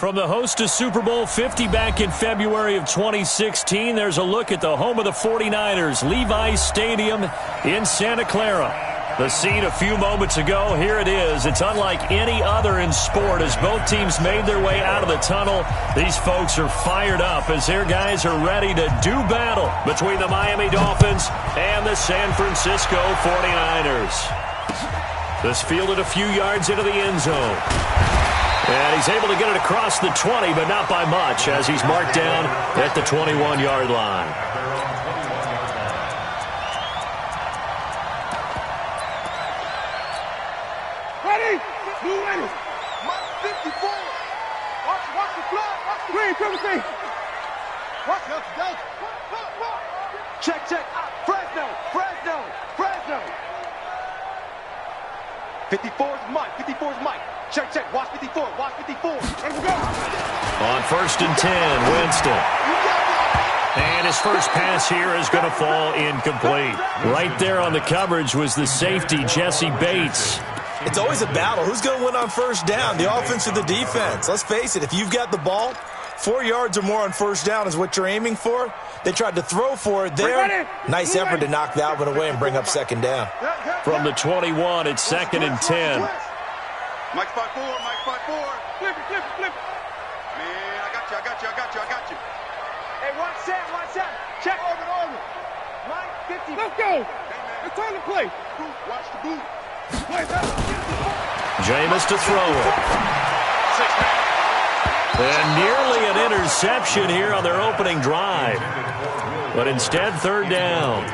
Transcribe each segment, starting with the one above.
From the host to Super Bowl 50 back in February of 2016, there's a look at the home of the 49ers, Levi's Stadium in Santa Clara. The scene a few moments ago, here it is. It's unlike any other in sport as both teams made their way out of the tunnel. These folks are fired up as their guys are ready to do battle between the Miami Dolphins and the San Francisco 49ers. This fielded a few yards into the end zone. And he's able to get it across the 20, but not by much as he's marked down at the 21-yard line. Ready? Move ready. Mike 54. Watch the flag. Watch the green. Triple C. Watch out. Check. Fresno. 54 is Mike. Check. Watch 54. Let's go. On 1st and 10, Winston. And his first pass here is going to fall incomplete. Right there on the coverage was the safety, Jesse Bates. It's always a battle. Who's going to win on first down, the offense or the defense? Let's face it, if you've got the ball, 4 yards or more on first down is what you're aiming for. They tried to throw for it there. Nice effort to knock that one away and bring up second down. From the 21, it's 2nd and 10. Mike 5-4. Flip it. Man, I got you. Hey, watch that. Check. Over. Mike 50. Let's go. It's time to play. Watch the boot. Jameis to throw it. And nearly an interception here on their opening drive. But instead, 3rd down.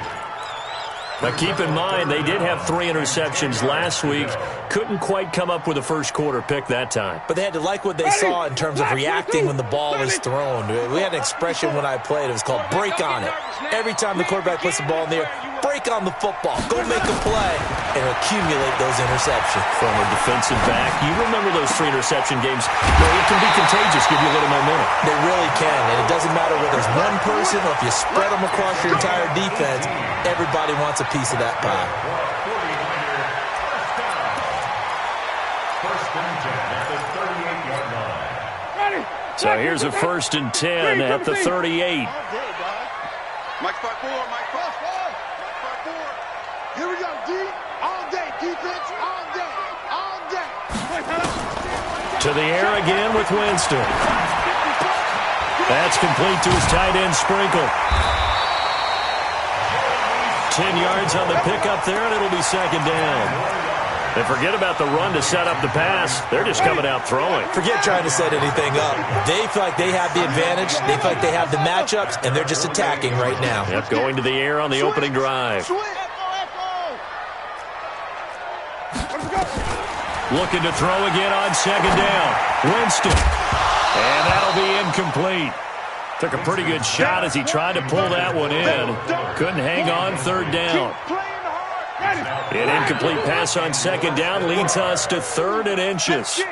Now keep in mind, they did have 3 interceptions last week. Couldn't quite come up with a first quarter pick that time. But they had to like what they saw in terms of reacting when the ball was thrown. We had an expression when I played. It was called break on it. Every time the quarterback puts the ball in the air, break on the football. Go make a play and accumulate those interceptions. From a defensive back, you remember those 3 interception games. It can be contagious, give you a little momentum. They really can, and it doesn't matter whether it's one person or if you spread them across your entire defense. Everybody wants a piece of that pie. So here's a 1st and 10 at the 38. Mike 5-4. Here we go, D. All day. Defense, all day. To the air again with Winston. That's complete to his tight end, Sprinkle. 10 yards on the pickup there, and it'll be 2nd down. And forget about the run to set up the pass. They're just coming out throwing. Forget trying to set anything up. They feel like they have the advantage. They feel like they have the matchups, and they're just attacking right now. Yep, going to the air on the opening drive. Looking to throw again on 2nd down. Winston. And that'll be incomplete. Took a pretty good shot as he tried to pull that one in. Couldn't hang on 3rd down. An incomplete pass on 2nd down leads us to 3rd and inches. Wait.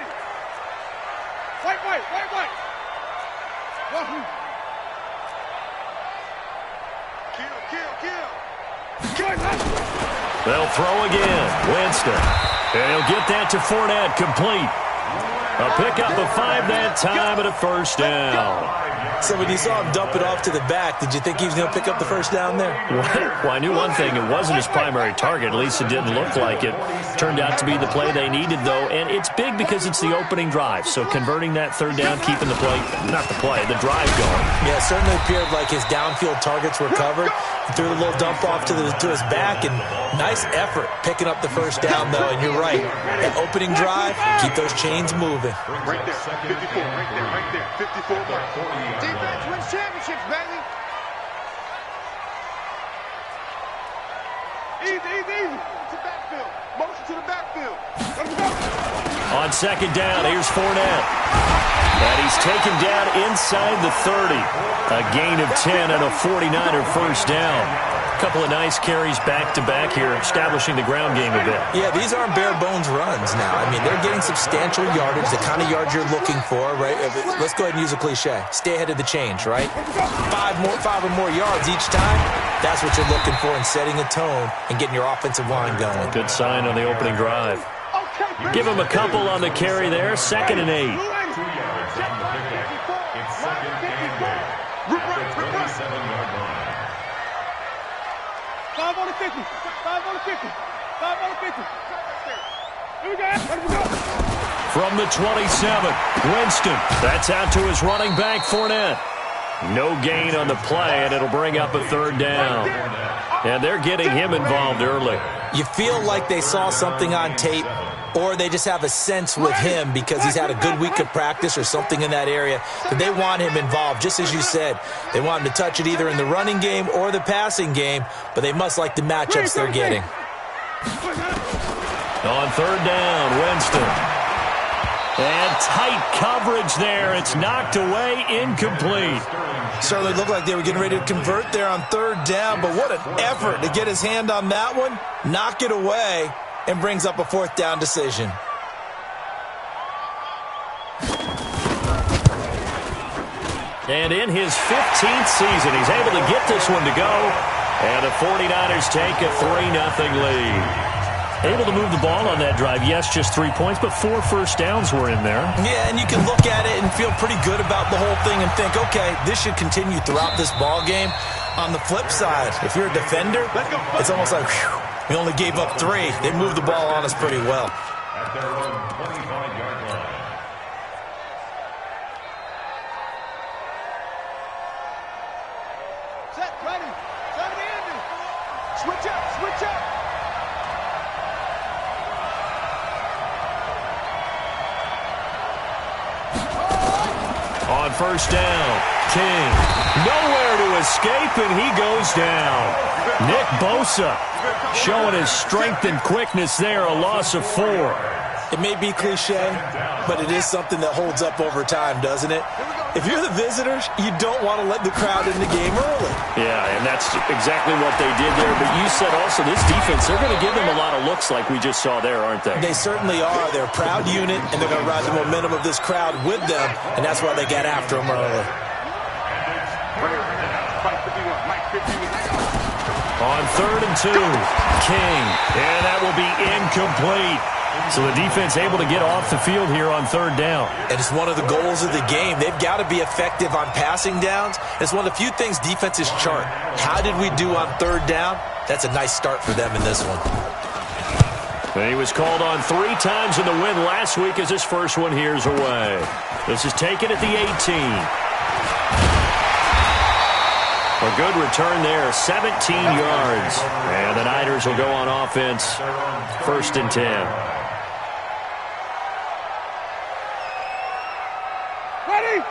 Kill. They'll throw again. Winston. And he'll get that to Fournette, complete. A pickup of 5 that time and a 1st down. So when you saw him dump it off to the back, did you think he was going to pick up the 1st down there? Well, I knew one thing. It wasn't his primary target. At least it didn't look like it. Turned out to be the play they needed, though. And it's big because it's the opening drive. So converting that 3rd down, keeping the play, not the play, the drive going. Yeah, it certainly appeared like his downfield targets were covered. He threw a little dump off to his back, and nice effort picking up the 1st down, though. And you're right. That opening drive, keep those chains moving. Right there. 54. Right there. 54. Defense wins championships, baby. Easy. To backfield. Motion to the backfield. Let's go. On 2nd down, here's Fournette. And he's taken down inside the 30. A gain of 10 and a 49er 1st down. A couple of nice carries back-to-back here, establishing the ground game a bit. Yeah, these aren't bare-bones runs now. I mean, they're getting substantial yardage, the kind of yards you're looking for, right? Let's go ahead and use a cliche. Stay ahead of the change, right? 5 or more yards each time. That's what you're looking for in setting a tone and getting your offensive line going. Good sign on the opening drive. Give him a couple on the carry there. 2nd and 8. on the 50. 5 on the 50. 5 on the 50. Here we go. Let him go. From the 27, Winston. That's out to his running back, Fournette. No gain on the play, and it'll bring up a third down. And they're getting him involved early. You feel like they saw something on tape, or they just have a sense with him because he's had a good week of practice or something in that area that they want him involved. Just as you said, they want him to touch it either in the running game or the passing game, but they must like the matchups they're getting. On third down, Winston. And tight coverage there. It's knocked away, incomplete. Certainly looked like they were getting ready to convert there on third down, but what an effort to get his hand on that one, knock it away, and brings up a fourth down decision. And in his 15th season, he's able to get this one to go. And the 49ers take a 3-0 lead. Able to move the ball on that drive. Yes, just 3 points, but 4 first downs were in there. Yeah, and you can look at it and feel pretty good about the whole thing and think, okay, this should continue throughout this ball game. On the flip side, if you're a defender, it's almost like, whew, we only gave up 3. They moved the ball on us pretty well. At their own 25-yard line. Set, ready. Set the ending. Switch up, switch up. On first down, King. Nowhere to escape, and he goes down. Nick Bosa showing his strength and quickness there, a loss of 4. It may be cliche, but it is something that holds up over time, doesn't it? If you're the visitors, you don't want to let the crowd in the game early. Yeah, and that's exactly what they did there. But you said also this defense, they're going to give them a lot of looks like we just saw there, aren't they? They certainly are. They're a proud unit, and they're going to ride the momentum of this crowd with them, and that's why they got after them early. On 3rd and 2, King, and that will be incomplete. So the defense able to get off the field here on 3rd down. And it's one of the goals of the game. They've got to be effective on passing downs. It's one of the few things defenses chart. How did we do on 3rd down? That's a nice start for them in this one. And he was called on 3 times in the win last week as his first one here's away. This is taken at the 18. A good return there, 17 yards. And the Niners will go on offense, 1st and 10.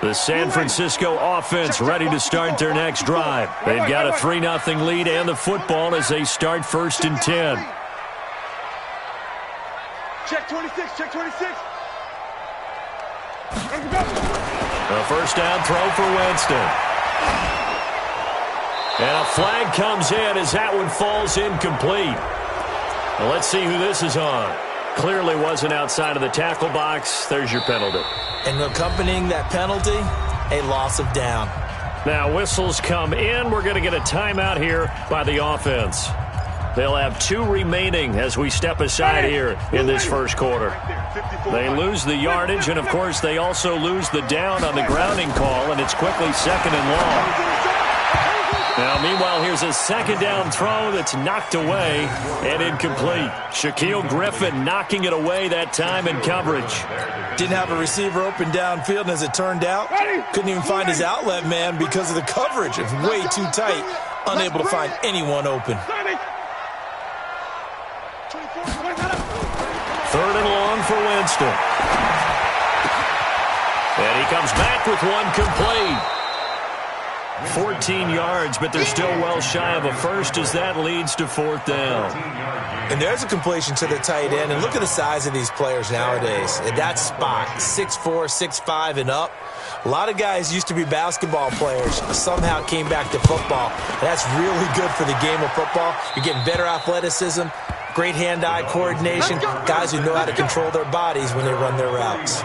The San Francisco offense ready to start their next drive. They've got a 3-0 lead and the football as they start 1st and 10. Check 26, check 26. A first down throw for Winston. And a flag comes in as that one falls incomplete. Well, let's see who this is on. Clearly wasn't outside of the tackle box. There's your penalty. And accompanying that penalty, a loss of down. Now whistles come in. We're going to get a timeout here by the offense. They'll have 2 remaining as we step aside here in this first quarter. They lose the yardage, and of course they also lose the down on the grounding call, and it's quickly 2nd and long. Now, meanwhile, here's a 2nd down throw that's knocked away and incomplete. Shaquille Griffin knocking it away that time in coverage. Didn't have a receiver open downfield, and as it turned out, couldn't even find his outlet man because of the coverage. It's way too tight, unable to find anyone open. 3rd and long for Winston. And he comes back with one complete. 14 yards, but they're still well shy of a first as that leads to 4th down. And there's a completion to the tight end. And look at the size of these players nowadays. At that spot, 6'4", 6'5", and up. A lot of guys used to be basketball players, somehow came back to football. And that's really good for the game of football. You're getting better athleticism, great hand-eye coordination, guys who know how to control their bodies when they run their routes.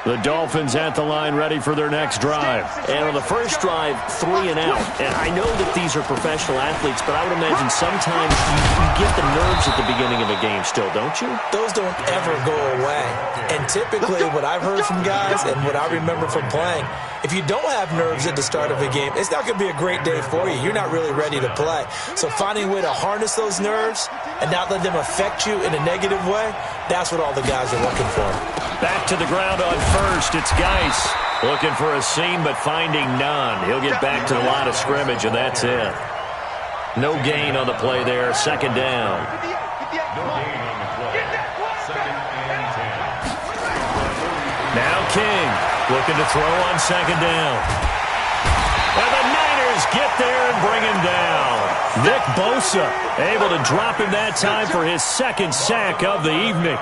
The Dolphins at the line ready for their next drive. And on the first drive, 3 and out. And I know that these are professional athletes, but I would imagine sometimes you get the nerves at the beginning of a game still, don't you? Those don't ever go away. And typically what I've heard from guys and what I remember from playing, if you don't have nerves at the start of a game, it's not going to be a great day for you. You're not really ready to play. So finding a way to harness those nerves and not let them affect you in a negative way, that's what all the guys are looking for. Back to the ground on first. It's Geis looking for a seam but finding none. He'll get back to the line of scrimmage, and that's it. No gain on the play there. Second down. No gain on the play. Second and 10. Now King looking to throw on second down. And the Niners get there and bring him down. Nick Bosa able to drop him that time for his second sack of the evening.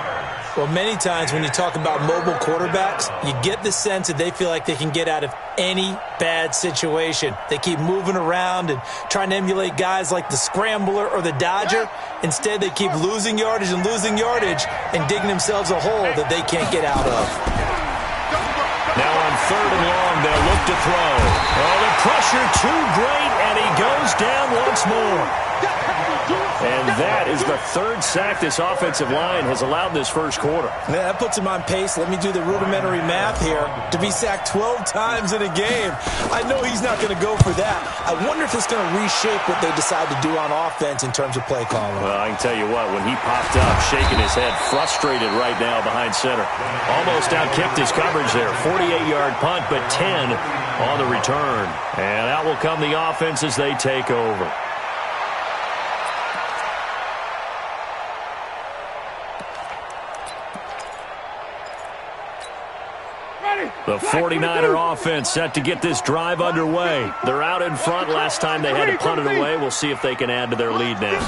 Well, many times when you talk about mobile quarterbacks, you get the sense that they feel like they can get out of any bad situation. They keep moving around and trying to emulate guys like the Scrambler or the Dodger. Instead, they keep losing yardage and digging themselves a hole that they can't get out of. Now on third and long, they'll look to throw. Oh, the pressure too great, and he goes down once more. And that is the third sack this offensive line has allowed this first quarter. Yeah, that puts him on pace. Let me do the rudimentary math here. To be sacked 12 times in a game, I know he's not going to go for that. I wonder if it's going to reshape what they decide to do on offense in terms of play calling. Well, I can tell you what, when he popped up, shaking his head, frustrated right now behind center. Almost outkicked his coverage there. 48-yard punt, but 10 on the return. And out will come the offense as they take over. The 49er offense set to get this drive underway. They're out in front. Last time they had to punt it away. We'll see if they can add to their lead now.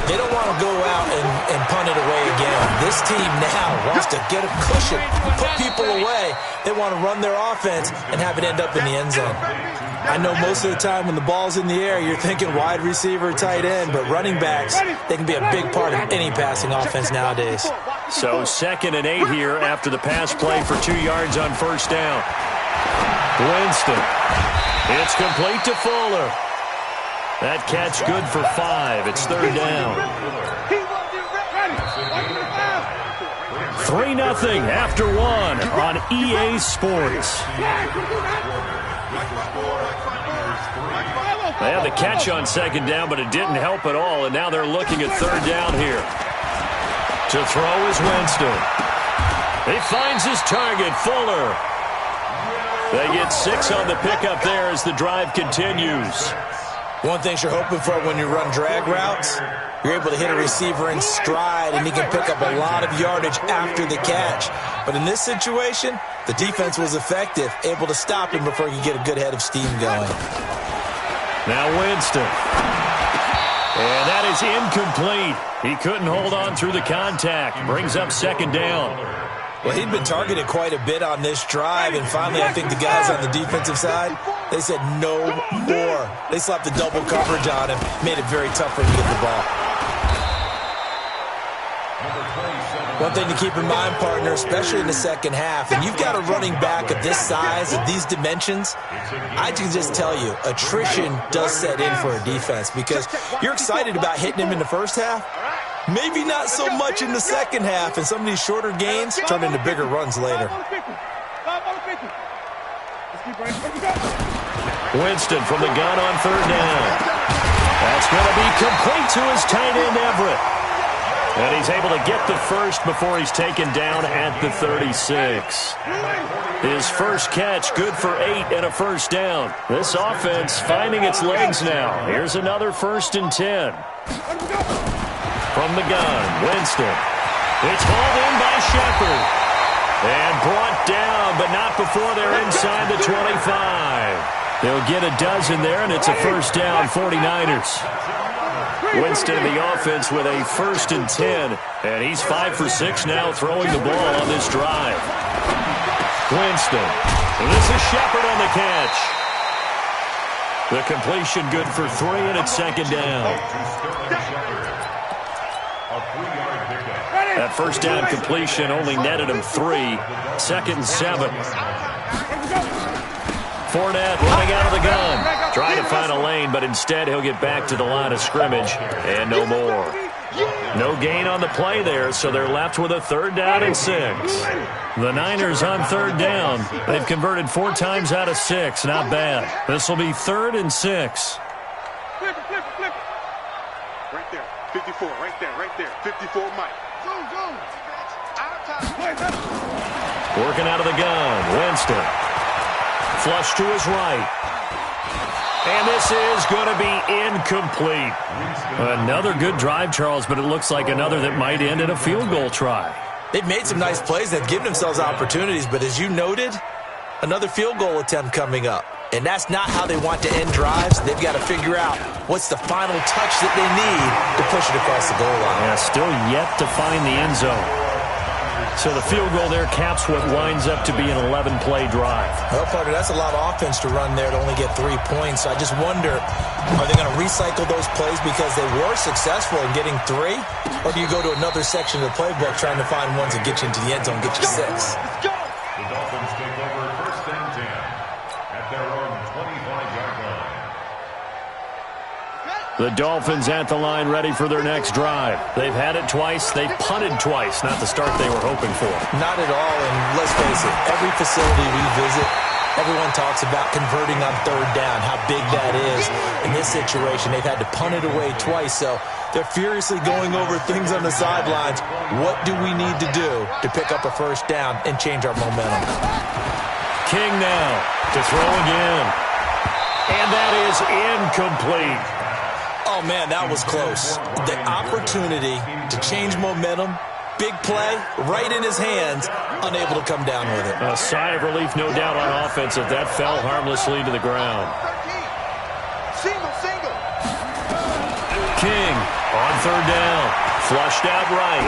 They don't want to go out and punt it away again. This team now wants to get a cushion, put people away. They want to run their offense and have it end up in the end zone. I know most of the time when the ball's in the air, you're thinking wide receiver, tight end, but running backs, they can be a big part of any passing offense nowadays. So 2nd and 8 here after the pass play for 2 yards on first down. Winston. It's complete to Fuller. That catch good for 5. It's third down. 3-0 after 1 on EA Sports. They had the catch on second down, but it didn't help at all, and now they're looking at third down here. To throw is Winston. He finds his target, Fuller. They get 6 on the pickup there as the drive continues. One thing you're hoping for when you run drag routes, you're able to hit a receiver in stride, and he can pick up a lot of yardage after the catch. But in this situation, the defense was effective, able to stop him before he could get a good head of steam going. Now Winston. And that is incomplete. He couldn't hold on through the contact. Brings up second down. Well, he'd been targeted quite a bit on this drive, and finally I think the guys on the defensive side, they said no more. They slapped the double coverage on him, made it very tough for him to get the ball. One thing to keep in mind, partner, especially in the second half, and you've got a running back of this size, of these dimensions, I can just tell you, attrition does set in for a defense because you're excited about hitting him in the first half, maybe not so much in the second half, and some of these shorter gains turn into bigger runs later. Winston from the gun on third down. That's going to be complete to his tight end, Everett. And he's able to get the first before he's taken down at the 36. His first catch, good for 8 and a first down. This offense finding its legs now. Here's another 1st and 10. From the gun, Winston. It's hauled in by Shepard. And brought down, but not before they're inside the 25. They'll get a dozen there, and it's a first down, 49ers. Winston in the offense with a 1st and 10. And he's 5 for 6 now throwing the ball on this drive. Winston. And this is Shepard on the catch. The completion good for 3, and it's second down. That first down completion only netted him 3. 2nd and 7. Fournette running out of the gun. Trying to find a lane, but instead he'll get back to the line of scrimmage. And no more. No gain on the play there, so they're left with a 3rd down and 6. The Niners on 3rd down. They've converted 4 times out of 6. Not bad. This will be 3rd and 6. Flip it. Right there. 54. Right there. 54, Mike. Zoom. Out of time. Working out of the gun. Winston. Flush to his right. And this is going to be incomplete. Another good drive, Charles, but it looks like another that might end in a field goal try. They've made some nice plays. They've given themselves opportunities, but as you noted, another field goal attempt coming up. And that's not how they want to end drives. They've got to figure out what's the final touch that they need to push it across the goal line. Yeah, still yet to find the end zone. So the field goal there caps what winds up to be an 11-play drive. Well, partner, that's a lot of offense to run there to only get 3 points. I just wonder, are they going to recycle those plays because they were successful in getting 3? Or do you go to another section of the playbook trying to find ones that get you into the end zone, get you 6? The Dolphins take over 1st and 10 at their own 25-yard line. The Dolphins at the line ready for their next drive. They've had it twice. They've punted twice. Not the start they were hoping for. Not at all, and let's face it, every facility we visit, everyone talks about converting on 3rd down, how big that is. In this situation, they've had to punt it away twice, so they're furiously going over things on the sidelines. What do we need to do to pick up a 1st down and change our momentum? King now to throw again. And that is incomplete. Oh, man, that was close. The opportunity to change momentum, big play, right in his hands, unable to come down with it. A sigh of relief, no doubt, on offense if that fell harmlessly to the ground. Single. King on 3rd down. Flushed out right.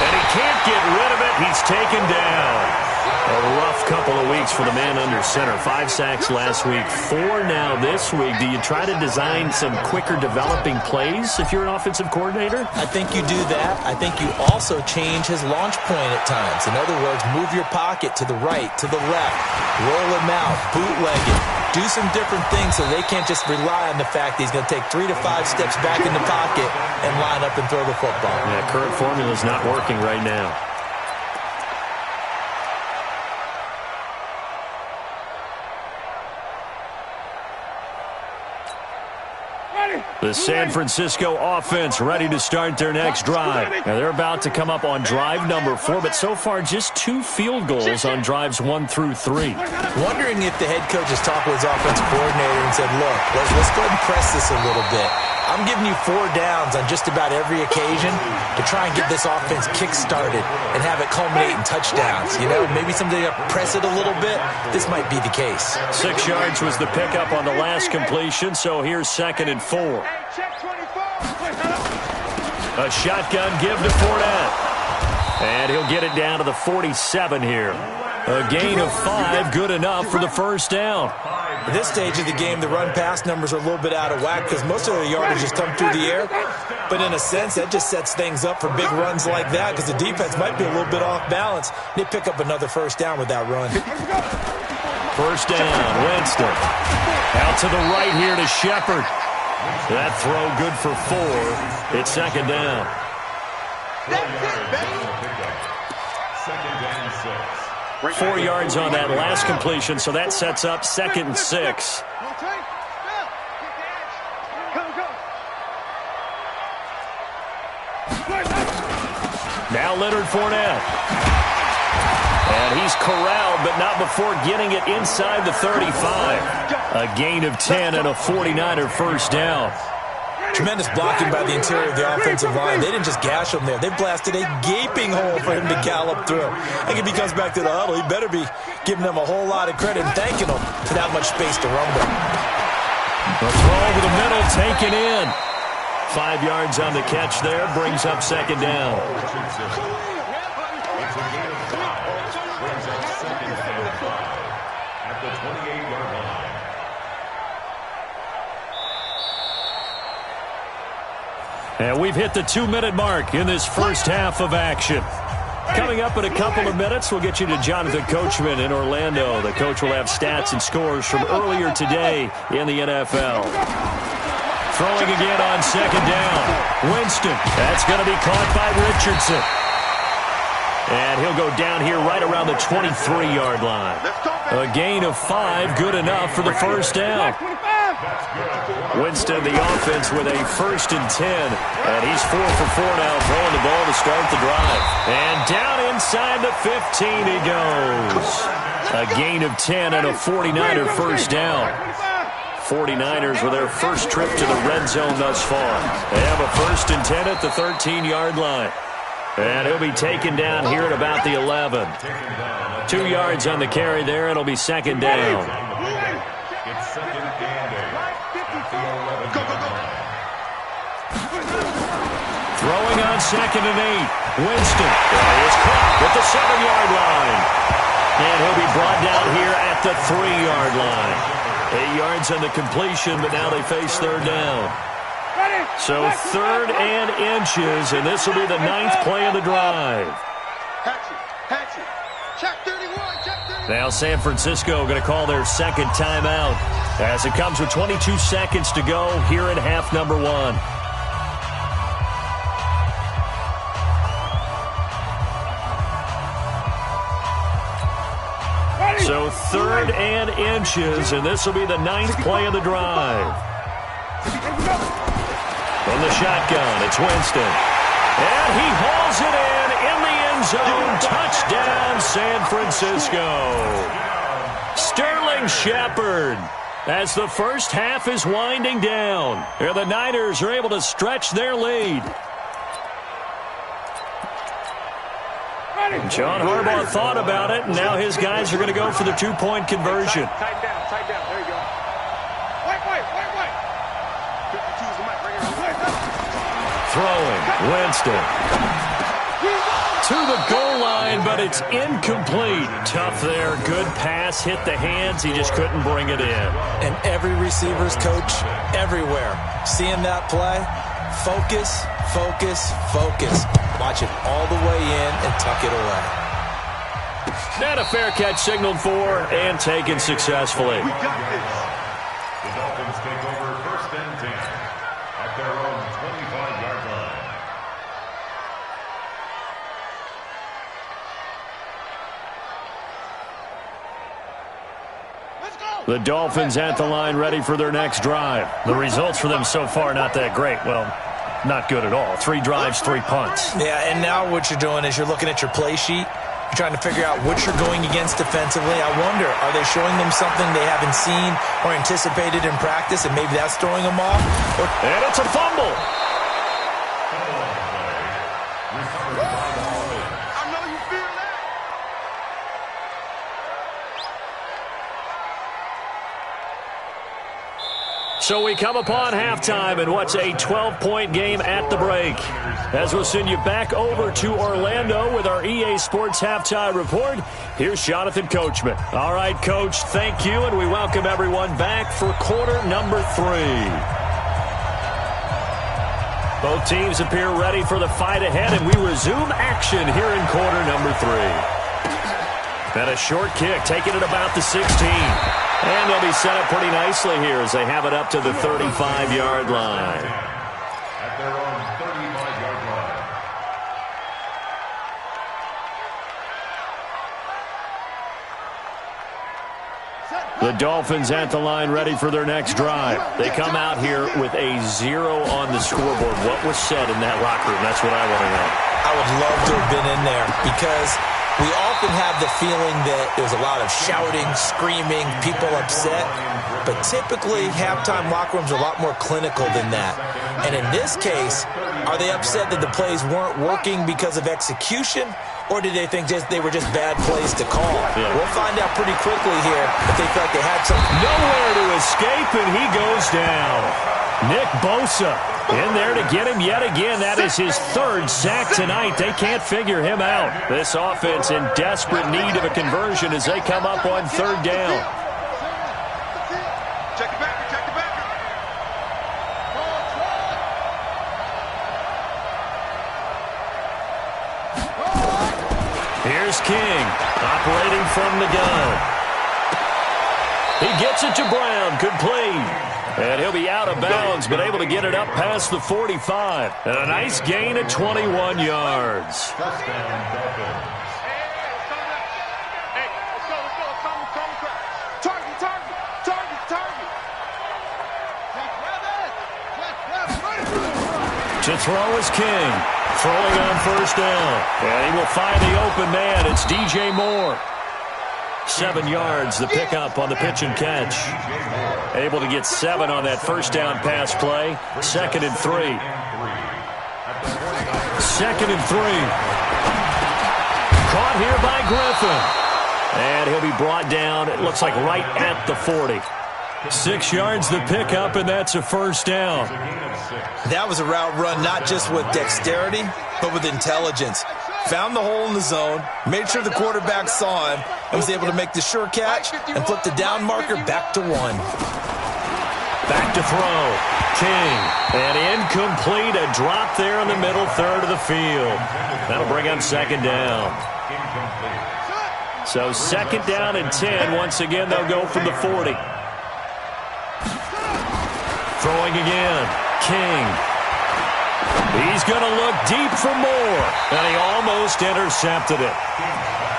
And he can't get rid of it. He's taken down. A rough couple of weeks for the man under center. 5 sacks last week, 4 now this week. Do you try to design some quicker developing plays if you're an offensive coordinator? I think you do that. I think you also change his launch point at times. In other words, move your pocket to the right, to the left, roll him out, bootleg it. Do some different things so they can't just rely on the fact that he's going to take 3 to 5 steps back in the pocket and line up and throw the football. Yeah, current formula is not working right now. The San Francisco offense ready to start their next drive. Now they're about to come up on drive number 4, but so far just 2 field goals on drives 1 through 3. Wondering if the head coach has talked with his offensive coordinator and said, look, let's go ahead and press this a little bit. I'm giving you 4 downs on just about every occasion to try and get this offense kick-started and have it culminate in touchdowns. You know, maybe someday to press it a little bit. This might be the case. 6 yards was the pickup on the last completion, so here's 2nd and 4. A shotgun give to Fournette. And he'll get it down to the 47 here. A gain of 5, good enough for the 1st down. At this stage of the game, the run-pass numbers are a little bit out of whack because most of the yardage has come through the air. But in a sense, that just sets things up for big runs like that because the defense might be a little bit off balance. They pick up another 1st down with that run. 1st down, Winston. Out to the right here to Shepard. That throw good for 4. It's 2nd down. 4 yards on that last completion, so that sets up 2nd and 6. Now Leonard Fournette. And he's corralled, but not before getting it inside the 35. A gain of 10 and a 49er 1st down. Tremendous blocking by the interior of the offensive line. They didn't just gash him there. They blasted a gaping hole for him to gallop through. I think if he comes back to the huddle, he better be giving them a whole lot of credit and thanking them for that much space to rumble. The throw over the middle, taken in. 5 yards on the catch there, brings up 2nd down. At the 28-yard line. And we've hit the 2-minute mark in this first half of action. Coming up in a couple of minutes, we'll get you to Jonathan Coachman in Orlando. The coach will have stats and scores from earlier today in the NFL. Throwing again on second down. Winston. That's going to be caught by Richardson. And he'll go down here right around the 23-yard line. A gain of 5, good enough for the first down. Winston, the offense, with a 1st and 10. And he's 4 for 4 now, throwing the ball to start the drive. And down inside the 15 he goes. A gain of 10 and a 49er first down. 49ers with their first trip to the red zone thus far. They have a 1st and 10 at the 13-yard line. And he'll be taken down here at about the 11. 2 yards on the carry there. It'll be second down. It's second and 8 at the 11. Throwing on second and 8. Winston. It's caught at the 7-yard line. And he'll be brought down here at the 3-yard line. 8 yards on the completion, but now they face third down. So 3rd and inches, and this will be the 9th play of the drive. Now San Francisco going to call their second timeout as it comes with 22 seconds to go here in half number 1. So 3rd and inches, and this will be the 9th play of the drive. From the shotgun, it's Winston. And he hauls it in the end zone. Touchdown, San Francisco. Sterling Shepard. As the first half is winding down, here the Niners are able to stretch their lead. John Harbaugh thought about it, and now his guys are going to go for the 2-point conversion. Tight down. There you go. White. 52's the mic. Bring it. Throwing, Winston. To the goal line, but it's incomplete. Tough there. Good pass. Hit the hands. He just couldn't bring it in. And every receiver's coach, everywhere, seeing that play, focus. Watch it all the way in and tuck it away. Not a fair catch signaled for and taken successfully. The Dolphins take over 1st and 10 at their own 25-yard line. The Dolphins at the line, ready for their next drive. The results for them so far not that great. Well, not good at all. 3 drives, 3 punts. Yeah, and now what you're doing is you're looking at your play sheet. You're trying to figure out what you're going against defensively. I wonder, are they showing them something they haven't seen or anticipated in practice, and maybe that's throwing them off? And it's a fumble. I know you feel that. So we come upon halftime in what's a 12-point game at the break. As we'll send you back over to Orlando with our EA Sports Halftime Report, here's Jonathan Coachman. All right, Coach, thank you, and we welcome everyone back for quarter number 3. Both teams appear ready for the fight ahead, and we resume action here in quarter number 3. And a short kick, taking it about the 16. And they'll be set up pretty nicely here as they have it up to the 35-yard line. At their own 35-yard line. The Dolphins at the line ready for their next drive. They come out here with a 0 on the scoreboard. What was said in that locker room? That's what I want to know. I would love to have been in there because we often have the feeling that there's a lot of shouting, screaming, people upset. But typically, halftime locker rooms are a lot more clinical than that. And in this case, are they upset that the plays weren't working because of execution? Or did they think they were just bad plays to call? Yeah. We'll find out pretty quickly here if they felt they had something. Nowhere to escape, and he goes down. Nick Bosa in there to get him yet again. That is his 3rd sack tonight. They can't figure him out. This offense in desperate need of a conversion as they come up on 3rd down. Check it back. Here's King operating from the gun. He gets it to Brown. Good play. And he'll be out of bounds, but able to get it up past the 45. And a nice gain at 21 yards. Touchdown, Dolphins. To throw is King. Throwing on first down. And he will find the open man. It's DJ Moore. 7 yards, the pickup on the pitch and catch. Able to get 7 on that first down pass play. 2nd and 3. 2nd and 3. Caught here by Griffin. And he'll be brought down, it looks like right at the 40. 6 yards the pickup, and that's a first down. That was a route run not just with dexterity, but with intelligence. Found the hole in the zone, made sure the quarterback saw him, and was able to make the sure catch and flip the down marker back to 1. Back to throw. King. And incomplete. A drop there in the middle third of the field. That'll bring up 2nd down. So 2nd down and 10. Once again, they'll go from the 40. Throwing again. King. He's going to look deep for more. And he almost intercepted it.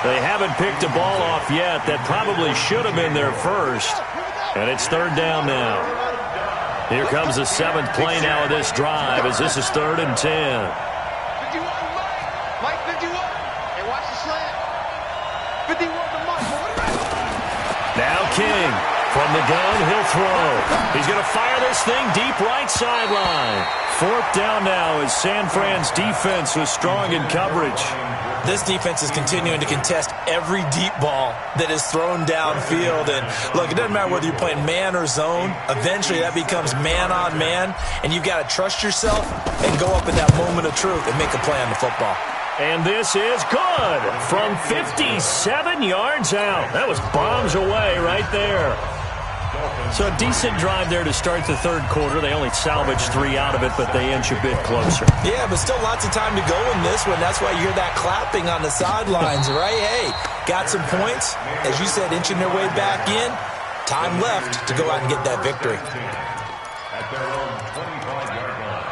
They haven't picked a ball off yet. That probably should have been their first. And it's 3rd down now. Here comes the 7th play now of this drive as this is 3rd and 10. 51, Mike 51. And watch the slant. 51 to Mike. Now King. From the gun, he'll throw. He's going to fire this thing deep right sideline. 4th down now as San Fran's defense was strong in coverage. This defense is continuing to contest every deep ball that is thrown downfield. And look, it doesn't matter whether you're playing man or zone. Eventually that becomes man on man. And you've got to trust yourself and go up in that moment of truth and make a play on the football. And this is good from 57 yards out. That was bombs away right there. So a decent drive there to start the 3rd quarter. They only salvaged 3 out of it, but they inch a bit closer. Yeah, but still lots of time to go in this one. That's why you hear that clapping on the sidelines, right? Hey, got some points. As you said, inching their way back in. Time left to go out and get that victory. At their own 25-yard line.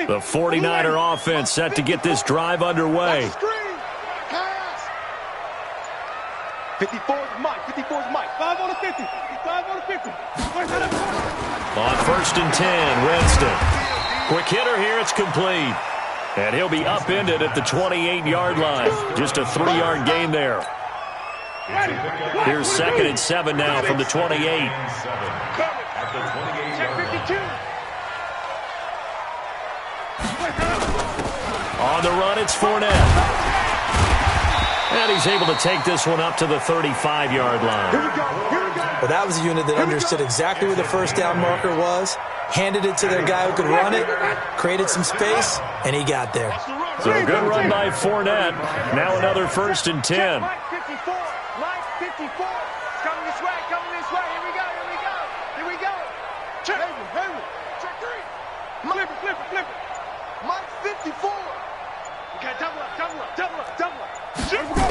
The 49er offense set to get this drive underway. 54 is Mike. 54 is Mike. 5 on the 50. 5 on the 50. On 1st and 10, Winston. Quick hitter here. It's complete. And he'll be upended at the 28-yard line. Just a 3-yard gain there. Here's 2nd and 7 now from the 28. At the 28-yard line. On the run, it's Fournette. And he's able to take this one up to the 35-yard line. Well, that was a unit that understood exactly where the first down marker was, handed it to their guy who could run it, created some space, and he got there. So a good run by Fournette. Now another 1st and 10. Mike 54. Mike 54. It's coming this way. Coming this way. Here we go. Here we go. Here we go. Check. Hayward. Check 3. Flip it. Flip it. Flip it. Mike 54. Okay, double up. Double up. Double up. Double up. Here we go.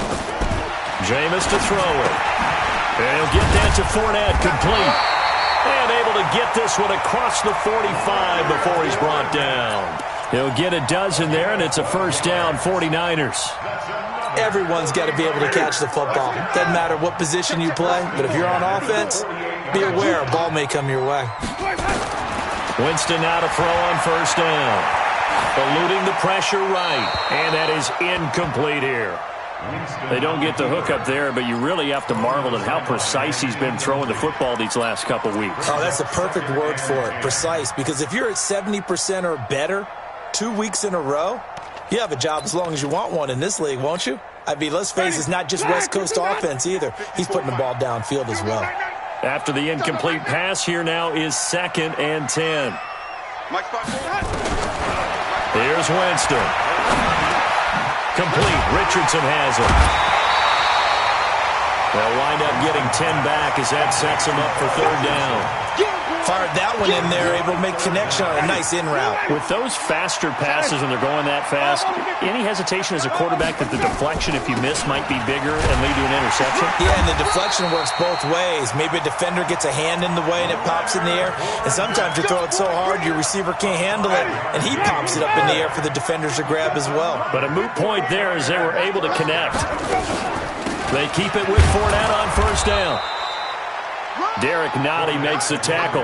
Jameis to throw it. And he'll get that to Fournette, complete. And able to get this one across the 45 before he's brought down. He'll get a dozen there, and it's a first down, 49ers. Everyone's got to be able to catch the football. Doesn't matter what position you play, but if you're on offense, be aware a ball may come your way. Winston now to throw on first down. Eluding the pressure right. And that is incomplete here. They don't get the hook up there, but you really have to marvel at how precise he's been throwing the football these last couple weeks. Oh, that's a perfect word for it, precise, because if you're at 70% or better 2 weeks in a row, you have a job as long as you want one in this league, won't you? I mean, let's face it, it's not just West Coast offense either. He's putting the ball downfield as well. After the incomplete pass, here now is 2nd and 10. Here's Winston. Complete. Richardson has it. They'll wind up getting 10 back as that sets him up for 3rd down. Fired that one in there, able to make connection on a nice in route. With those faster passes when they're going that fast, any hesitation as a quarterback that the deflection, if you miss, might be bigger and lead to an interception? Yeah, and the deflection works both ways. Maybe a defender gets a hand in the way and it pops in the air. And sometimes you throw it so hard your receiver can't handle it, and he pops it up in the air for the defenders to grab as well. But a moot point there as they were able to connect. They keep it with Fournette on first down. Derek Nottie makes the tackle.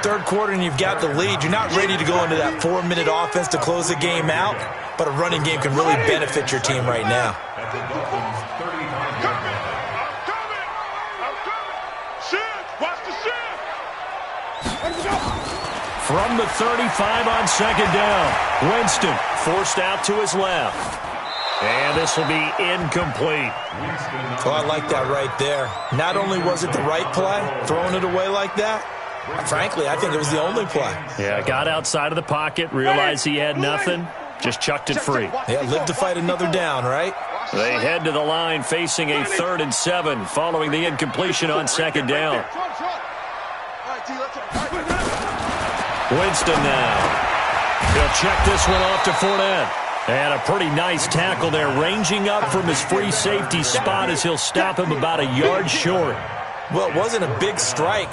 3rd quarter and you've got the lead. You're not ready to go into that 4-minute offense to close the game out, but a running game can really benefit your team right now. From the 35 on 2nd down, Winston forced out to his left. And this will be incomplete. Oh, I like that right there. Not only was it the right play, throwing it away like that, frankly, I think it was the only play. Yeah, got outside of the pocket, realized he had nothing, just chucked it free. Yeah, live to fight another down, right? They head to the line facing a 3rd and 7 following the incompletion on 2nd down. Winston now. He'll check this one off to Fournette. And a pretty nice tackle there, ranging up from his free safety spot as he'll stop him about a yard short. Well, it wasn't a big strike,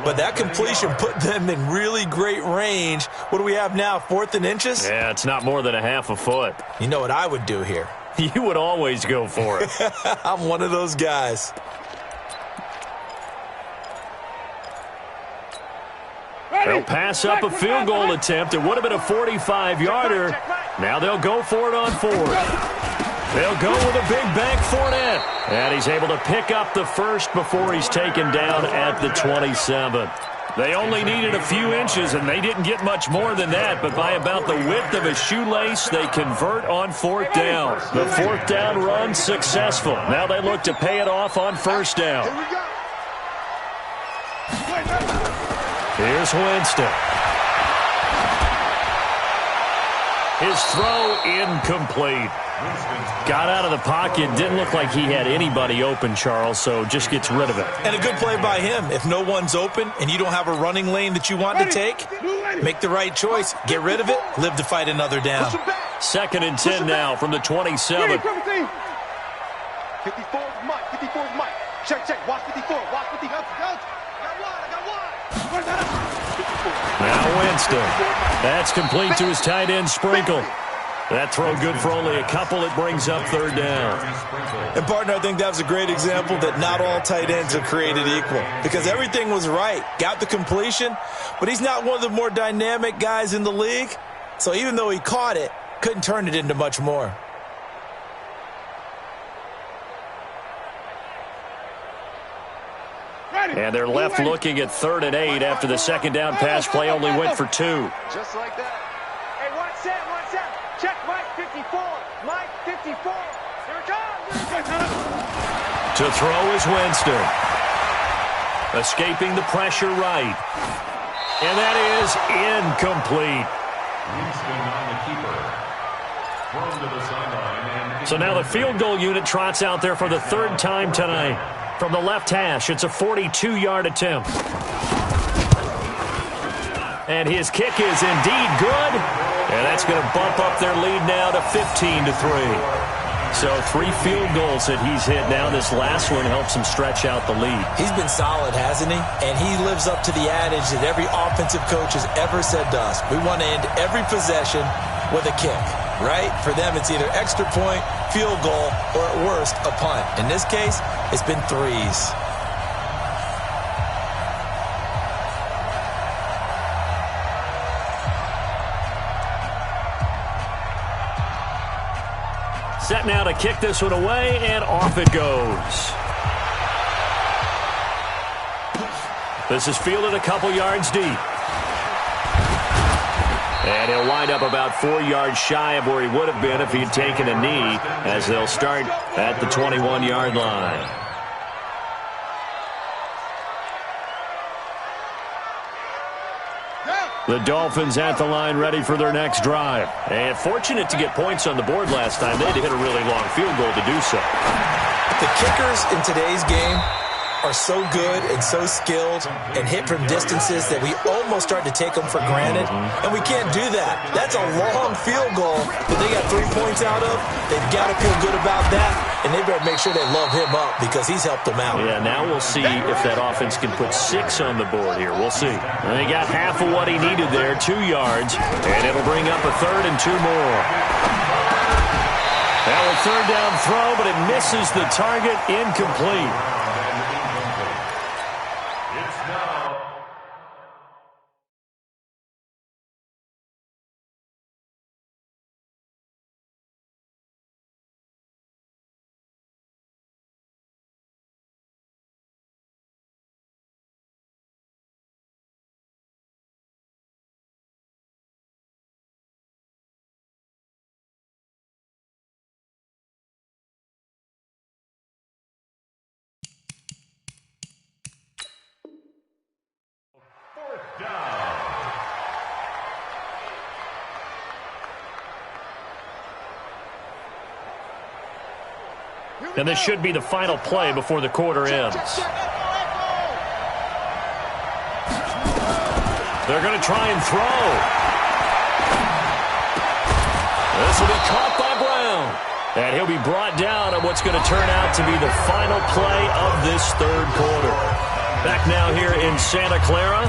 but that completion put them in really great range. What do we have now, 4th and inches? Yeah, it's not more than a half a foot. You know what I would do here? You would always go for it. I'm one of those guys. They'll pass up a field goal attempt. It would have been a 45-yarder. Now they'll go for it on 4th. They'll go with a big bank Fournette. And he's able to pick up the first before he's taken down at the 27. They only needed a few inches, and they didn't get much more than that. But by about the width of a shoelace, they convert on 4th down. The 4th down run successful. Now they look to pay it off on 1st down. Here's Winston. His throw incomplete. Got out of the pocket. Didn't look like he had anybody open, Charles, so just gets rid of it. And a good play by him. If no one's open and you don't have a running lane that you want to take, make the right choice. Get rid of it. Live to fight another down. 2nd and 10 now from the 27. 54 Mike. 54 Mike. Check. Watch 54. Watch 54. Now Winston. That's complete to his tight end, Sprinkle. That throw good for only a couple. It brings up 3rd down. And, partner, I think that was a great example that not all tight ends are created equal. Because everything was right. Got the completion, but he's not one of the more dynamic guys in the league. So even though he caught it, couldn't turn it into much more. And they're left looking at 3rd and 8 after the 2nd down pass play only went for 2. Just like that. Hey, 1 set. Check Mike 54. Mike 54. Here it comes. To throw is Winston. Escaping the pressure right. And that is incomplete. Winston on the keeper. Thrown to the sideline. So now the field goal unit trots out there for the 3rd time tonight. From the left hash, it's a 42-yard attempt. And his kick is indeed good. And that's going to bump up their lead now to 15-3. So 3 field goals that he's hit now. This last one helps him stretch out the lead. He's been solid, hasn't he? And he lives up to the adage that every offensive coach has ever said to us. We want to end every possession with a kick, right? For them, it's either extra point, field goal, or at worst, a punt. In this case, it's been 3s. set now to kick this one away, and off it goes. This is fielded a couple yards deep. And he'll wind up about 4 yards shy of where he would have been if he'd taken a knee, as they'll start at the 21-yard line. The Dolphins at the line, ready for their next drive. And fortunate to get points on the board last time. They had to hit a really long field goal to do so. The kickers in today's game are so good and so skilled and hit from distances that we almost start to take them for granted. And we can't do that. That's a long field goal that they got 3 points out of. They've got to feel good about that, and they better make sure they love him up because he's helped them out. Yeah, now we'll see if that offense can put 6 on the board here. We'll see. And they got half of what he needed there, 2 yards, and it'll bring up a 3rd and 2 more. Now a 3rd down throw, but it misses the target, incomplete. And this should be the final play before the quarter ends. They're going to try and throw. This will be caught by Brown. And he'll be brought down on what's going to turn out to be the final play of this 3rd quarter. Back now here in Santa Clara.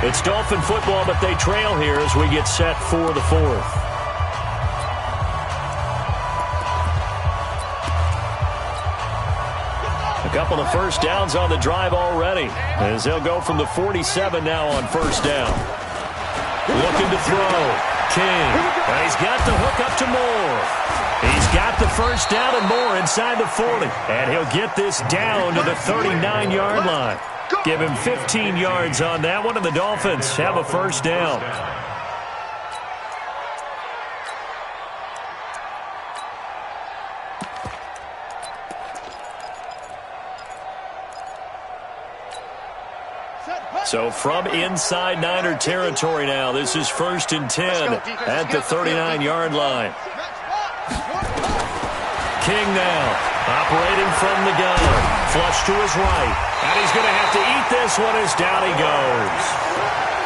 It's Dolphin football, but they trail here as we get set for the 4th. A couple of first downs on the drive already, as they'll go from the 47 now on 1st down. Looking to throw. King. And he's got the hook up to Moore. He's got the 1st down and more inside the 40. And he'll get this down to the 39-yard line. Give him 15 yards on that one, and the Dolphins have a 1st down. So from inside Niner territory now, this is 1st and 10 at the 39-yard line. King now, operating from the gun. Flush to his right. And he's going to have to eat this one as down he goes.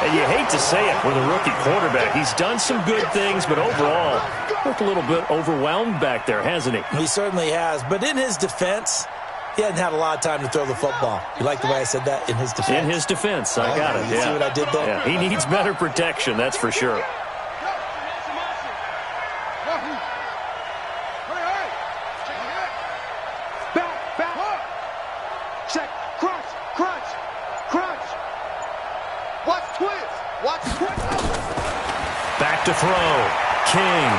And you hate to say it with a rookie quarterback. He's done some good things, but overall, looked a little bit overwhelmed back there, hasn't he? He certainly has. But in his defense, he hasn't had a lot of time to throw the football. You like the way I said that? In his defense? In his defense. I got it. You see what I did there? Yeah, he needs better protection, that's for sure. Back to throw. King.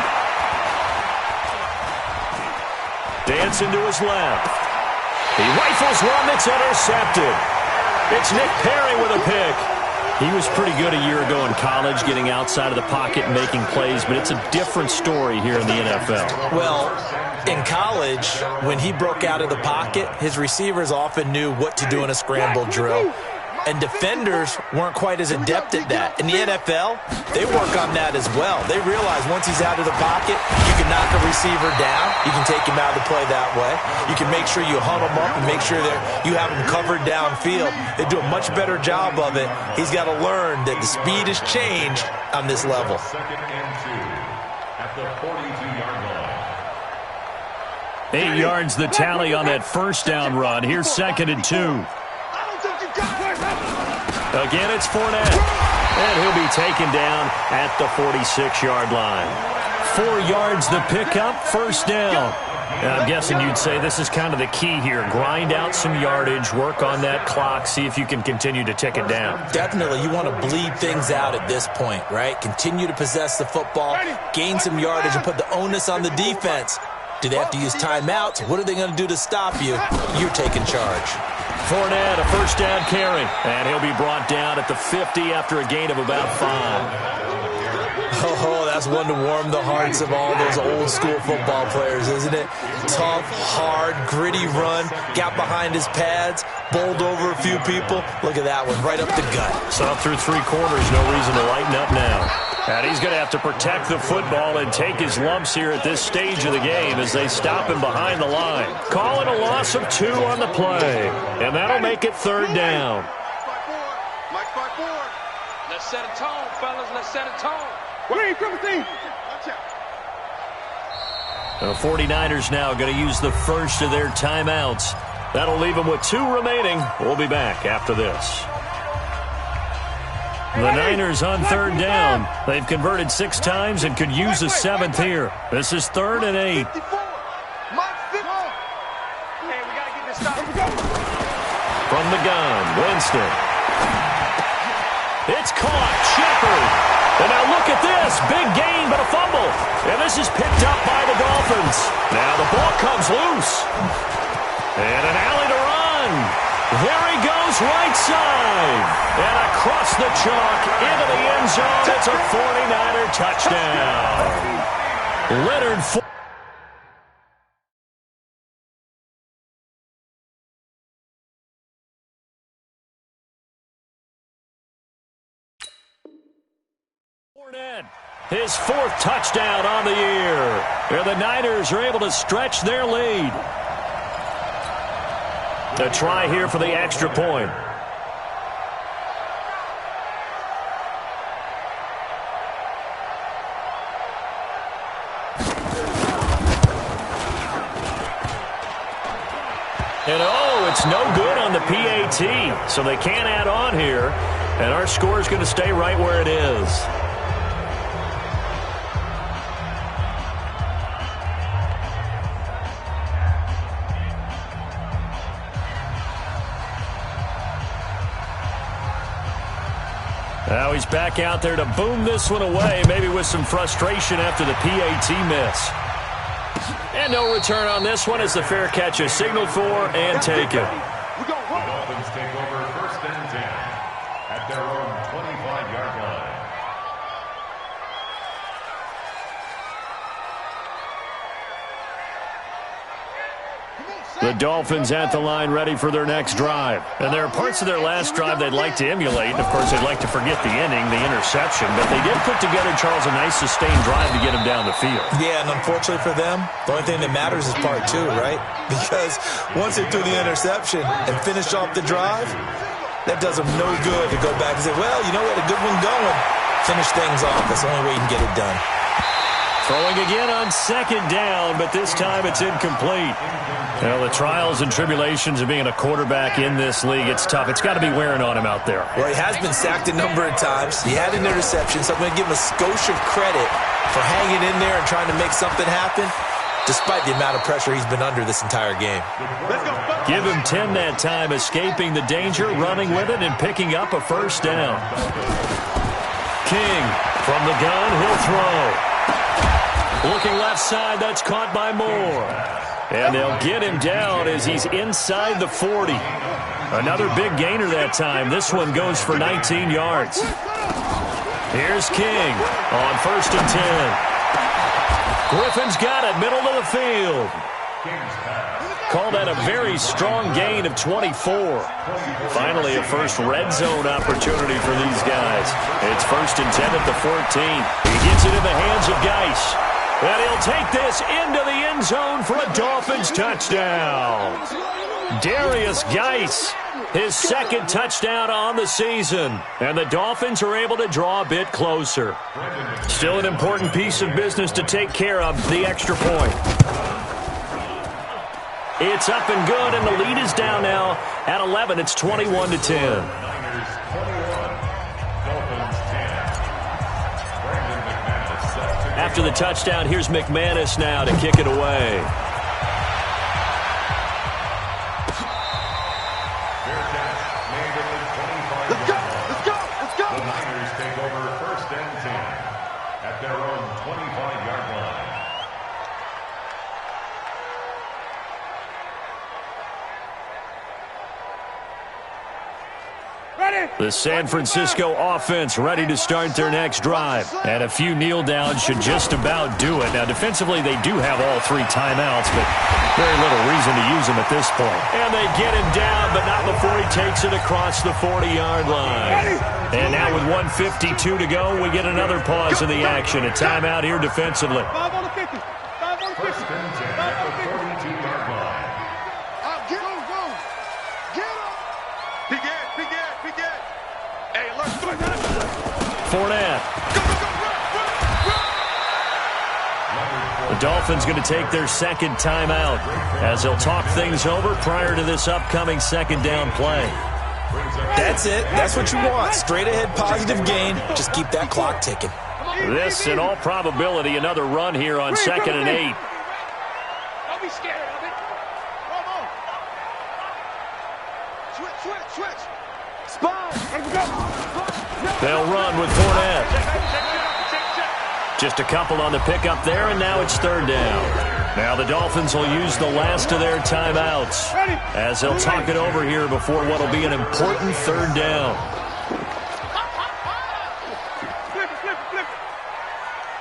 Dancing to his left. He rifles one that's intercepted. It's Nick Perry with a pick. He was pretty good a year ago in college, getting outside of the pocket and making plays, but it's a different story here in the NFL. Well, in college, when he broke out of the pocket, his receivers often knew what to do in a scramble drill. And defenders weren't quite as adept at that. In the NFL, they work on that as well. They realize once he's out of the pocket, you can knock a receiver down. You can take him out of the play that way. You can make sure you hunt him up and make sure that you have him covered downfield. They do a much better job of it. He's got to learn that the speed has changed on this level. 2nd and 2 at the 42-yard line. 8 yards the tally on that 1st down run. Here's 2nd and 2. Again, it's Fournette. And he'll be taken down at the 46-yard line. 4 yards the pickup, 1st down. And I'm guessing you'd say this is kind of the key here. Grind out some yardage, work on that clock, see if you can continue to tick it down. Definitely. You want to bleed things out at this point, right? Continue to possess the football, gain some yardage, and put the onus on the defense. Do they have to use timeouts? What are they going to do to stop you? You're taking charge. Fournette, a first down carry. And he'll be brought down at the 50 after a gain of about 5. Oh, that's one to warm the hearts of all those old-school football players, isn't it? Tough, hard, gritty run, got behind his pads, bowled over a few people. Look at that one, right up the gut. So through 3 quarters, no reason to lighten up now. And he's going to have to protect the football and take his lumps here at this stage of the game as they stop him behind the line. Calling a loss of 2 on the play. And that'll make it 3rd down. Mike by 4. Let's set a tone, fellas. Let's set a tone. Green, 17. Watch out. The 49ers now going to use the first of their timeouts. That'll leave them with 2 remaining. We'll be back after this. The Niners on 3rd down. They've converted 6 times and could use a 7th here. This is 3rd and 8. Mike 50. Hey, we got to get this stop. From the gun, Winston. It's caught. Shepard. And now look at this. Big gain, but a fumble. And this is picked up by the Dolphins. Now the ball comes loose. And an alley to run. There he goes, right side. And across the chalk into the end zone. It's a 49er touchdown. Leonard Fournette, his 4th touchdown on the year. And the Niners are able to stretch their lead. A try here for the extra point. And oh, it's no good on the PAT. So they can't add on here. And our score is going to stay right where it is. Now he's back out there to boom this one away, maybe with some frustration after the PAT miss. And no return on this one as the fair catch is signaled for and taken. The Dolphins take over 1st and 10 at their own 25-yard line. The Dolphins at the line ready for their next drive. And there are parts of their last drive they'd like to emulate. Of course, they'd like to forget the inning, the interception. But they did put together, Charles, a nice sustained drive to get him down the field. Yeah, and unfortunately for them, the only thing that matters is part 2, right? Because once they threw the interception and finished off the drive, that does them no good to go back and say, well, you know, we had a good one going. Finish things off. That's the only way you can get it done. Throwing again on 2nd down, but this time it's incomplete. Well, the trials and tribulations of being a quarterback in this league, it's tough. It's got to be wearing on him out there. Well, he has been sacked a number of times. He had an interception, so I'm going to give him a skosh of credit for hanging in there and trying to make something happen, despite the amount of pressure he's been under this entire game. Give him 10 that time, escaping the danger, running with it, and picking up a 1st down. King from the gun, he'll throw. Looking left side, that's caught by Moore. And they'll get him down as he's inside the 40. Another big gainer that time. This one goes for 19 yards. Here's King on 1st and 10. Griffin's got it, middle of the field. Call that a very strong gain of 24. Finally, a first red zone opportunity for these guys. It's 1st and 10 at the 14. He gets it in the hands of Geis. And he'll take this into the end zone for a Dolphins touchdown. Darius Geis, his 2nd touchdown on the season. And the Dolphins are able to draw a bit closer. Still an important piece of business to take care of, the extra point. It's up and good, and the lead is down now at 11. It's 21-10. After the touchdown, here's McManus now to kick it away. Let's go, let's go, let's go. The Niners take over 1st and 10 at their own 25-yard line. The San Francisco offense ready to start their next drive. And a few kneel downs should just about do it. Now, defensively, they do have all 3 timeouts, but very little reason to use them at this point. And they get him down, but not before he takes it across the 40-yard line. And now with 1:52 to go, we get another pause in the action. A timeout here defensively. 5 on the 50. 5 on the 50. First and 10 at the 42-yard line. Get him, go. Get him. Big Ed. Hey, let's do it. Fournette. Go, run. The Dolphins going to take their second timeout as they'll talk things over prior to this upcoming second down play. That's it. That's what you want. Straight ahead positive gain. Just keep that clock ticking. This, in all probability, another run here on 2nd and 8. Don't be scared of it. Come on. Switch. Spot. They'll run with Fournette. Just a couple on the pickup there, and now it's 3rd down. Now the Dolphins will use the last of their timeouts as they'll talk it over here before what will be an important 3rd down. Flip.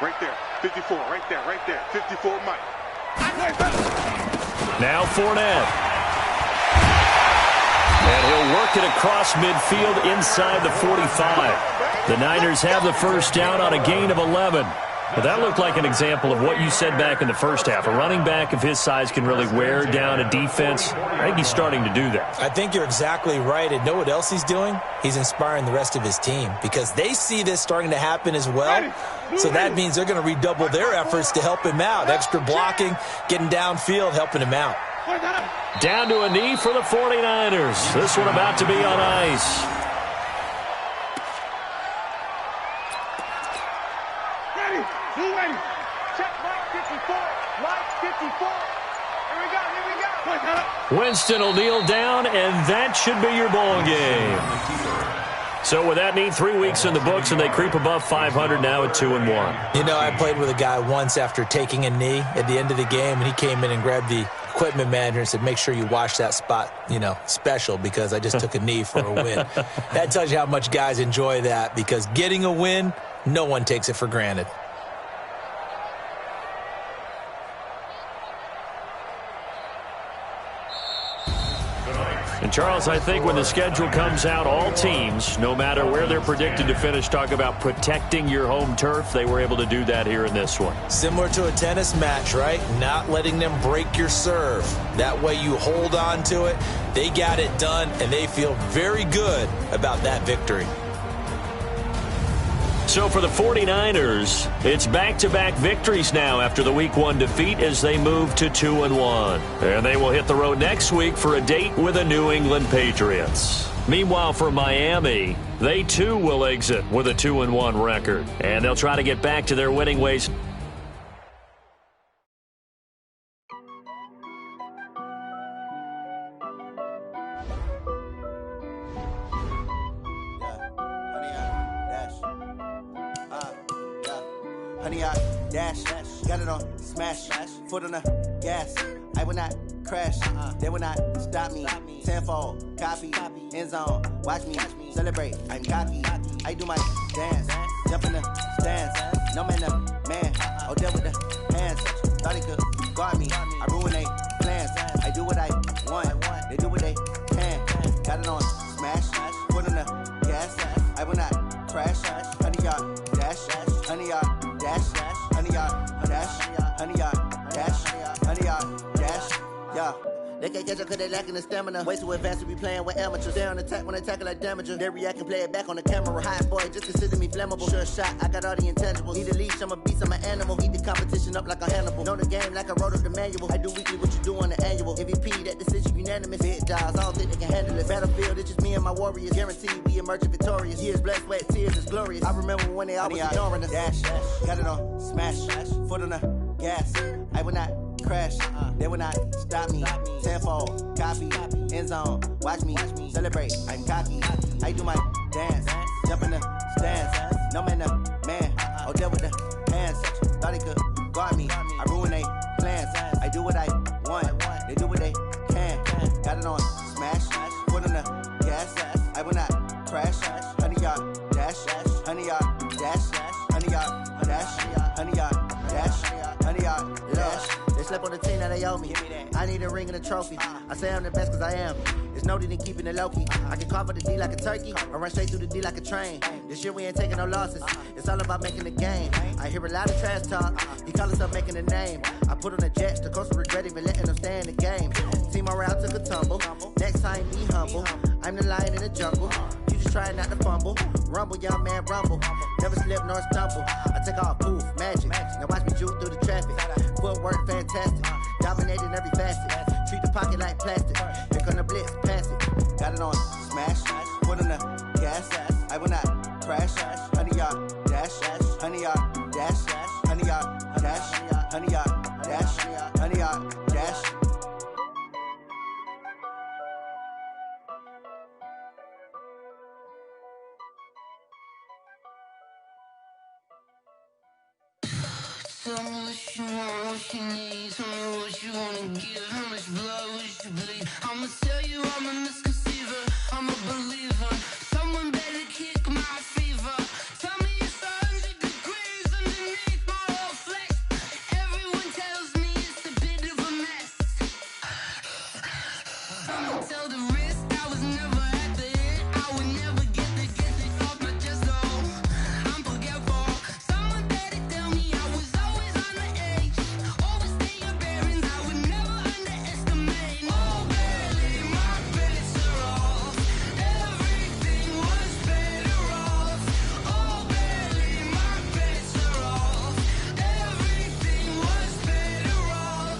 Right there. 54. Right there. 54, Mike. Now Fournette. And he'll work it across midfield inside the 45. The Niners have the first down on a gain of 11. Well, that looked like an example of what you said back in the first half. A running back of his size can really wear down a defense. I think he's starting to do that. I think you're exactly right. And know what else he's doing? He's inspiring the rest of his team because they see this starting to happen as well. So that means they're going to redouble their efforts to help him out. Extra blocking, getting downfield, helping him out. Down to a knee for the 49ers. This one about to be on ice. Ready. Check Mike 54. Here we go. Winston will kneel down, and that should be your ball game. So with that neat 3 weeks in the books, and they creep above 500 now at 2-1. You know, I played with a guy once after taking a knee at the end of the game, and he came in and grabbed the equipment manager and said, make sure you wash that spot, special, because I just took a knee for a win. That tells you how much guys enjoy that, because getting a win, no one takes it for granted. And, Charles, I think when the schedule comes out, all teams, no matter where they're predicted to finish, talk about protecting your home turf. They were able to do that here in this one. Similar to a tennis match, right? Not letting them break your serve. That way you hold on to it. They got it done, and they feel very good about that victory. So for the 49ers, it's back-to-back victories now after the Week 1 defeat as they move to 2-1. And they will hit the road next week for a date with the New England Patriots. Meanwhile, for Miami, they too will exit with a 2-1 record. And they'll try to get back to their winning ways. Honey, I dash, got it on smash, foot on the gas. I will not crash, they will not stop me. Tenfold, copy, end zone, watch me celebrate. I'm cocky, I do my dance, jump in the stands. No man, oh, deal with the hands. Thought he could guard me, I ruin they plans. I do what I want, they do what they can. Got it on smash, foot on the gas. I will not crash, honey, y'all dash, honey, y'all dash, honey, y'all dash, honey, y'all dash, honey, y'all dash, yeah. They can't catch up cause they lacking the stamina. Way too advanced to be playing with amateurs. They on attack when they tackle like damager. They react and play it back on the camera. Hot boy, just consider me flammable. Sure shot, I got all the intangibles. Need a leash, I'm a beast, I'm an animal. Eat the competition up like a Hannibal. Know the game like I wrote up the manual. I do weekly what you do on the annual. MVP, that decision unanimous. Big dials, I don't think they can handle it. Battlefield, it's just me and my warriors. Guaranteed we emerge victorious. Years, blood, sweat, tears, is glorious. I remember when they always ignoring us. Dash, got it on smash, foot on the gas. I will not crash, they will not stop me. Tenfold, copy, end zone, watch me celebrate. I'm cocky, I do my dance, jump in the stands. No man, oh, deal with the hands. Thought he could guard me, I ruin they plans. I do what I want, they do what they can. Got it on smash, foot on the gas. I will not crash, 100 yard dash. They slept on the team that they owe me. I need a ring and a trophy. I say I'm the best cause I am. It's noted in keeping it low-key. I can carve up the D like a turkey or run straight through the D like a train. This year we ain't taking no losses. It's all about making the game. I hear a lot of trash talk. He call himself making a name. I put on the Jets. The coach regret even letting them stay in the game. Team morale took a tumble. Next time be humble. I'm the lion in the jungle. You just trying not to fumble. Rumble, young man, rumble. Never slip nor stumble. I take off, poof, magic. Now watch me juke through the traffic. Footwork fantastic. Dominating every facet. Treat the pocket like plastic. Here come the blitz, pass it. Got it on smash. Put on the gas. I will not crash. 100 yard dash. 100 yard dash. 100 yard dash. 100 yard dash. 100 yard dash. Tell me what you want, what you need. Tell me what you wanna give. How much blood would you bleed? I'ma tell you I'm a misconceiver. I'm a believer. Someone better kick my fever. Tell me it's 100 degrees underneath my whole flesh. Everyone tells me it's a bit of a mess. I'ma tell the risk I was never at the hit. I would never get it off my chest though. I'm forgetful. Someone better tell me I was always on the edge. Always stay your bearings. I would never underestimate. Oh, barely my bets are off. Everything was better off. Oh, barely my bets are off. Everything was better off.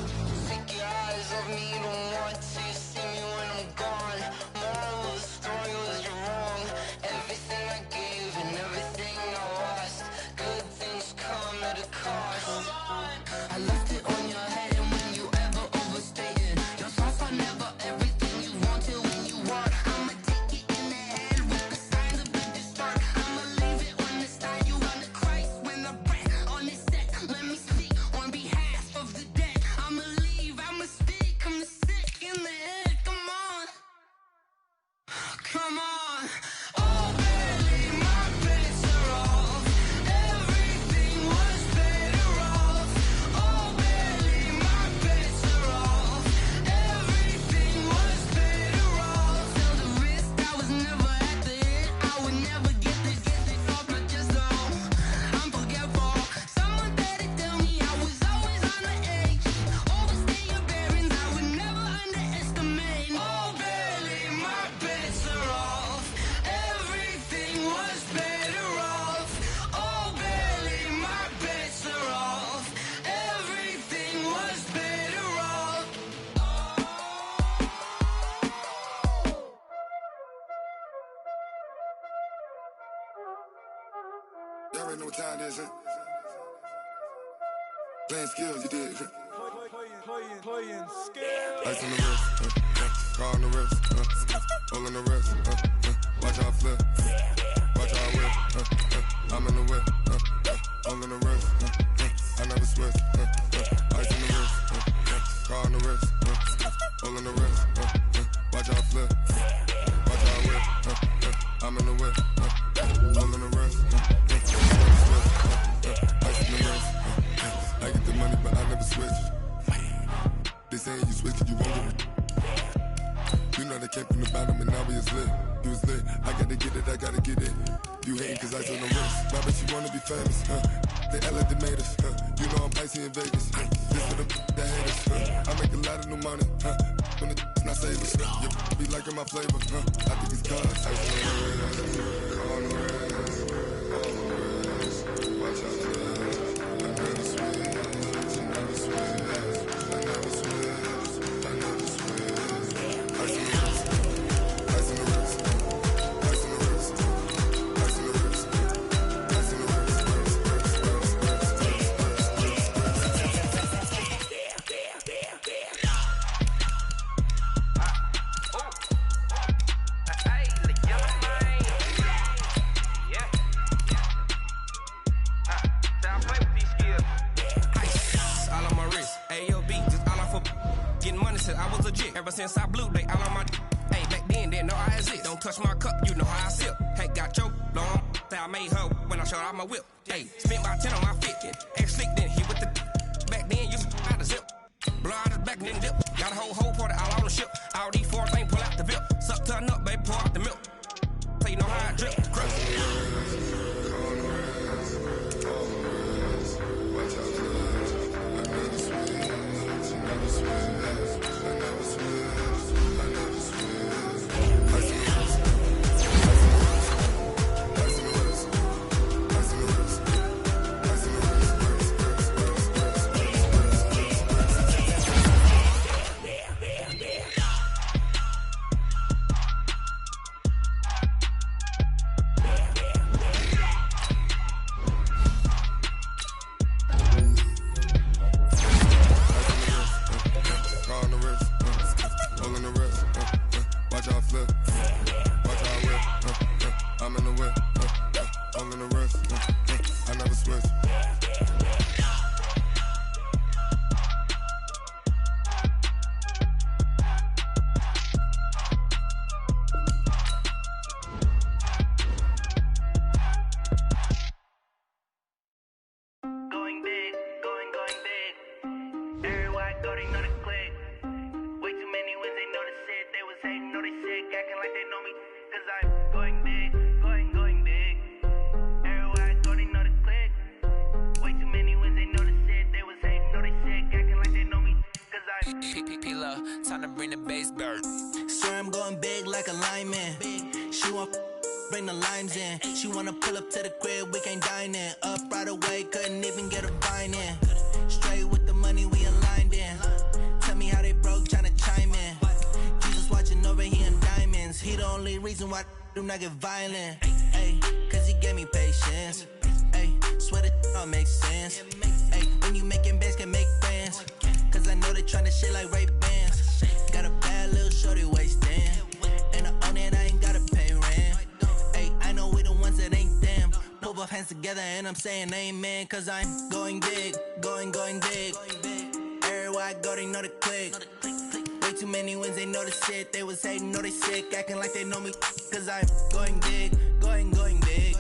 Take your eyes off me, you don't want to see me when I'm gone. Moral of the story was you're wrong. Everything I gave and everything I lost. Good things come at a cost. I left it on your head, and when you ever overstated, your thoughts are never everything you wanted when you want. I'ma take it in the head with the signs of the distort. I'ma leave it on the side. You run the Christ when the breath on this set. Let me speak on behalf of the dead. I'ma leave, I'ma speak. I'm the sick in the head. Come on, come on. Oh, barely my bets are off. Everything was better off. Oh, barely my bets are off. Everything was better off. Tell the risk I was never at the hit. I would never get it off my chest though. I'm forgetful. Someone better tell me I was always on the edge. Always stay your bearings. I would never underestimate. Oh, barely my bets are off. Everything was better off. Oh, barely my bets are off. Everything was better off. Y'all already know what time it is, huh? Playing skills, you did. Playing skills. Ice on the wrist, car on the wrist, hole in the wrist, watch how I flip, watch how I whip, I'm in the whip, hole in the wrist, I never switch, ice on the wrist, car on the wrist, hole in the wrist, watch how I flip, watch how I whip, I'm in the whip, hole in the wrist, ice in the wrist, I get the money but I never switch. They saying you switch, you won't get it. You know they came from the bottom and now we is lit. You was lit, I gotta get it, I gotta get it. You hating cause I told no risk. Why bet you wanna be famous, They made us, You know I'm icy in Vegas, This for the that hate us, I make a lot of new money, When the not savers, You be liking my flavor, I think it's cause ice on the wrist, watch out for that. I never switch, I never switch. Ever since I blew, they all on my. Hey, back then, didn't know I exist. Don't touch my cup, you know how I sip. Hey, got your long. Say I made her when I showed out my whip. Hey, spent about 10 on my 50. Ex slick, then hit with the. Back then, go, they know the click. Way too many wins, they know the shit. They was hating, know they sick, acting like they know me. Cause I'm going big, going big. Everywhere I go, they know the click. Way too many wins, they know the shit. They was hating, know they sick, acting like they know me. Cause I'm P-P-P-Love, time to bring the bass bird. Swear I'm going big like a lineman. She want bring the limes in. She wanna pull up to the crib, we can't dine in. Up right away, couldn't even get a vine in. Straight with the money, we aligned in. Tell me how they broke, tryna chime in. Jesus watching over here in diamonds. He the only reason why I do not get violent. Ay, cause he gave me patience. Ay, swear that all makes sense. Ay, when you making bands, can make friends. Cause I know they tryna shit like Ray-Bans. Got a bad little shorty wasting. And I own it, I ain't gotta pay rent. Ay, I know we the ones that ain't them. Pull both hands together and I'm saying amen. Cause I'm going big, going big. Everywhere I go, they know the click. Way too many wins, they know the shit. They was hating, know they sick, acting like they know me. Cause I'm going big, going big.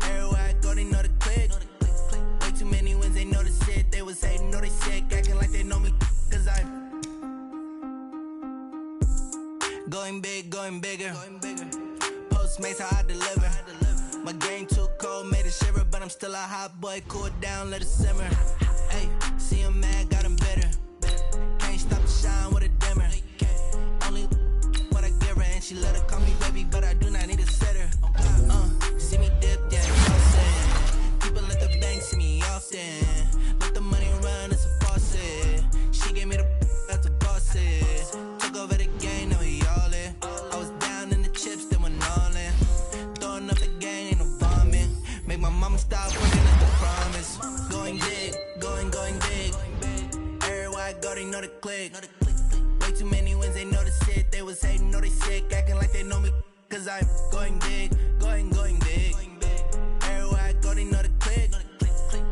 Everywhere I go, they know the click. Way too many wins, they know the shit. They was hating, know they sick, acting like they know me. Cause I'm going big, going bigger. Postmates, how I deliver. My game too cold, made it shiver. But I'm still a hot boy, cool it down, let it simmer. Hey, see him mad, got him bitter. Can't stop the shine with a dimmer. Only what I give her, and she let her call me baby, but I do not need a sitter. See me dip, yeah, tossing. People let the bank see me often. Let the money run, it's a faucet. She gave me the that's a boss it. Took over the game, now we all in. I was down in the chips, they went all in. Throwing up the gang, ain't no vomit. Make my mama stop working at the promise. Going big, going big. Everywhere I go, they know the click. Way too many wins, they know the shit. They was hating, know they sick, acting like they know me. Cause I'm going big, going big. Everywhere I go, they know the click.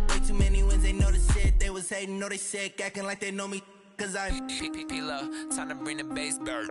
Way too many wins, they know the shit. They was hating, know they sick, acting like they know me. Cause I'm P-P-P-Love, time to bring the bass bird.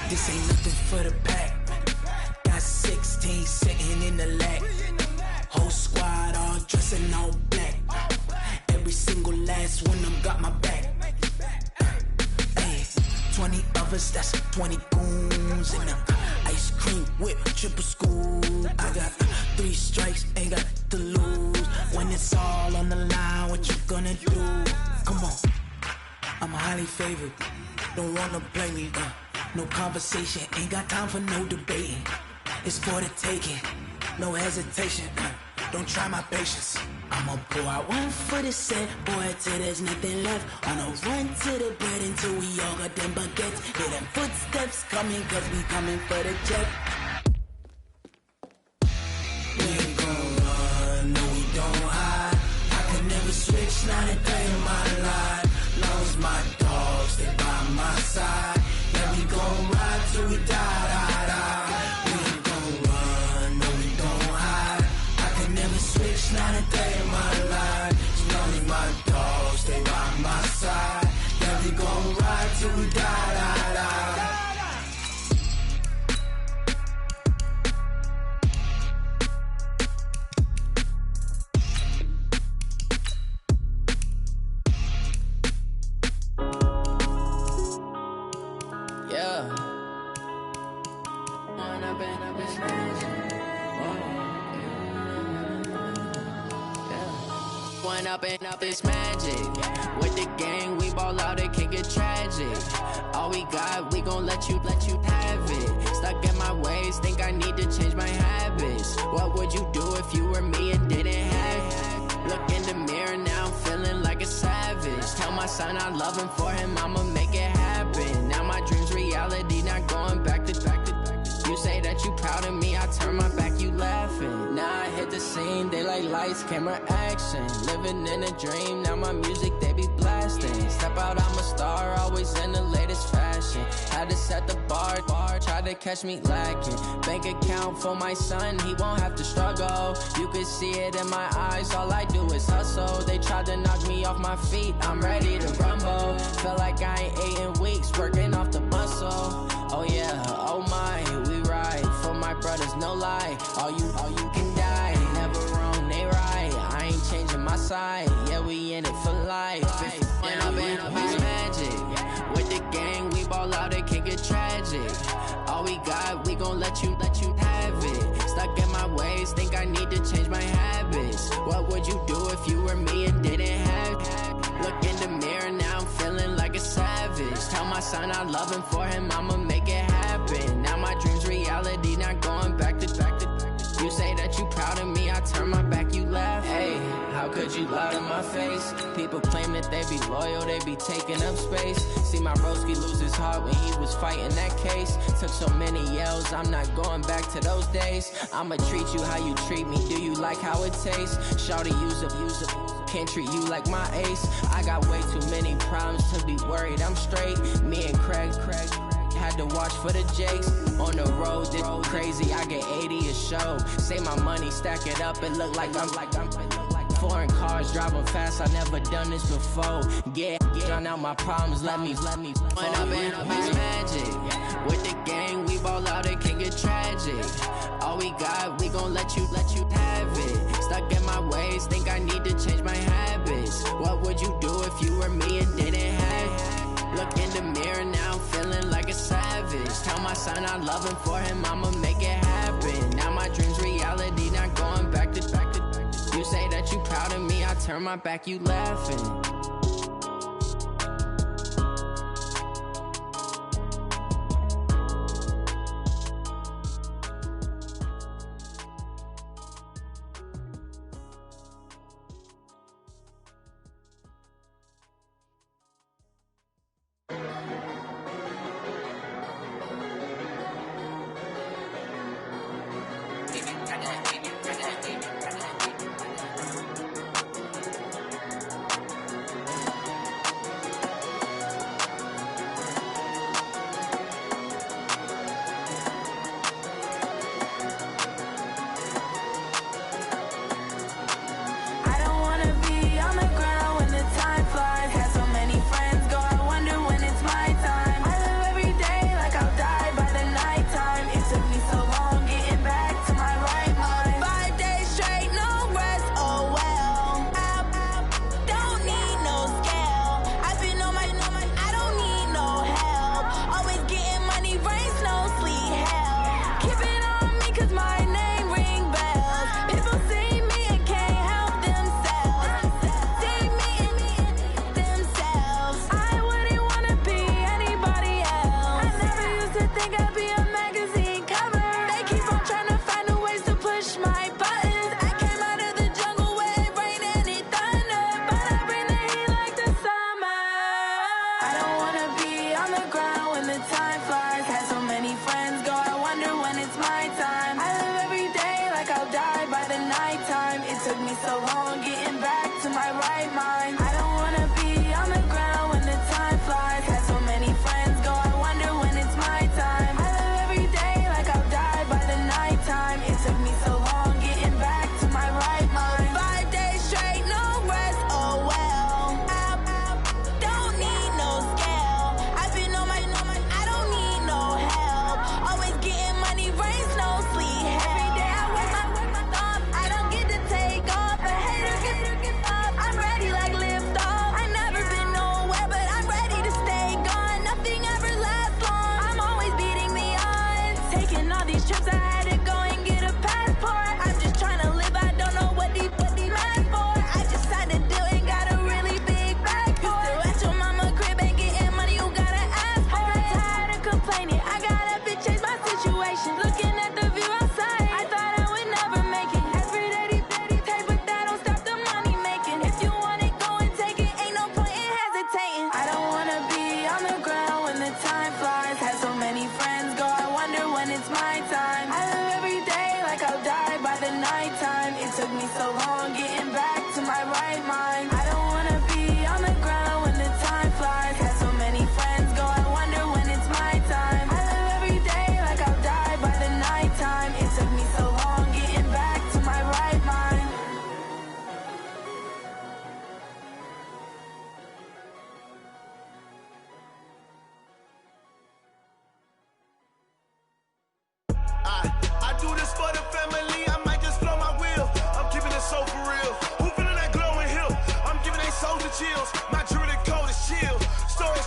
This ain't nothing for the pack. Got 16 sitting in the lag. Whole squad all dressing all black. Every single last one of them got my back. Ay, 20 of us, that's 20 goons in the ice cream whip, triple scoop. I got 3 strikes, ain't got to lose. When it's all on the line, what you gonna do? Come on, I'm highly favored. Don't wanna play me, no conversation, ain't got time for no debating. It's for the taking, no hesitation. Don't try my patience. I'ma pour out one for the set, boy, till there's nothing left. On a run to the bread until we all got them baguettes. Hear them footsteps coming, cause we coming for the check. We ain't gon' run, no we don't hide. I can never switch, not a day in my life. Long as my dogs stay by my side. Yeah, we gon' ride till we die. We ain't gon' run, no we don't hide. I can never switch, not a day in my life. As long as my dogs stay by my side. Yeah, we gon' ride till we die. it's magic. One up and up, it's magic. With the gang, we ball out, it can get tragic. All we got, we gon' let you have it. Stuck in my ways, think I need to change my habits. What would you do if you were me and didn't have it? Look in the mirror now, I'm feeling like a savage. Tell my son I love him, for him I'ma make it happen. Now my dream's reality, not going back to. You say that you proud of me, I turn my back, you laughing. Now I hit the scene, they like lights, camera, action. Living in a dream, now my music, they be blasting. Step out, I'm a star, always in the latest fashion. Had to set the bar, try to catch me lacking. Bank account for my son, he won't have to struggle. You can see it in my eyes, all I do is hustle. They tried to knock me off my feet, I'm ready to rumble. Feel like I ain't ate in weeks, working off the muscle. Oh yeah, oh my, we ride for my brothers, no lie. All you can die, never wrong, they right. I ain't changing my side, yeah, we in it for life. And I've been magic. With the gang, we ball out, it can get tragic. All we got, we gon' let you have it. Stuck in my ways, think I need to change my habits. What would you do if you were me and didn't have it? Look in the mirror, now I'm feeling like a savage. Tell my son I love him, for him I'ma make it happen. Now my dream's reality, not going back to. You say that you proud of me, I turn my back, you laugh. Hey, how could you lie to my face? People claim that they be loyal, they be taking up space. See my broski lose his heart when he was fighting that case. Took so many yells, I'm not going back to those days. I'ma treat you how you treat me, do you like how it tastes? Shawty, use up, can't treat you like my ace. I got way too many problems to be worried, I'm straight. Me and Craig had to watch for the Jakes. On the road, this crazy, I get 80 a show. Say my money, stack it up, it look like I'm foreign cars, driving fast, I never done this before. Get drown out my problems, let me When I've been magic. With the gang, we ball out, it can get tragic. All we got, we gon' let you have it. Stuck in my ways, think I need to change my habits. What would you do if you were me and didn't have it? Look in the mirror, now I'm feeling like a savage. Tell my son I love him, for him I'ma make it happen. Now my dream's reality, not going back to. You say that you proud of me, I turn my back, you laughing.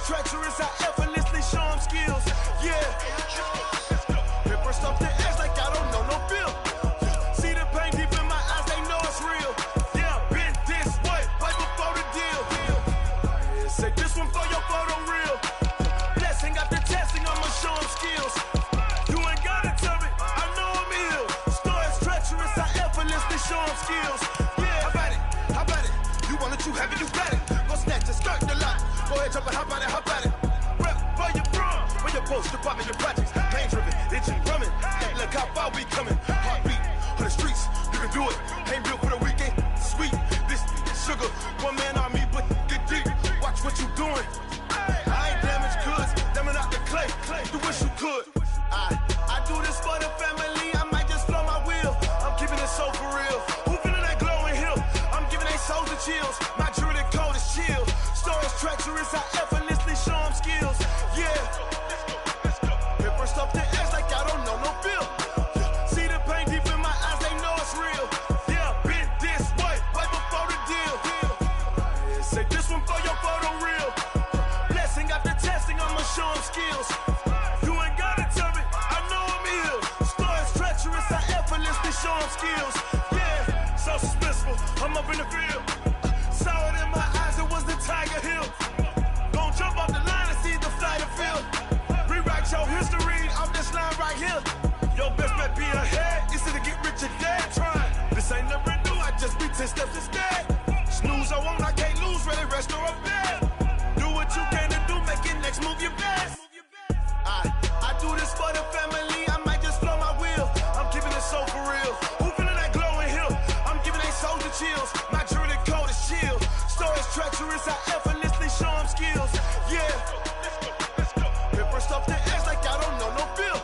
treacherous, I effortlessly show them skills. Yeah. Hit burst off the edge like I don't know no feel. See the pain deep in my eyes, they know it's real. Yeah, been this way, right before the deal. Yeah, say this one for your photo real. Blessing after testing, I'ma show them skills. You ain't gotta tell me, I know I'm ill. Story's treacherous, I effortlessly show them skills. Yeah, how about it? You want it, you have it, you got it. Go snatch it, start the lot. Go ahead, jump it, how about it? Rep for your bro, for your post, your pop, and your projects. Pain driven, itching, drumming. Look how far we coming. Heartbeat on the streets, you can do it. Ain't built for the weekend, sweet. This sugar, one man army, but get deep. Watch what you doing. I ain't damaged goods, damn out the clay. You wish you could. I do this for the family. I might just blow my wheel. I'm keeping it so for real. Who feeling that glowing hill? I'm giving they souls the chills. My druidic code is chill. Stories treacherous, I effortlessly show them skills. Yeah. Hit burst off the edge like I don't know no feel. See the pain deep in my eyes, they know it's real. Yeah, been this way, right before the deal. Yeah, say this one for your photo real. Blessing after testing, I'ma show them skills. You ain't gotta tell me, I know I'm ill. Stories treacherous, I effortlessly show them skills. Yeah, so suspenseful, I'm up in the field. Saw it in my eyes, it was the Tiger Hill. Gon' jump off the line and see the flight of field. Rewrite your history off this line right here. Your best bet be ahead, instead to get rich or dead. Trying, this ain't never new, I just be 10 steps instead. Snooze I won't, I can't lose, ready, rest or up bed. Do what you can to do, make it next move your best. I do this for the family, I might just blow my wheel. I'm keeping it so for real. Who feeling that glowing hill? I'm giving they souls the chills. My druidic code is chill. Stories treacherous, I effortlessly show them skills. Yeah. Hit burst off the edge like I don't know no feel.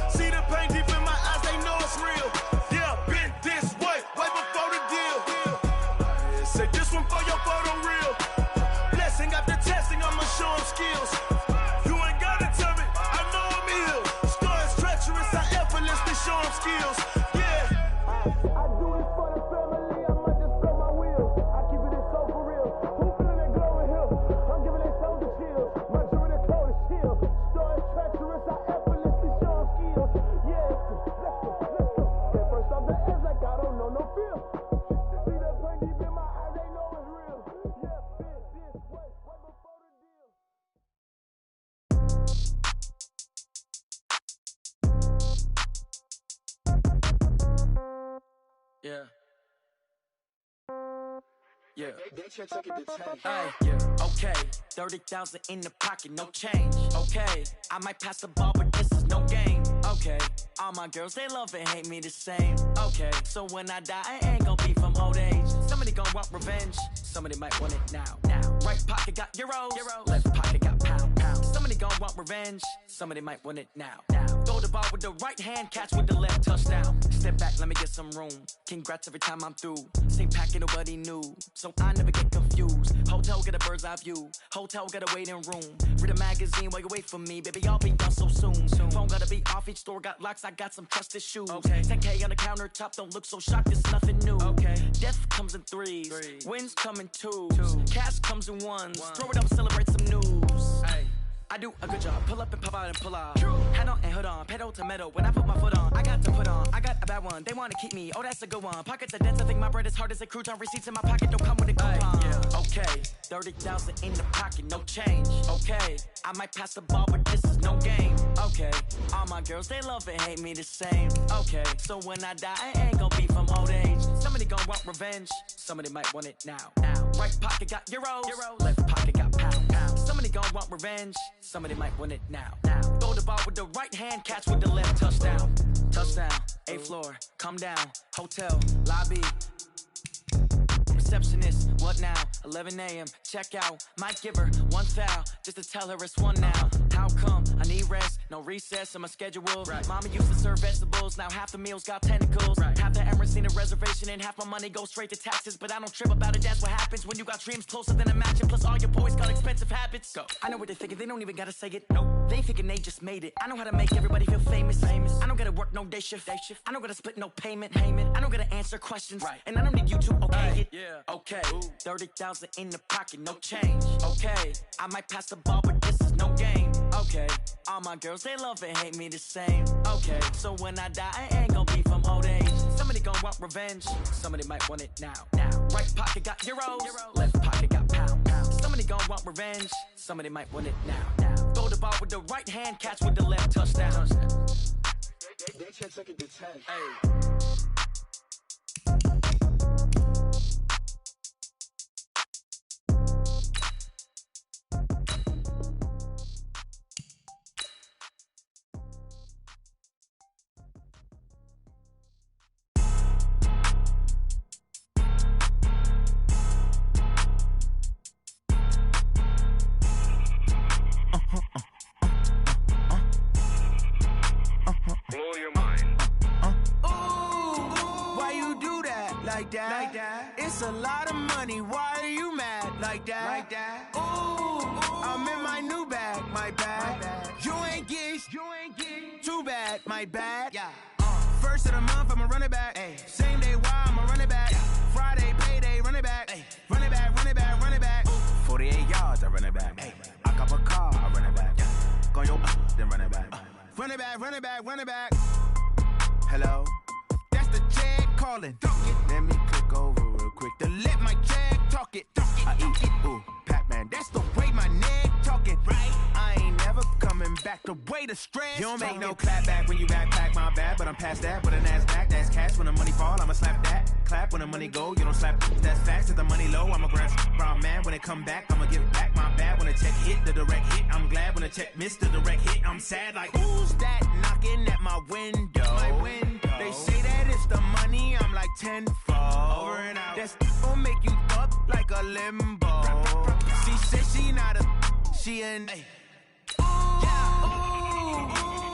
See the pain deep in my eyes, they know it's real. Yeah, been this way, right before the deal. Yeah, say this one for your photo real. Blessing after testing, I'ma show them skills. You ain't gotta tell me, I know I'm ill. Stories treacherous, I effortlessly show them skills. Yeah. I do this for the family, I might just blow my wheel. I keep it so for real. Who feeling that glowing hill? I'm giving they souls the chills. My druidic code is chill. Stories treacherous, I effortlessly show them skills. Yeah, let's go. Hit first off the edge like I don't know no feel. See that pain deep in my eyes, they know it's real. Yeah, been this way, right before the deal. Yeah. Yeah. Hey, yeah. Okay. 30,000 in the pocket, no change. Okay. I might pass the ball, but this is no game. Okay. All my girls, they love and hate me the same. Okay. So when I die, I ain't gon' be from old age. Somebody gon' want revenge. Somebody might want it now. Right pocket got euros. Left pocket got pound. Somebody gon' want revenge. Somebody might want it now. Throw the ball with the right hand, catch with the left, touchdown. Step back, let me get some room. Congrats every time I'm through. Same packet, nobody knew. So I never get confused. Hotel get a bird's eye view. Hotel get a waiting room. Read a magazine while you wait for me. Baby, I'll be done so soon. Phone gotta be off, each store got locks. I got some trusted shoes. 10K on the countertop, don't look so shocked, it's nothing new. Death comes in threes. Wins come in twos. Cash comes in ones. Throw it up, celebrate some news. I do a good job, pull up and pop out and pull out. Head on and hood on, pedal to metal. When I put my foot on, I got to put on. I got a bad one, they wanna keep me. Oh, that's a good one. Pockets are dense, I think my bread is hard as a crouton. Receipts in my pocket don't come with a coupon. Okay, 30,000 in the pocket, no change. Okay, I might pass the ball, but this is no game. Okay, all my girls, they love and hate me the same. Okay, so when I die, I ain't gon' be from old age. Somebody gon' want revenge. Somebody might want it now. Right pocket got euros. Left pocket got pound. Somebody gon' want revenge. Somebody might want it now. Throw the ball with the right hand, catch with the left, touchdown. Touchdown, 8th floor, come down. Hotel, lobby. Receptionist, what now? 11 a.m., check out. Might give her one foul, just to tell her it's one now. How come? I need rest, no recess in my schedule. Right. Mama used to serve vegetables, now half the meals got tentacles. Right. Half the Emirates need a reservation and half my money goes straight to taxes. But I don't trip about it, that's what happens when you got dreams closer than a match. Plus all your boys got expensive habits. Go. I know what they're thinking, they don't even gotta say it. Nope. They thinking they just made it. I know how to make everybody feel famous. I don't gotta work no day shift. I don't gotta split no payment. I don't gotta answer questions. Right. And I don't need you to okay it. Yeah. Okay. 30,000 in the pocket, no change. Okay. I might pass the ball, but this is no game. Okay. All my girls, they love and hate me the same. Okay. So when I die, I ain't gonna be from old age. Somebody gon' want revenge. Somebody might want it now. Right pocket got euros. Left pocket got pounds. Somebody gon' want revenge. Somebody might want it now. Throw the ball with the right hand, catch with the left, touchdown. They can't take it to 10. Hey. It's a lot of money, why are you mad like that? Ooh, I'm in my new bag, my bad. You ain't getting too bad, my bad. Yeah. First of the month, I'ma run it back. Ay. Same day, why I'ma run it back. Friday, payday, run it back. Ay. Run it back, run it back, run it back. 48 yards, I run it back. Ay. I cop a car, I run it back. Go yo, then run it back. Run it back, run it back, run it back. Hello? That's the check calling. Let me click over real quick to let my check talk it. I eat it, ooh, Pac-Man. That's the way my neck talking. Right? I ain't never coming back the way the stress. You don't make no clap back when you backpack, my bad. But I'm past that with a NASDAQ. That's cash when the money fall, I'ma slap that. Clap when the money go, you don't slap. That's facts. If the money low, I'ma grab brown man. When it come back, I'ma give back my bad. When the check hit, the direct hit. I'm glad when the check missed the direct hit. I'm sad like, who's that knocking at my window? My window. They say that it's the money, I'm like tenfold. Over and out. That's gon' make you up like a limbo. She said she not a, she an.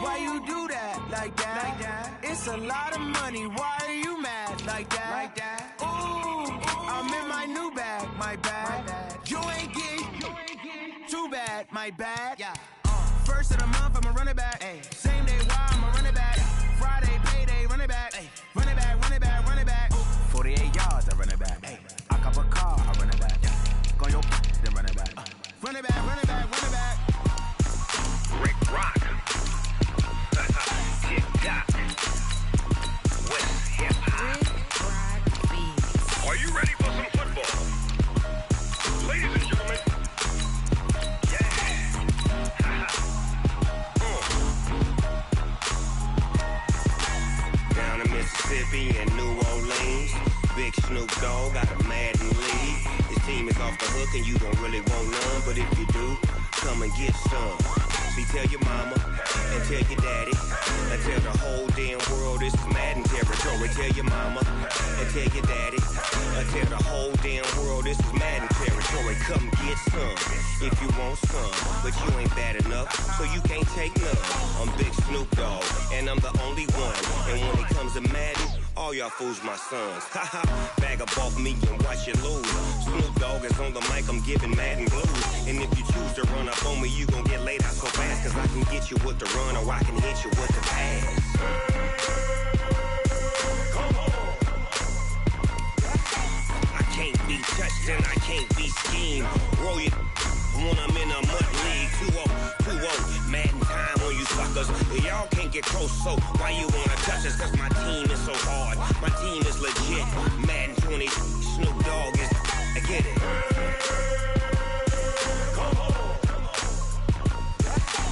Why you do that like that? It's a lot of money, why are you mad like that? Ooh, I'm in my new bag, my bad. You ain't getting too bad, my bad. Yeah. First of the month, I'ma run it back. Ay. Same day, why I'ma run it back. Friday, payday, run it back. Ay. Run it back, run it back, run it back. 48 yards, I run it back. Ay. I cop a car, I run it back. Go yo, then run it back. Run it back, run it back, run it back. Rick Rock. Tick-tock. West hip-hop. Are you ready for some football? Ladies and gentlemen. Down in Mississippi and New Orleans, Big Snoop Dogg got a Madden league. His team is off the hook and you don't really want none, but if you do, come and get some. See, tell your mama and tell your daddy and tell the whole damn world this is Madden territory. Tell your mama and tell your daddy and tell the whole damn world this is Madden territory. Come get some if you want some, but you ain't bad enough, so you can't take none. I'm Big Snoop Dogg, and I'm the only one. And when it comes to Madden, all y'all fools my sons. Haha, bag up off me and watch you lose. Snoop Dogg is on the mic, I'm giving Madden blues. And if you choose to run up on me, you gon' get laid out so fast. Cause I can get you with the run or I can hit you with the pass. Come on. I can't be touched and I can't be schemed. Roll it when I'm in a mud league. 2-0, Madden time on you suckers. Y'all can't get close, so why you wanna touch us? Cause my team is so hard, my team is legit. Madden 20, Snoop Dogg is, I get it. Come on.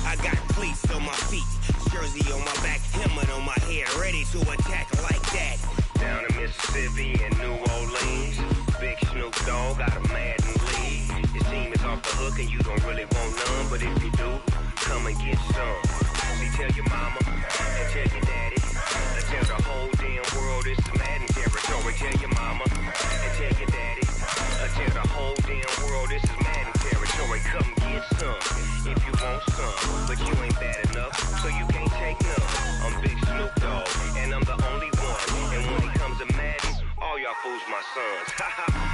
I got cleats on my feet, jersey on my back, helmet on my head, ready to attack like that. Down in Mississippi and New Orleans, Big Snoop Dogg got a Madden league. His team is off the hook and you don't really want none, but if you do, come and get some. See, tell your mama and tell your daddy and tell the whole damn world this is Madden territory. Tell your mama and tell your daddy and tell the whole damn world this is Madden territory. Come get some if you want some, I'm Big Snoop Dogg, and I'm the only one. And when it comes to Madden, all y'all fools my sons.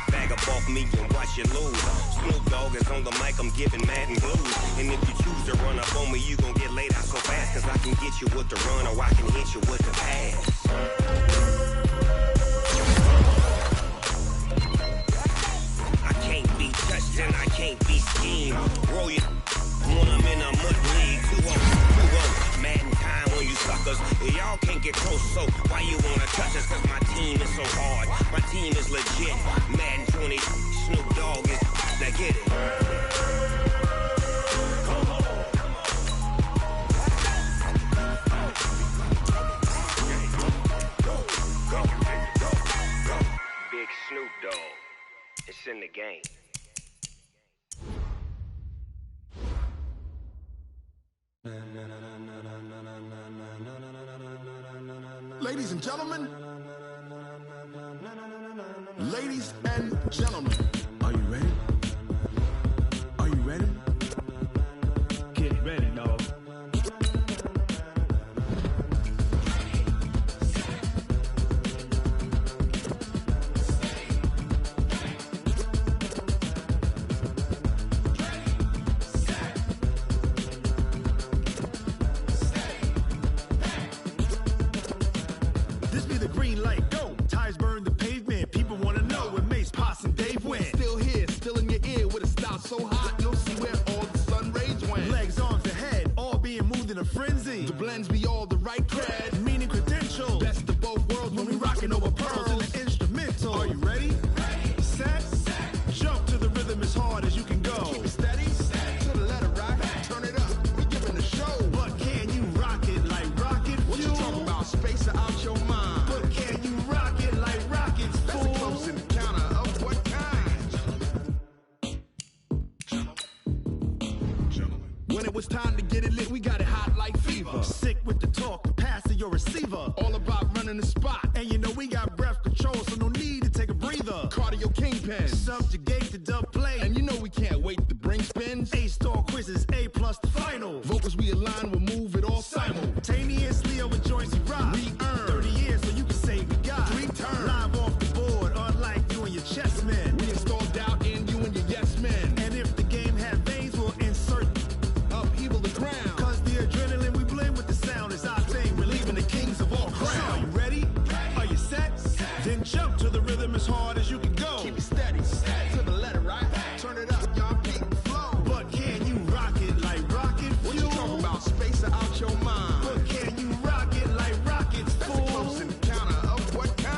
Bag up off me and watch you lose. Snoop Dogg is on the mic, I'm giving Madden blues. And if you choose to run up on me, you gon' get laid out so fast. Cause I can get you with the run or I can hit you with the pass. I can't be touched and I can't be schemed. Roll you when I'm in a mud league. 2-0, Madden time on you suckers. Y'all can't get close, so why you wanna touch us? Cause my team is so hard. My team is legit. Madden 20, Snoop Dogg is. Now get it. Big Snoop Dogg. It's in the game. Ladies and gentlemen. Ladies and gentlemen. Are you ready? Are you ready? Get ready, dog. This be the green light, go. Tires burn the pavement. People wanna know where Mace, Potts, and Dave went. Still here, still in your ear with a style so hot, you'll see where all the sun rays went. Legs, arms, the head, all being moved in a frenzy. The blends be all the right cred, meaning credentials. Best of both worlds when we rockin' over pearls in the instrumental. Are you ready? Set, jump to the rhythm as hard as you can go. Keep it steady, to the letter right. Turn it up, we giving the show. But can you rock it like rocket fuel? What you talking about? Space out your mind. But can you rock it like rockets, fool? That's a close encounter of what kind? When it was time to get it lit, we got it hot like fever. Sick with the talk, pass to your receiver. All about running the spot. And you know we got breath control, so no need to take a breather. Cardio kingpin, subjugate the dub play. And you know we can't wait to bring spins. A-star quizzes, A+ the final. Vocals we align, we'll move it all simultaneously over joints we rock. We earn 30 years, so you can say we got 3 turns. Live off the board, unlike you and your chess men. We install doubt in you and your yes men. And if the game had veins, we'll insert upheaval the ground. Cause the adrenaline we blend with the sound is our thing. We're leaving the kings of all crowns. Are you ready? Are you set? Then jump to the rhythm as hard as you can go. Keep it steady, to the letter right. Turn it up, y'all beat the flow. But can you rock it like rocket fuel? What you talking about? Space out your mind. But can you rock it like rockets, fool? That's a close encounter of what kind?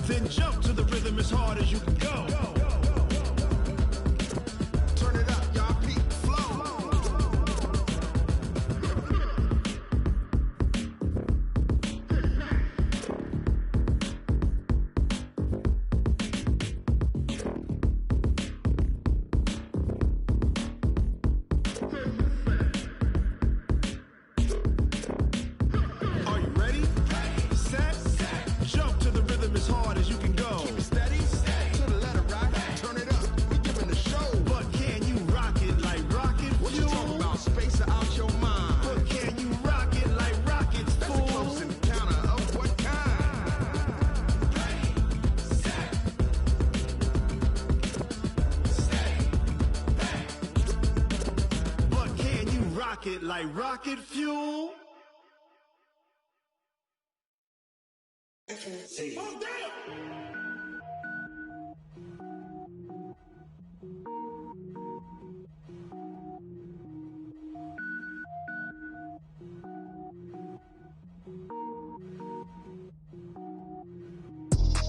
Then jump to the rhythm as hard as you can go. Turn it up, y'all beat the flow. Are you ready? Set, jump to the rhythm as hard as you can go. Keep it steady, to the letter right. Turn it up, we giving the show. But can you rock it like rocket fuel? What you talking about? Space out your mind. But can you rock it like rockets, fool? That's a close encounter of what kind? But can you rock it like rocket fuel?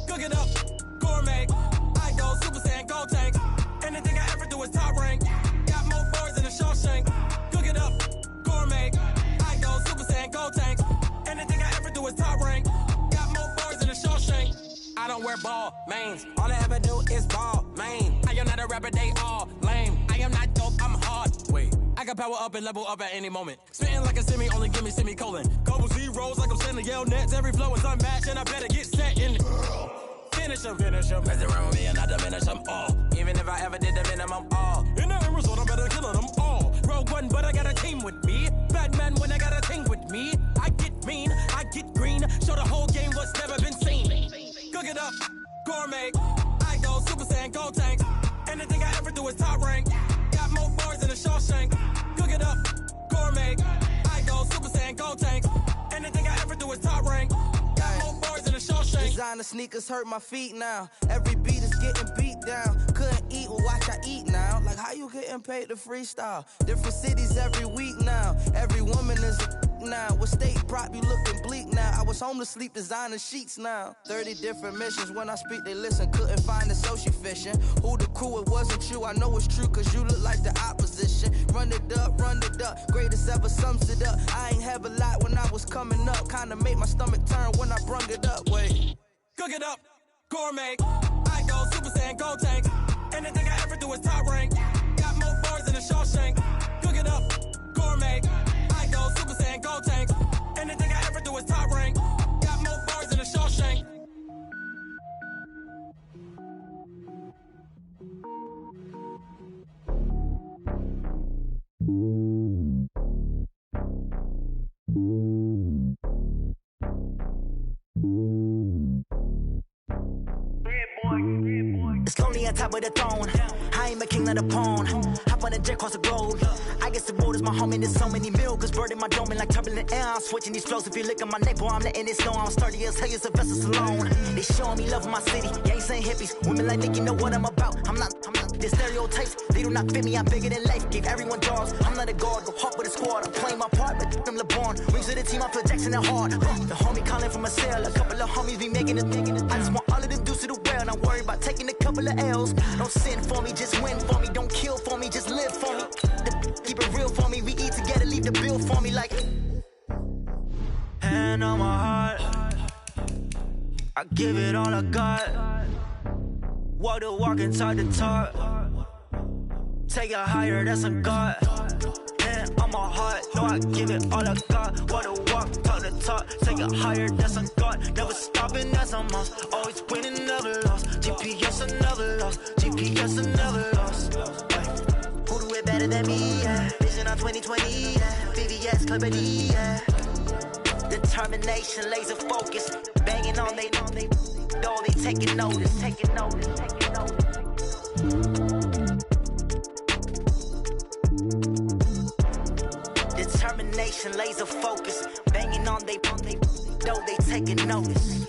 Cook it up, gourmet. I go Super Saiyan, gold tank. Anything I ever do is top rank. Got more boards than a Shawshank. Cook it up, gourmet. I go Super Saiyan, gold tank. Anything I ever do is top rank. Got more boards than a Shawshank. I don't wear ball mains. All I ever do is ball main. I am not a rapper, they all lame. I am not dope, I'm hard. Wait, I can power up and level up at any moment. Spitting like a semi, only give me semicolon. Couple zeros like I'm sending yell nets. Every flow is unmatched and I better get set in. Finish him, mess around with me and I diminish him. gourmet. I go Super Saiyan, go tank. Anything I ever do is top rank. Got more bars than a Shawshank. Cook it up, gourmet. I go Super Saiyan, go tank. Anything I ever do is top rank. Got more bars than a Shawshank. Designer sneakers hurt my feet now. Every beat is getting beat down. Couldn't eat, well watch I eat now. Like how you getting paid to freestyle? Different cities every week now. Every woman is a now. What state prop you looking bleak now? I was home to sleep designing sheets now. 30 different missions. When I speak they listen. Couldn't find the social fishing. Who the crew? It wasn't you. I know it's true cause you look like the opposition. Run it up. Greatest ever sums it up. I ain't have a lot when I was coming up. Kinda made my stomach turn when I brung it up. Wait. Cook it up, gourmet. I go Super Saiyan, go tank. Anything I ever do is top rank. Got more bars than a Shawshank. Cook it up, gourmet. I go Super Saiyan, go tank. Anything I ever do is top rank. Got more bars than a Shawshank. It's lonely on top of the throne. I am a king of the pawn. Hop on a jet across the globe. I guess the road is my home and there's so many milkers burning my dome and like turbulent air. I'm switching these flows. If you look at my neck, boy, I'm letting it snow. I'm sturdy as hell as a vessel alone. They showing me love in my city. Gangs ain't hippies. Women like Nicki know what I'm about. I'm not the stereotypes. They do not fit me. I'm bigger than life. Gave everyone jobs. I'm not a guard. Go hard with a squad. I'm playing my part, but I'm LeBron. Rings of the team. I feel Jackson and hard. The homie calling from a cell. A couple of homies be making it. I just want all of them dudes to do well. Not worry about taking a couple of L's. Don't sin for me, just win for me. Don't kill for me, just live for me. Keep it real for me. We eat together, leave the bill for me like. Hand on my heart, I give it all I got. Walk the walk and talk the talk. Take it higher, that's a God. Hand on my heart, no, I give it all I got. Walk the walk, talk the talk. Take it higher, that's a God. Never stopping, that's a must. Always winning, never lost. GPS, I never lost. GPS, I never lost. Who do it better than me? Yeah. Vision on 2020. Yeah. VVS, Clippity. Yeah. Determination, laser focus. Banging on they know they taking notice. Taking notice. Determination, laser focus. Banging on they know they taking notice.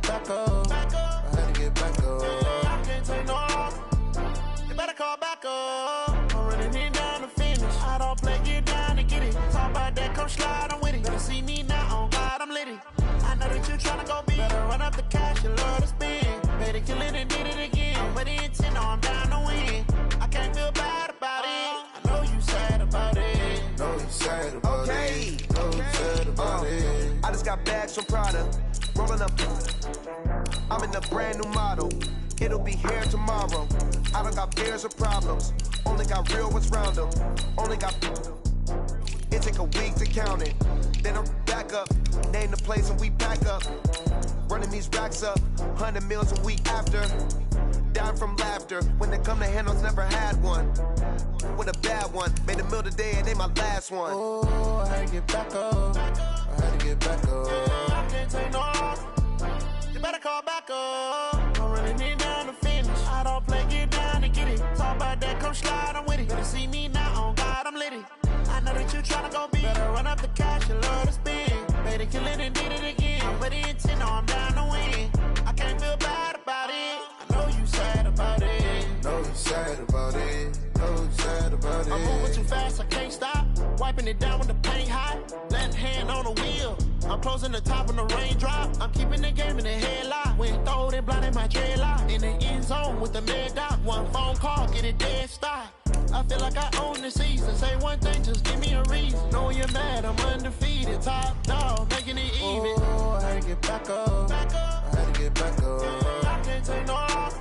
Back up. I had to get back up. I can't take no loss. You better call back up. I'm running it down to finish. I don't play, get down to get it. Talk about that, come slide, I'm with it. Better see me now, on God, I'm lit it. I know that you tryna go big. Better run up the cash, you love to spend. Better kill it and did it again. I'm with the intent, no, I'm down to win. I can't feel bad about it. I know you sad about it. Know you sad about it. Know you sad about it. I just got bags from Prada. Rolling up. I'm in a brand new model. It'll be here tomorrow. I don't got fears or problems. Only got real ones round them. Only got. It take a week to count it. Then I'm back up. Name the place and we back up. Running these racks up. 100 meals a week after. Dying from laughter. When they come to handles, never had one. With a bad one. Made a meal today and they my last one. Oh, I had to get back up. I had to get back up. I can't take no loss. You better call back up. I'm running it down to finish. I don't play, get down to get it. Talk about that, come slide, I'm with it. Better see me now, on God, I'm lit it. I know that you tryna go big. Better run up the cash, you love to spend. Better kill it and did it again. I'm with the intent, no, I'm down to win. I can't feel bad about it. I know you sad about it. Know you sad about it. Know you sad about it. I'm moving too fast, I can't stop. Wiping it down with the paint hot. Left hand on the wheel. I'm closing the top when the raindrop. I'm keeping the game in the headlock. When throwed and blinded my dreadlock. In the end zone with the mad dot. One phone call, get it dead stop. I feel like I own the season. Say one thing, just give me a reason. Know you're mad, I'm undefeated. Top dog, making it even. Oh, I had to get back up. I had to get back up. I can't take no loss.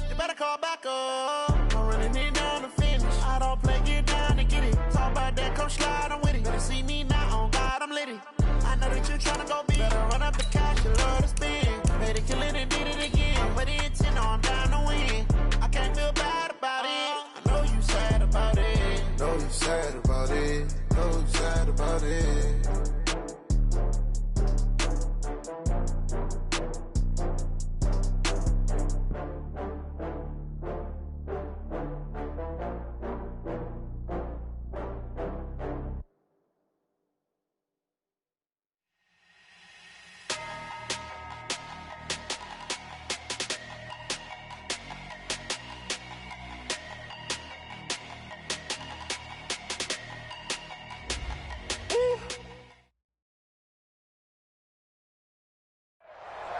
You better call back up. I'm running it down to finish. I don't play, get down to get it. Talk about that, come slide, I'm with it. Better see me now, on God, I'm lit it. I know that you tryna go big. Better run up the cash, you love to spend. Better kill it and did it again. But the intent on sad about it.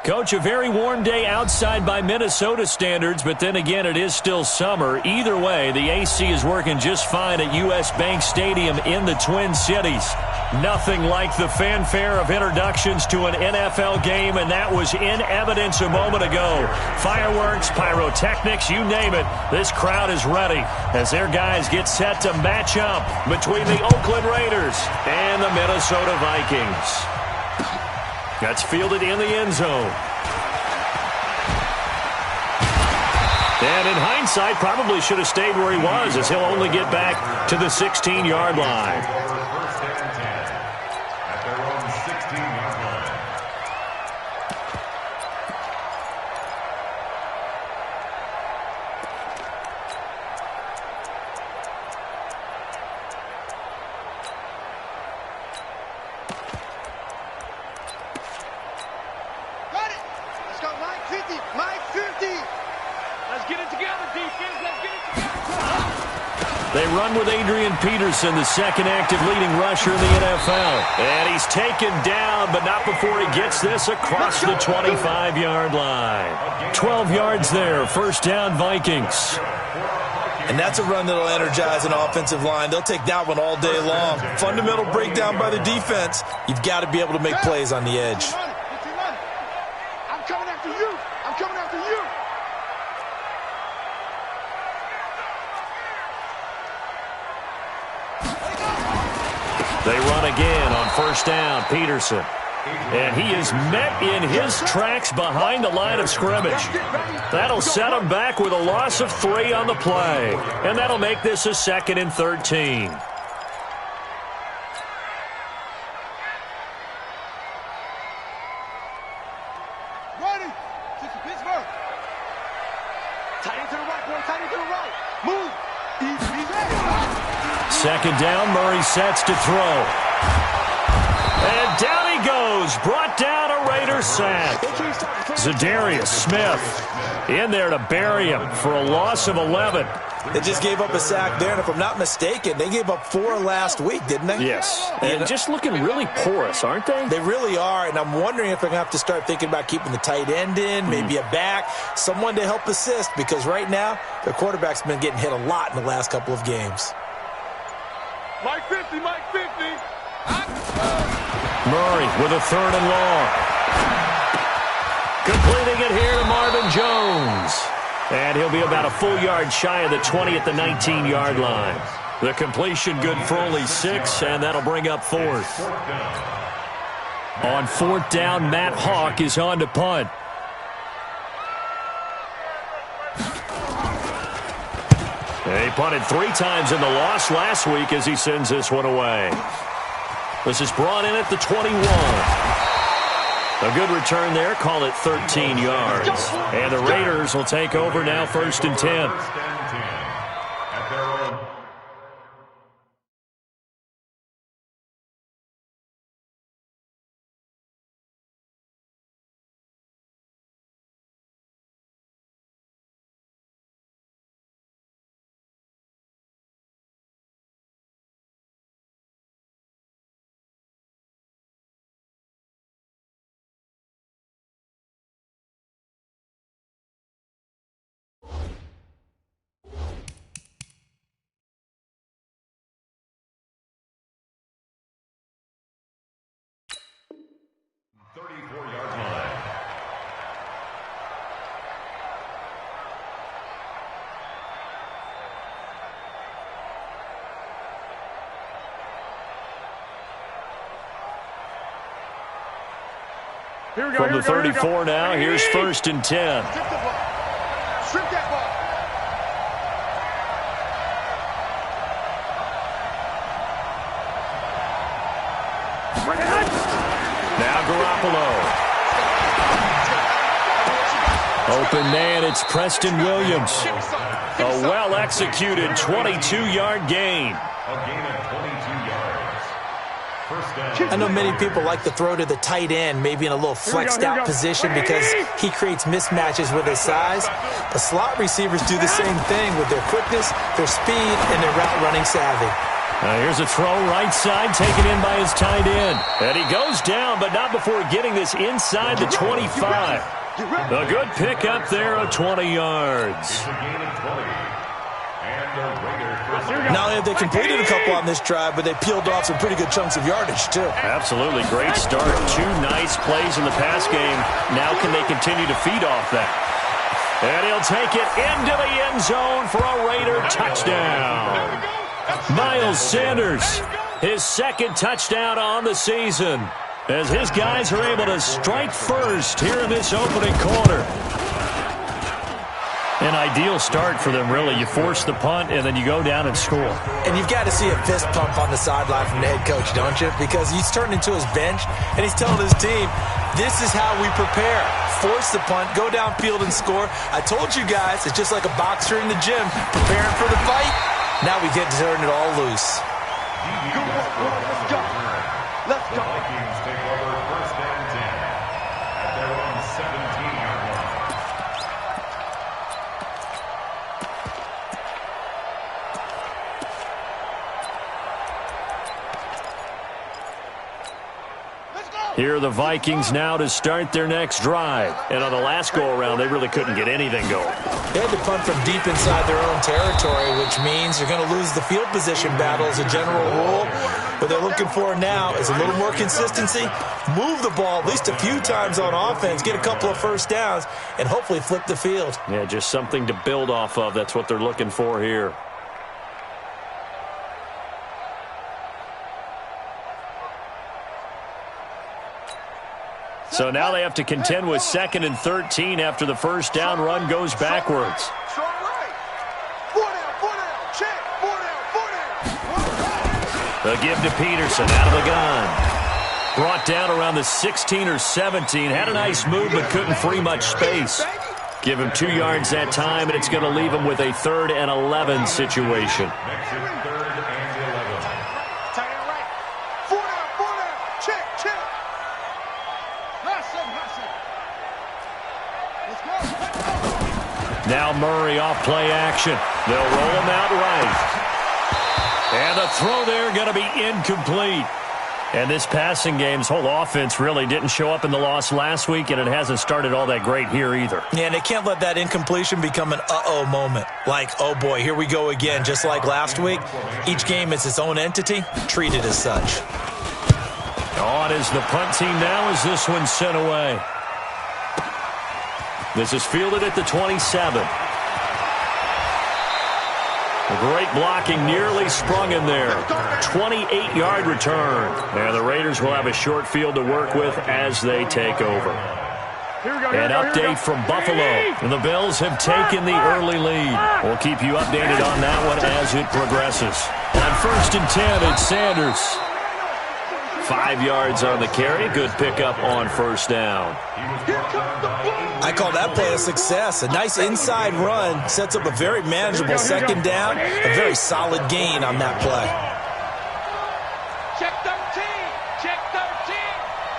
Coach, a very warm day outside by Minnesota standards, but then again, it is still summer. Either way, the AC is working just fine at U.S. Bank Stadium in the Twin Cities. Nothing like the fanfare of introductions to an NFL game, and that was in evidence a moment ago. Fireworks, pyrotechnics, you name it. This crowd is ready as their guys get set to match up between the Oakland Raiders and the Minnesota Vikings. That's fielded in the end zone. And in hindsight, probably should have stayed where he was, as he'll only get back to the 16-yard line. First and 10 at their own 16-yard line. Got it. Let's go, Mike 50. Mike 50. Let's get it together, defense. Let's get it together. They run with Adrian Peterson, the second active leading rusher in the NFL. And he's taken down, but not before he gets this across the 25-yard line. 12 yards there, first down Vikings. And that's a run that'll energize an offensive line. They'll take that one all day long. Fundamental breakdown by the defense. You've got to be able to make plays on the edge. I'm coming after you. I'm coming after you. They run again on first down, Peterson. And he is met in his tracks behind the line of scrimmage. That'll set him back with a loss of 3 on the play. And that'll make this a 2nd and 13. Ready. Kick to Pittsburgh. Tight end to the right, boy. Tight end to the right. Move. Easy. Second down, Murray sets to throw. And down he goes, brought down a Raiders sack. Zadarius Smith in there to bury him for a loss of 11. They just gave up a sack there, and if I'm not mistaken, they gave up 4 last week, didn't they? Yes, and just looking really porous, aren't they? They really are, and I'm wondering if they're going to have to start thinking about keeping the tight end in, maybe a back, someone to help assist, because right now, their quarterback's been getting hit a lot in the last couple of games. Mike 50, Mike 50. Murray with a 3rd and long. Completing it here to Marvin Jones. And he'll be about a full yard shy of the 20 at the 19-yard line. The completion good for only 6, and that'll bring up 4th. On 4th down, Matt Hawk is on to punt. He punted 3 times in the loss last week as he sends this one away. This is brought in at the 21. A good return there. Call it 13 yards. And the Raiders will take over now, 1st and 10. At their own. From the 34 now, here's 1st and 10. Strip that ball. Garoppolo. Open man, it's Preston Williams. A well-executed 22-yard gain. I know many people like to throw to the tight end, maybe in a little flexed out position because he creates mismatches with his size. But slot receivers do the same thing with their quickness, their speed, and their route running savvy. Here's a throw right side taken in by his tight end. And he goes down, but not before getting this inside the 25. A good pickup there of 20 yards. Not only have they completed a couple on this drive, but they peeled off some pretty good chunks of yardage, too. Absolutely. Great start. 2 nice plays in the pass game. Now can they continue to feed off that? And he'll take it into the end zone for a Raider touchdown. Miles Sanders, his second touchdown on the season, as his guys are able to strike first here in this opening quarter. An ideal start for them, really. You force the punt, and then you go down and score. And you've got to see a fist pump on the sideline from the head coach, don't you? Because he's turned into his bench, and he's telling his team, this is how we prepare. Force the punt, go downfield and score. I told you guys, it's just like a boxer in the gym, preparing for the fight. Now we get to turn it all loose. Let's go. Let's go. The Vikings take over first and 10 at their own 17-yard line. Here are the Vikings now to start their next drive. And on the last go-around, they really couldn't get anything going. They had to punt from deep inside their own territory, which means you're going to lose the field position battle as a general rule. What they're looking for now is a little more consistency, move the ball at least a few times on offense, get a couple of first downs, and hopefully flip the field. Yeah, just something to build off of. That's what they're looking for here. So now they have to contend with 2nd and 13 after the first down run goes backwards. The give to Peterson out of the gun. Brought down around the 16 or 17. Had a nice move but couldn't free much space. Give him 2 yards that time, and it's going to leave him with a 3rd and 11 situation. Now Murray off play action. They'll roll him out right. And the throw there going to be incomplete. And this passing game's whole offense really didn't show up in the loss last week, and it hasn't started all that great here either. Yeah, and they can't let that incompletion become an uh-oh moment. Like, oh boy, here we go again. Just like last week, each game is its own entity, treated as such. On is the punt team now as this one's sent away. This is fielded at the 27. A great blocking, nearly sprung in there. 28-yard return. And the Raiders will have a short field to work with as they take over. An update from Buffalo. The Bills have taken the early lead. We'll keep you updated on that one as it progresses. On 1st and 10, it's Sanders. 5 yards on the carry. Good pickup on first down. I call that play a success. A nice inside run sets up a very manageable second down. A very solid gain on that play. Check 13. Check 13.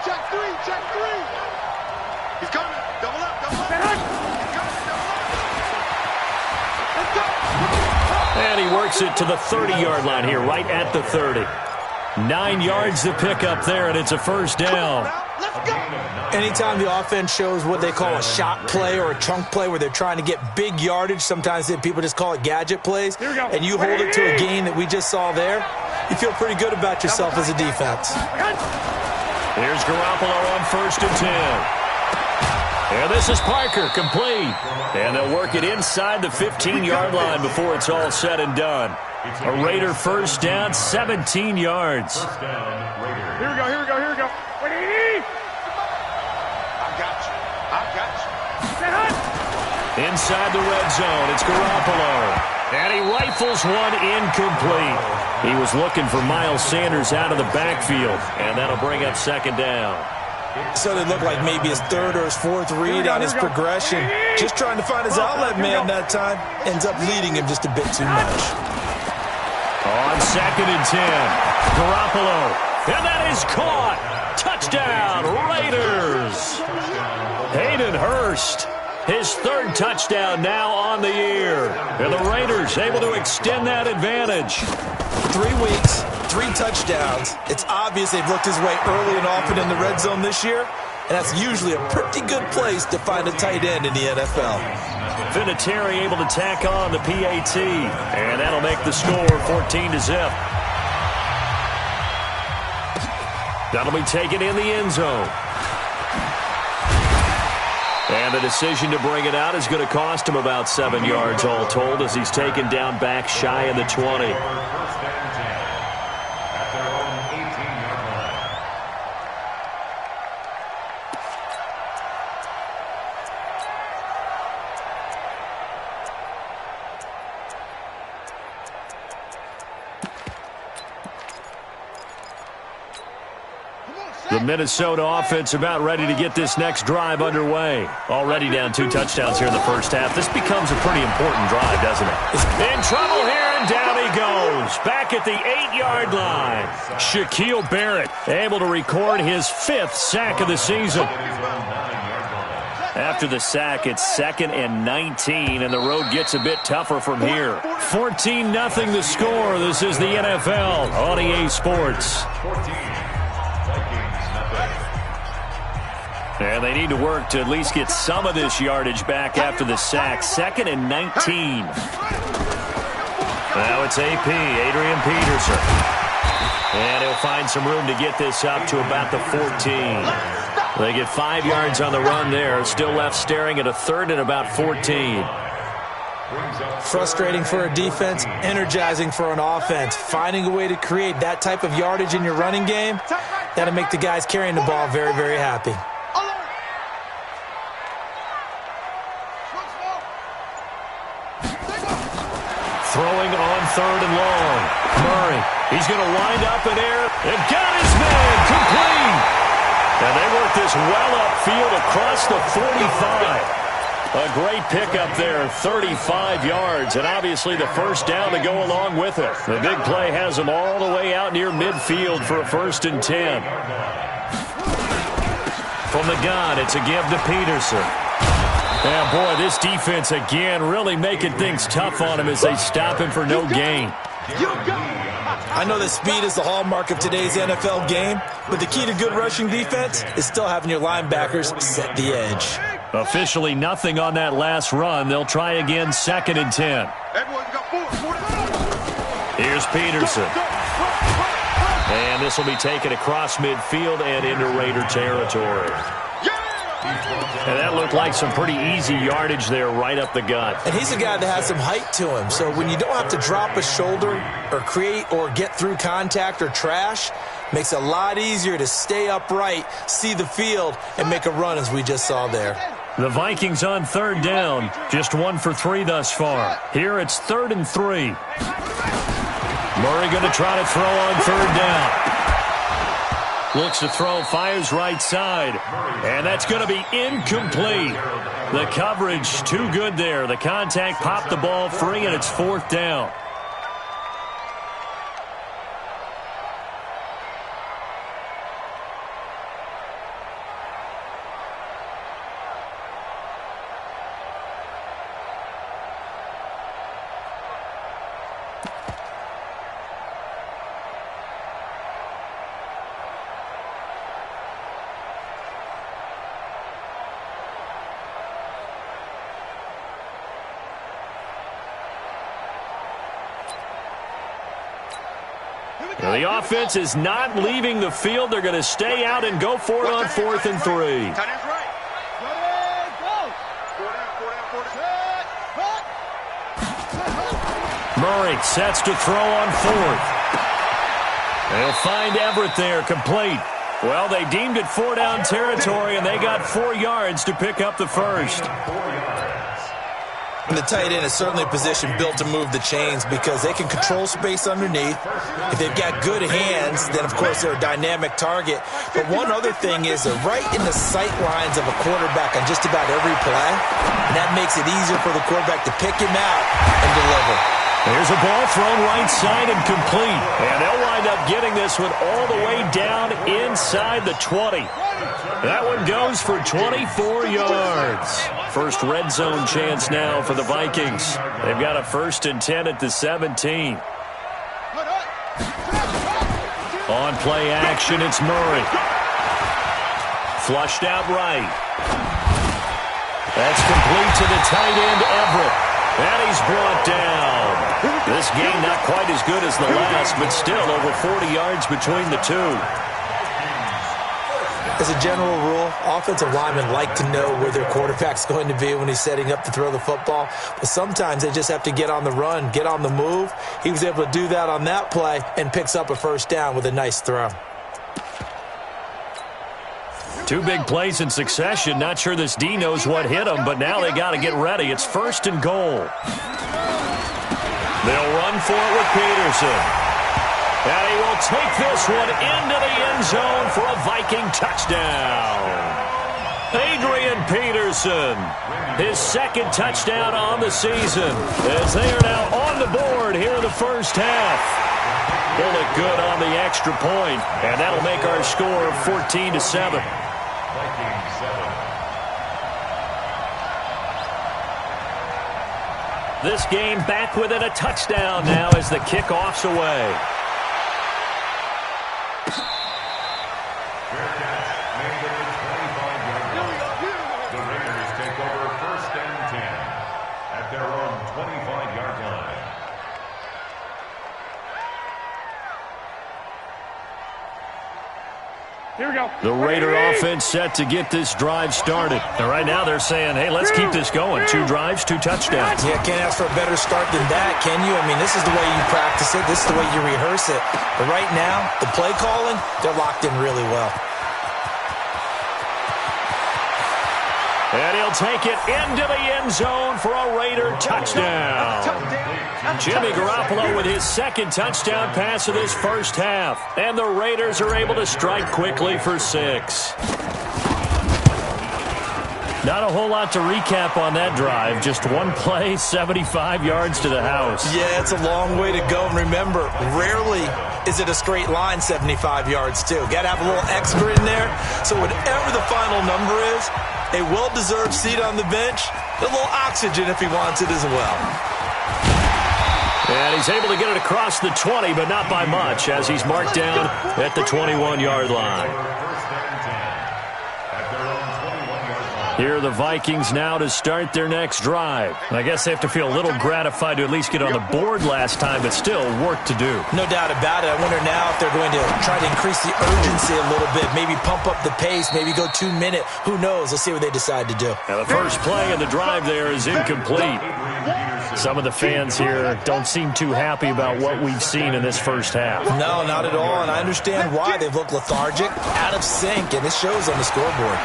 Check 3. Check 3. He's coming. Double up. Double up. He's coming. Double up. Let's go. And he works it to the 30-yard line here, right at the 30. 9 yards to pick up there, and it's a first down. Anytime the offense shows what they call a shot play or a chunk play where they're trying to get big yardage, sometimes people just call it gadget plays, and you hold it to a gain that we just saw there, you feel pretty good about yourself as a defense. Here's Garoppolo on 1st and 10. And this is Parker, complete. And they'll work it inside the 15-yard line before it's all said and done. A Raider first down, 17 yards. Here we go, here we go, here we go. Ready? I got you. I got you. Inside the red zone, it's Garoppolo. And he rifles one incomplete. He was looking for Miles Sanders out of the backfield. And that'll bring up second down. So it looked like maybe his third or his fourth read on his progression. Just trying to find his outlet man that time. Ends up leading him just a bit too much. On 2nd and 10, Garoppolo. And that is caught. Touchdown, Raiders. Hayden Hurst, his third touchdown now on the year. And the Raiders able to extend that advantage. 3 weeks, 3 touchdowns. It's obvious they've looked his way early and often in the red zone this year, and that's usually a pretty good place to find a tight end in the NFL. Vinatieri able to tack on the PAT, and that'll make the score 14-0. That'll be taken in the end zone. And the decision to bring it out is going to cost him about 7 yards all told as he's taken down back shy of the 20. The Minnesota offense about ready to get this next drive underway. Already down 2 touchdowns here in the first half. This becomes a pretty important drive, doesn't it? In trouble here, and down he goes. Back at the 8-yard line. Shaquille Barrett able to record his 5th sack of the season. After the sack, it's 2nd and 19, and the road gets a bit tougher from here. 14-0 the score. This is the NFL on EA Sports. And they need to work to at least get some of this yardage back after the sack. 2nd and 19. Now it's AP, Adrian Peterson. And he'll find some room to get this up to about the 14. They get 5 yards on the run there. Still left staring at a 3rd and about 14. Frustrating for a defense, energizing for an offense. Finding a way to create that type of yardage in your running game, that'll make the guys carrying the ball very, very happy. Throwing on 3rd and long. Murray, he's going to wind up in air and got his man complete. And they work this well upfield across the 45. A great pickup there, 35 yards, and obviously the first down to go along with it. The big play has them all the way out near midfield for a 1st and 10. From the gun, it's a give to Peterson. Yeah, boy, this defense again really making things tough on him as they stop him for no gain. I know that speed is the hallmark of today's NFL game, but the key to good rushing defense is still having your linebackers set the edge. Officially nothing on that last run. They'll try again, 2nd and 10. Here's Peterson. And this will be taken across midfield and into Raider territory. And that looked like some pretty easy yardage there right up the gut. And he's a guy that has some height to him. So when you don't have to drop a shoulder or create or get through contact or trash, makes it a lot easier to stay upright, see the field, and make a run as we just saw there. The Vikings on 3rd down. Just 1 for 3 thus far. Here it's 3rd and 3. Murray going to try to throw on 3rd down. Looks to throw, fires right side. And that's going to be incomplete. The coverage too good there. The contact popped the ball free, and it's 4th down. The offense is not leaving the field. They're going to stay out and go for it on 4th and 3. Murray sets to throw on 4th. They'll find Everett there, complete. Well, they deemed it 4-down territory, and they got 4 yards to pick up the first. And the tight end is certainly a position built to move the chains because they can control space underneath. If they've got good hands, then, of course, they're a dynamic target. But one other thing is they're right in the sight lines of a quarterback on just about every play, and that makes it easier for the quarterback to pick him out and deliver. There's a ball thrown right side and complete. And they'll wind up getting this one all the way down inside the 20. That one goes for 24 yards. First red zone chance now for the Vikings. They've got a 1st and 10 at the 17. On play action, it's Murray. Flushed out right. That's complete to the tight end, Everett. And he's brought down. This game not quite as good as the last, but still over 40 yards between the two. As a general rule, offensive linemen like to know where their quarterback's going to be when he's setting up to throw the football. But sometimes they just have to get on the run, get on the move. He was able to do that on that play and picks up a 1st down with a nice throw. 2 big plays in succession. Not sure this D knows what hit him, but now they got to get ready. It's 1st and goal. They'll run for it with Peterson. And he will take this one into the end zone for a Viking touchdown. Adrian Peterson, his 2nd touchdown on the season, as they are now on the board here in the first half. Pull it good on the extra point, and that'll make our score 14-7. This game back within a touchdown now as the kickoff's away. The Raiders take over 1st and 10 at their own 25-yard line. Here we go. The Raider offense set to get this drive started. And right now they're saying, hey, let's keep this going. 2 drives, 2 touchdowns. Yeah, can't ask for a better start than that, can you? I mean, this is the way you practice it. This is the way you rehearse it. But right now, the play calling, they're locked in really well. And he'll take it into the end zone for a Raider touchdown. Jimmy Garoppolo with his 2nd touchdown pass of this first half. And the Raiders are able to strike quickly for 6. Not a whole lot to recap on that drive. Just one play, 75 yards to the house. Yeah, it's a long way to go. And remember, rarely is it a straight line 75 yards, too. Got to have a little extra in there. So whatever the final number is, a well-deserved seat on the bench, a little oxygen if he wants it as well. And he's able to get it across the 20, but not by much, as he's marked down at the 21-yard line. Here are the Vikings now to start their next drive. I guess they have to feel a little gratified to at least get on the board last time, but still work to do. No doubt about it. I wonder now if they're going to try to increase the urgency a little bit, maybe pump up the pace, maybe go 2-minute. Who knows? Let's see what they decide to do. Now the first play in the drive there is incomplete. Some of the fans here don't seem too happy about what we've seen in this first half. No, not at all, and I understand why. They've looked lethargic, out of sync, and it shows on the scoreboard.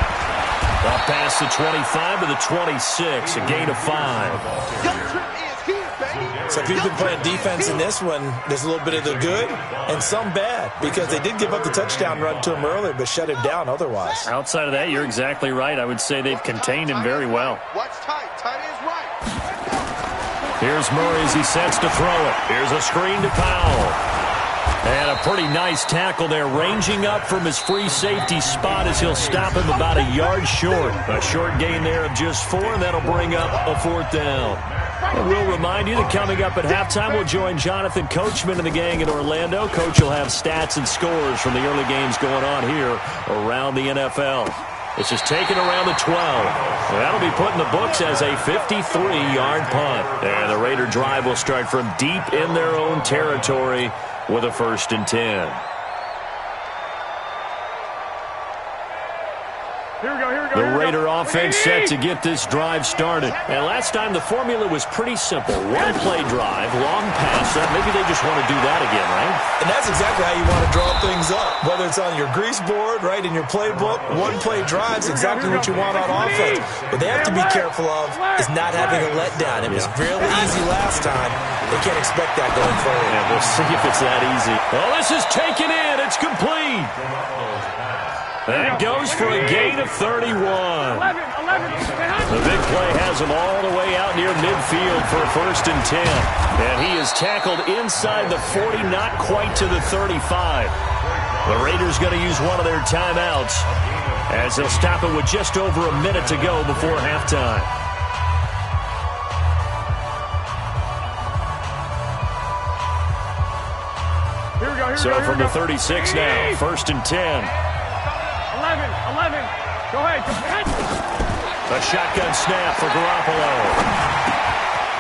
Up past the 25 to the 26, a gain of 5. So if you've been playing defense in this one, there's a little bit of the good and some bad, because they did give up the touchdown run to him earlier, but shut him down otherwise. Outside of that, you're exactly right. I would say they've contained him very well. Watch tight. Tight is right. Here's Murray as he sets to throw it. Here's a screen to Powell. And a pretty nice tackle there, ranging up from his free safety spot as he'll stop him about a yard short. A short gain there of just 4, and that'll bring up a 4th down. And we'll remind you that coming up at halftime, we'll join Jonathan Coachman and the gang in Orlando. Coach will have stats and scores from the early games going on here around the NFL. This is taken around the 12. That'll be put in the books as a 53-yard punt. And the Raider drive will start from deep in their own territory with a 1st and 10. Here we go, here we go. The Raider offense set to get this drive started. And last time the formula was pretty simple. One play drive, long pass. Maybe they just want to do that again, right? And that's exactly how you want to draw things up. Whether it's on your grease board, right, in your playbook, one play drive is exactly what you want on offense. What they have to be careful of is not having a letdown. It was really easy last time. They can't expect that going forward. Yeah, we'll see if it's that easy. Well, this is taken in. It's complete. That goes for a gain of 31. The big play has him all the way out near midfield for a 1st and 10. And he is tackled inside the 40, not quite to the 35. The Raiders going to use one of their timeouts as they'll stop it with just over a minute to go before halftime. So from the 36 now, 1st and 10. 11. Go ahead. A shotgun snap for Garoppolo.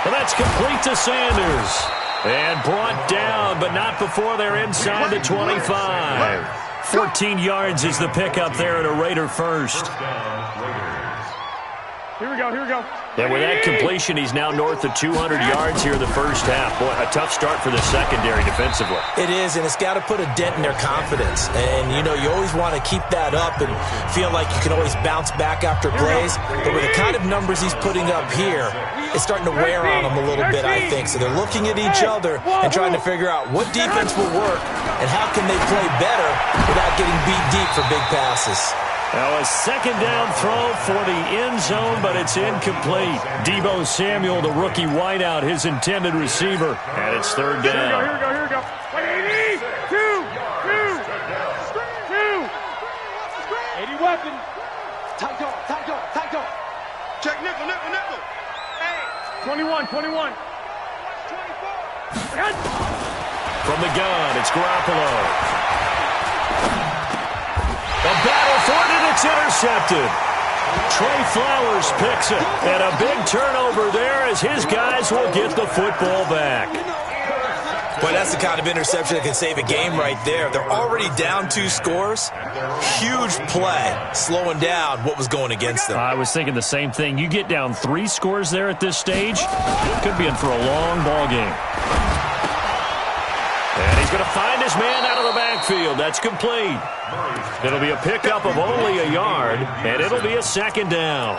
Well, that's complete to Sanders. And brought down, but not before they're inside the 25. 14 yards is the pickup there at a Raider first. Here we go. And with that completion, he's now north of 200 yards here in the first half. Boy, a tough start for the secondary defensively. It is, and it's got to put a dent in their confidence. And, you know, you always want to keep that up and feel like you can always bounce back after plays. But with the kind of numbers he's putting up here, it's starting to wear on them a little bit, I think. So they're looking at each other and trying to figure out what defense will work and how can they play better without getting beat deep for big passes. Now a second down throw for the end zone, but it's incomplete. Deebo Samuel, the rookie wideout, his intended receiver. And it's 3rd down. Here we go. 80 weapon. Tight go. Check nickel. 21. From the gun, it's Garoppolo. A battle for it, and it's intercepted. Trey Flowers picks it. And a big turnover there as his guys will get the football back. Boy, that's the kind of interception that can save a game right there. They're already down 2 scores. Huge play, slowing down what was going against them. I was thinking the same thing. You get down 3 scores there at this stage, could be in for a long ball game. And he's going to find his man out of the backfield. That's complete. It'll be a pickup of only a yard, and it'll be a 2nd down.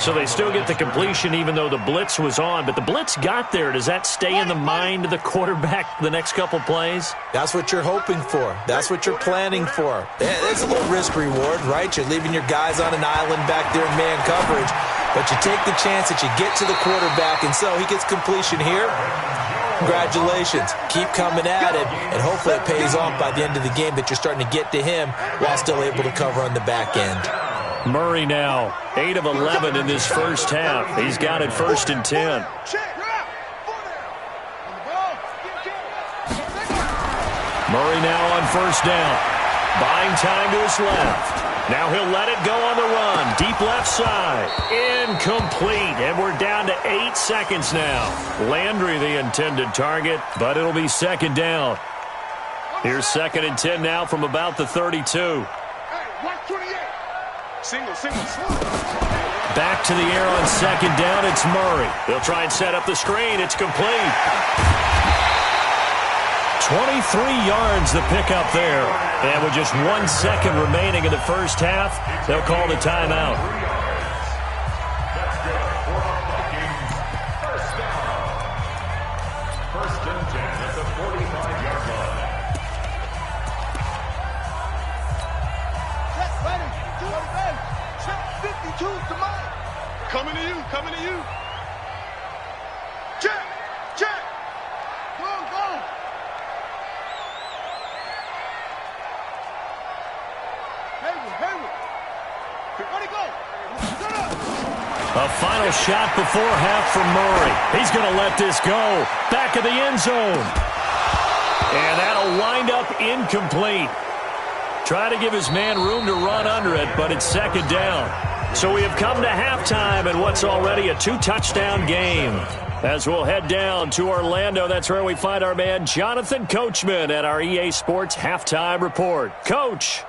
So they still get the completion even though the blitz was on. But the blitz got there. Does that stay in the mind of the quarterback the next couple plays? That's what you're hoping for. That's what you're planning for. It's a little risk-reward, right? You're leaving your guys on an island back there in man coverage. But you take the chance that you get to the quarterback, and so he gets completion here. Congratulations. Keep coming at it, and hopefully it pays off by the end of the game that you're starting to get to him while still able to cover on the back end. Murray now, 8 of 11 in this first half. He's got it 1st and 10. Murray now on 1st down. Buying time to his left. Now he'll let it go on the run. Deep left side. Incomplete. And we're down to 8 seconds now. Landry the intended target, but it'll be 2nd down. Here's 2nd and 10 now from about the 32. Hey, 128. Single. Back to the air on 2nd down. It's Murray. They'll try and set up the screen. It's complete. 23 yards the pickup there. And with just 1 second remaining in the first half, they'll call the timeout. First and 10 at the 45-yard line. Check, ready. 52's the mark. Coming to you. Check. Go. Hayward. Where'd he go? A final shot before half from Murray. He's going to let this go. Back of the end zone. And that'll wind up incomplete. Try to give his man room to run under it, but it's 2nd down. So we have come to halftime in what's already a 2-touchdown game. As we'll head down to Orlando, that's where we find our man Jonathan Coachman at our EA Sports Halftime Report. Coach.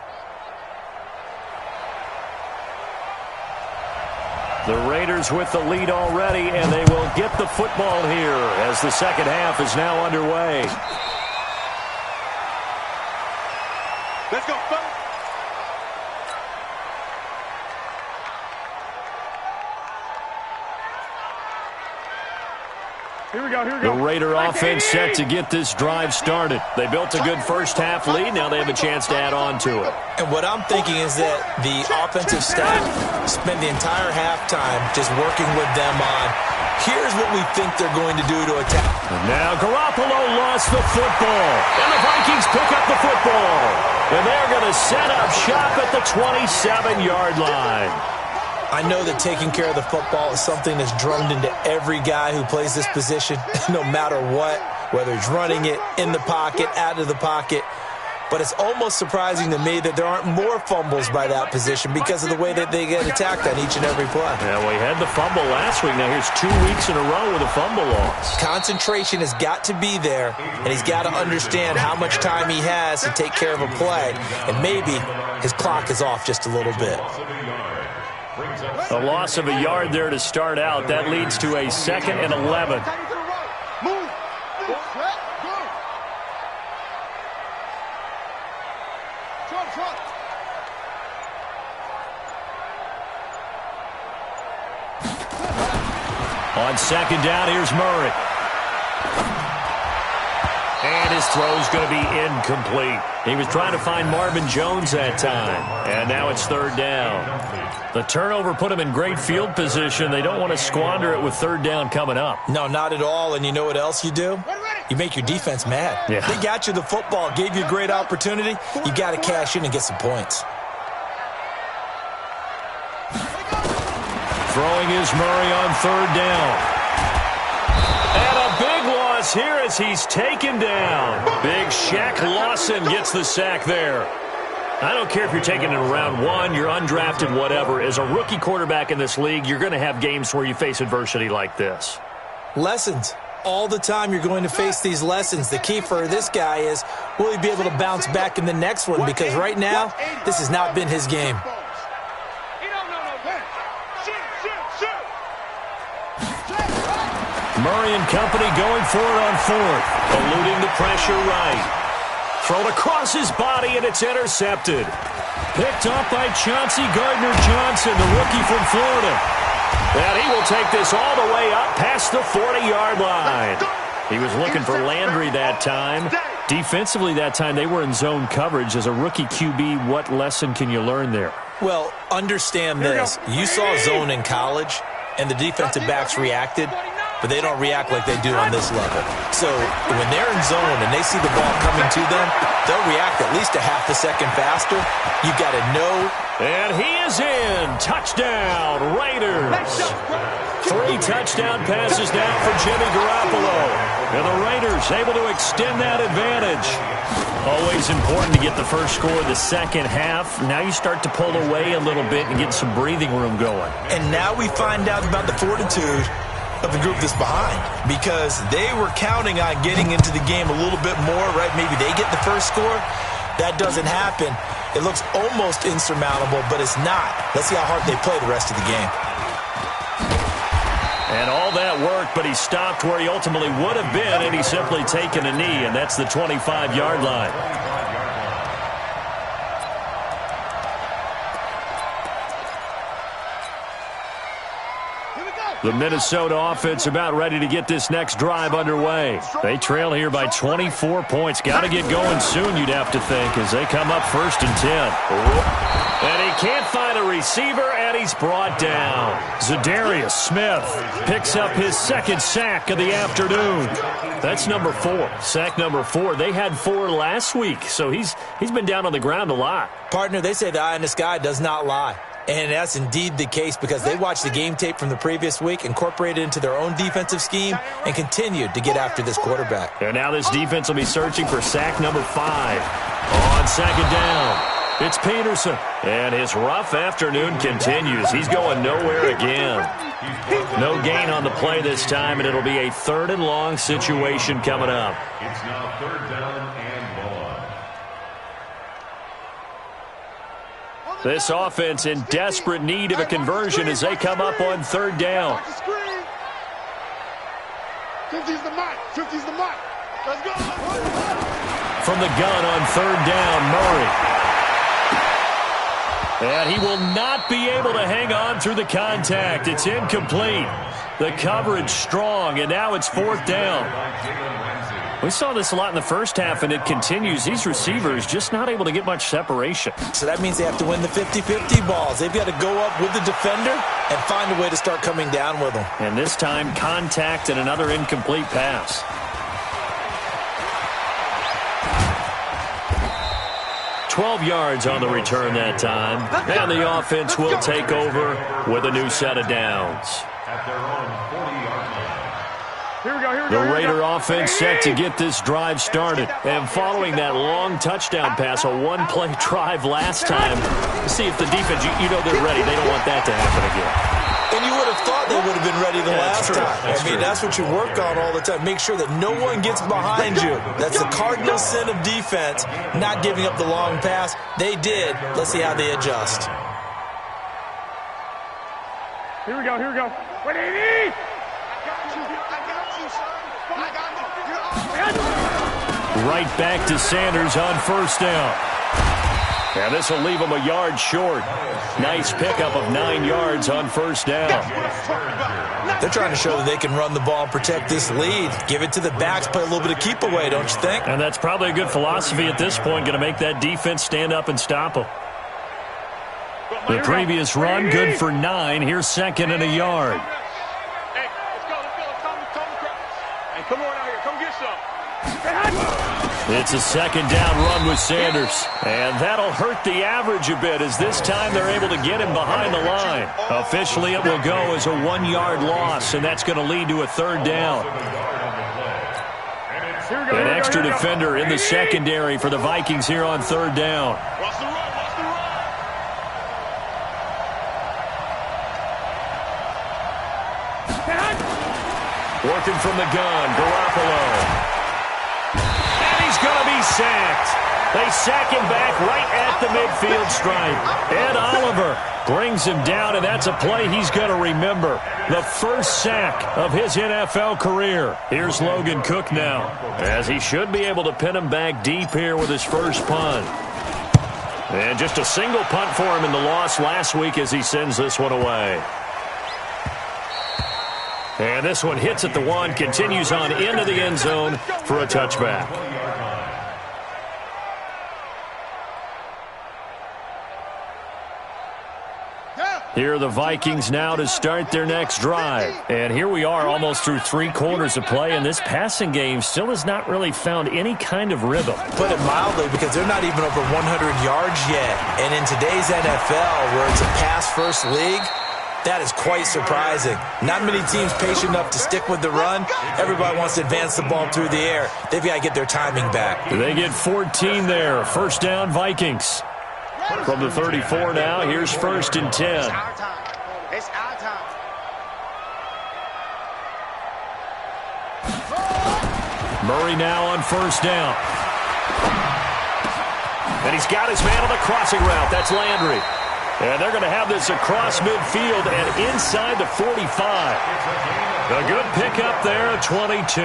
The Raiders with the lead already, and they will get the football here as the second half is now underway. Let's go, fellas. Here we go, here we The go. Raider offense set to get this drive started. They built a good first half lead. Now they have a chance to add on to it. And what I'm thinking is that the offensive staff spent the entire halftime just working with them on, here's what we think they're going to do to attack. And now Garoppolo lost the football. And the Vikings pick up the football. And they're going to set up shop at the 27-yard line. I know that taking care of the football is something that's drummed into every guy who plays this position, no matter what, whether he's running it, in the pocket, out of the pocket. But it's almost surprising to me that there aren't more fumbles by that position because of the way that they get attacked on each and every play. Yeah, we had the fumble last week. Now here's 2 weeks in a row with a fumble loss. Concentration has got to be there, and he's got to understand how much time he has to take care of a play. And maybe his clock is off just a little bit. A loss of a yard there to start out. That leads to a 2nd and 11. On second down, here's Murray. And his throw's going to be incomplete. He was trying to find Marvin Jones that time. And now it's 3rd down. The turnover put him in great field position. They don't want to squander it with 3rd down coming up. No, not at all. And you know what else you do? You make your defense mad. Yeah. They got you the football, gave you a great opportunity. You got to cash in and get some points. Throwing is Murray on 3rd down. And a big loss here as he's taken down. Big Shaq Lawson gets the sack there. I don't care if you're taking it in round 1, you're undrafted, whatever. As a rookie quarterback in this league, you're going to have games where you face adversity like this. Lessons. All the time you're going to face these lessons. The key for this guy is, will he be able to bounce back in the next one? Because right now, this has not been his game. Murray and company going for it on 4th. Eluding the pressure right. Thrown across his body, and it's intercepted. Picked up by Chauncey Gardner-Johnson, the rookie from Florida. And he will take this all the way up past the 40-yard line. He was looking for Landry that time. Defensively that time, they were in zone coverage. As a rookie QB, what lesson can you learn there? Well, understand this. You saw zone in college, and the defensive backs reacted, but they don't react like they do on this level. So when they're in zone and they see the ball coming to them, they'll react at least a half a second faster. You've got to know. And he is in. Touchdown, Raiders. 3 touchdown passes now for Jimmy Garoppolo. And the Raiders able to extend that advantage. Always important to get the first score of the second half. Now you start to pull away a little bit and get some breathing room going. And now we find out about the fortitude of the group that's behind, because they were counting on getting into the game a little bit more, right? Maybe they get the first score. That doesn't happen. It looks almost insurmountable, but it's not. Let's see how hard they play the rest of the game. And all that worked, but he stopped where he ultimately would have been, and he's simply taken a knee, and that's the 25-yard line. The Minnesota offense about ready to get this next drive underway. They trail here by 24 points. Got to get going soon, you'd have to think, as they come up 1st and 10. And he can't find a receiver, and he's brought down. Zadarius Smith picks up his 2nd sack of the afternoon. That's number 4. Sack number 4. They had 4 last week, so he's been down on the ground a lot. Partner, they say the eye in the sky does not lie. And that's indeed the case, because they watched the game tape from the previous week, incorporated it into their own defensive scheme, and continued to get after this quarterback. And now this defense will be searching for sack number 5. On 2nd down, it's Peterson. And his rough afternoon continues. He's going nowhere again. No gain on the play this time, and it'll be a 3rd and long situation coming up. It's now 3rd down and long. This offense in desperate need of a conversion as they come up on third down. 50's the mark. 50's the mark. Let's go. From the gun on third down, Murray. And he will not be able to hang on through the contact. It's incomplete. The coverage strong, and now it's fourth down. We saw this a lot in the first half, and it continues. These receivers just not able to get much separation. So that means they have to win the 50-50 balls. They've got to go up with the defender and find a way to start coming down with them. And this time, contact and another incomplete pass. $12 yards on the return that time. And the offense will take over with a new set of downs. At their own 40-yard line. Here we go, here we The go. Raider offense set to get this drive started. And following that long touchdown pass, a one-play drive last time, see if the defense, you know they're ready. They don't want that to happen again. And you would have thought they would have been ready the last time. That's true. That's what you work on all the time. Make sure that no one gets behind you. That's the cardinal sin of defense, not giving up the long pass. They did. Let's see how they adjust. Here we go, here we go. What do you need? Right back to Sanders on first down. And this will leave him a yard short. Nice pickup of 9 yards on first down. They're trying to show that they can run the ball and protect this lead. Give it to the backs, play a little bit of keep away, don't you think? And that's probably a good philosophy at this point, going to make that defense stand up and stop them. The previous run, good for 9. Here's second and a yard. Hey, let's go. Hey, come on out here. Come get some. It's a second down run with Sanders. And that'll hurt the average a bit as this time they're able to get him behind the line. Officially, it will go as a 1-yard loss, and that's going to lead to a third down. An extra defender in the secondary for the Vikings here on third down. Working from the gun, Garoppolo. And he's going to be sacked. They sack him back right at the midfield stripe. Ed Oliver brings him down, and that's a play he's going to remember. The first sack of his NFL career. Here's Logan Cook now, as he should be able to pin him back deep here with his first punt. And just a single punt for him in the loss last week as he sends this one away. And this one hits at the 1, continues on into the end zone for a touchback. Here are the Vikings now to start their next drive. And here we are almost through 3 quarters of play, and this passing game still has not really found any kind of rhythm. Put it mildly, because they're not even over 100 yards yet. And in today's NFL, where it's a pass-first league, that is quite surprising. Not many teams patient enough to stick with the run. Everybody wants to advance the ball through the air. They've got to get their timing back. They get 14 there. First down, Vikings. From the 34 now, here's first and 10. It's our time. It's our time. Murray now on first down. And he's got his man on the crossing route. That's Landry. And they're going to have this across midfield and inside the 45. A good pickup there at 22.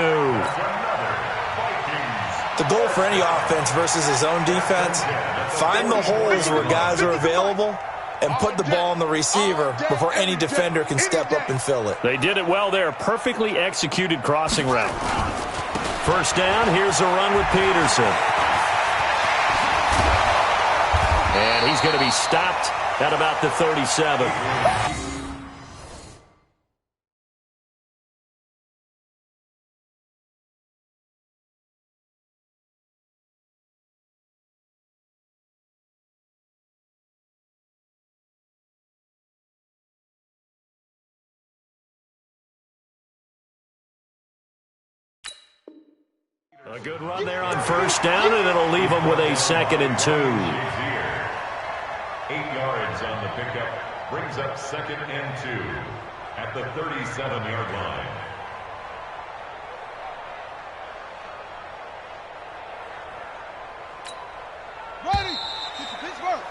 The goal for any offense versus his own defense, find the holes where guys are available and put the ball on the receiver before any defender can step up and fill it. They did it well there. Perfectly executed crossing route. First down, here's a run with Peterson. And he's going to be stopped at about the 37. A good run there on first down, and it'll leave them with a second and 2. 8 yards on the pickup brings up second and 2 at the 37-yard line. Ready. Get to Pittsburgh.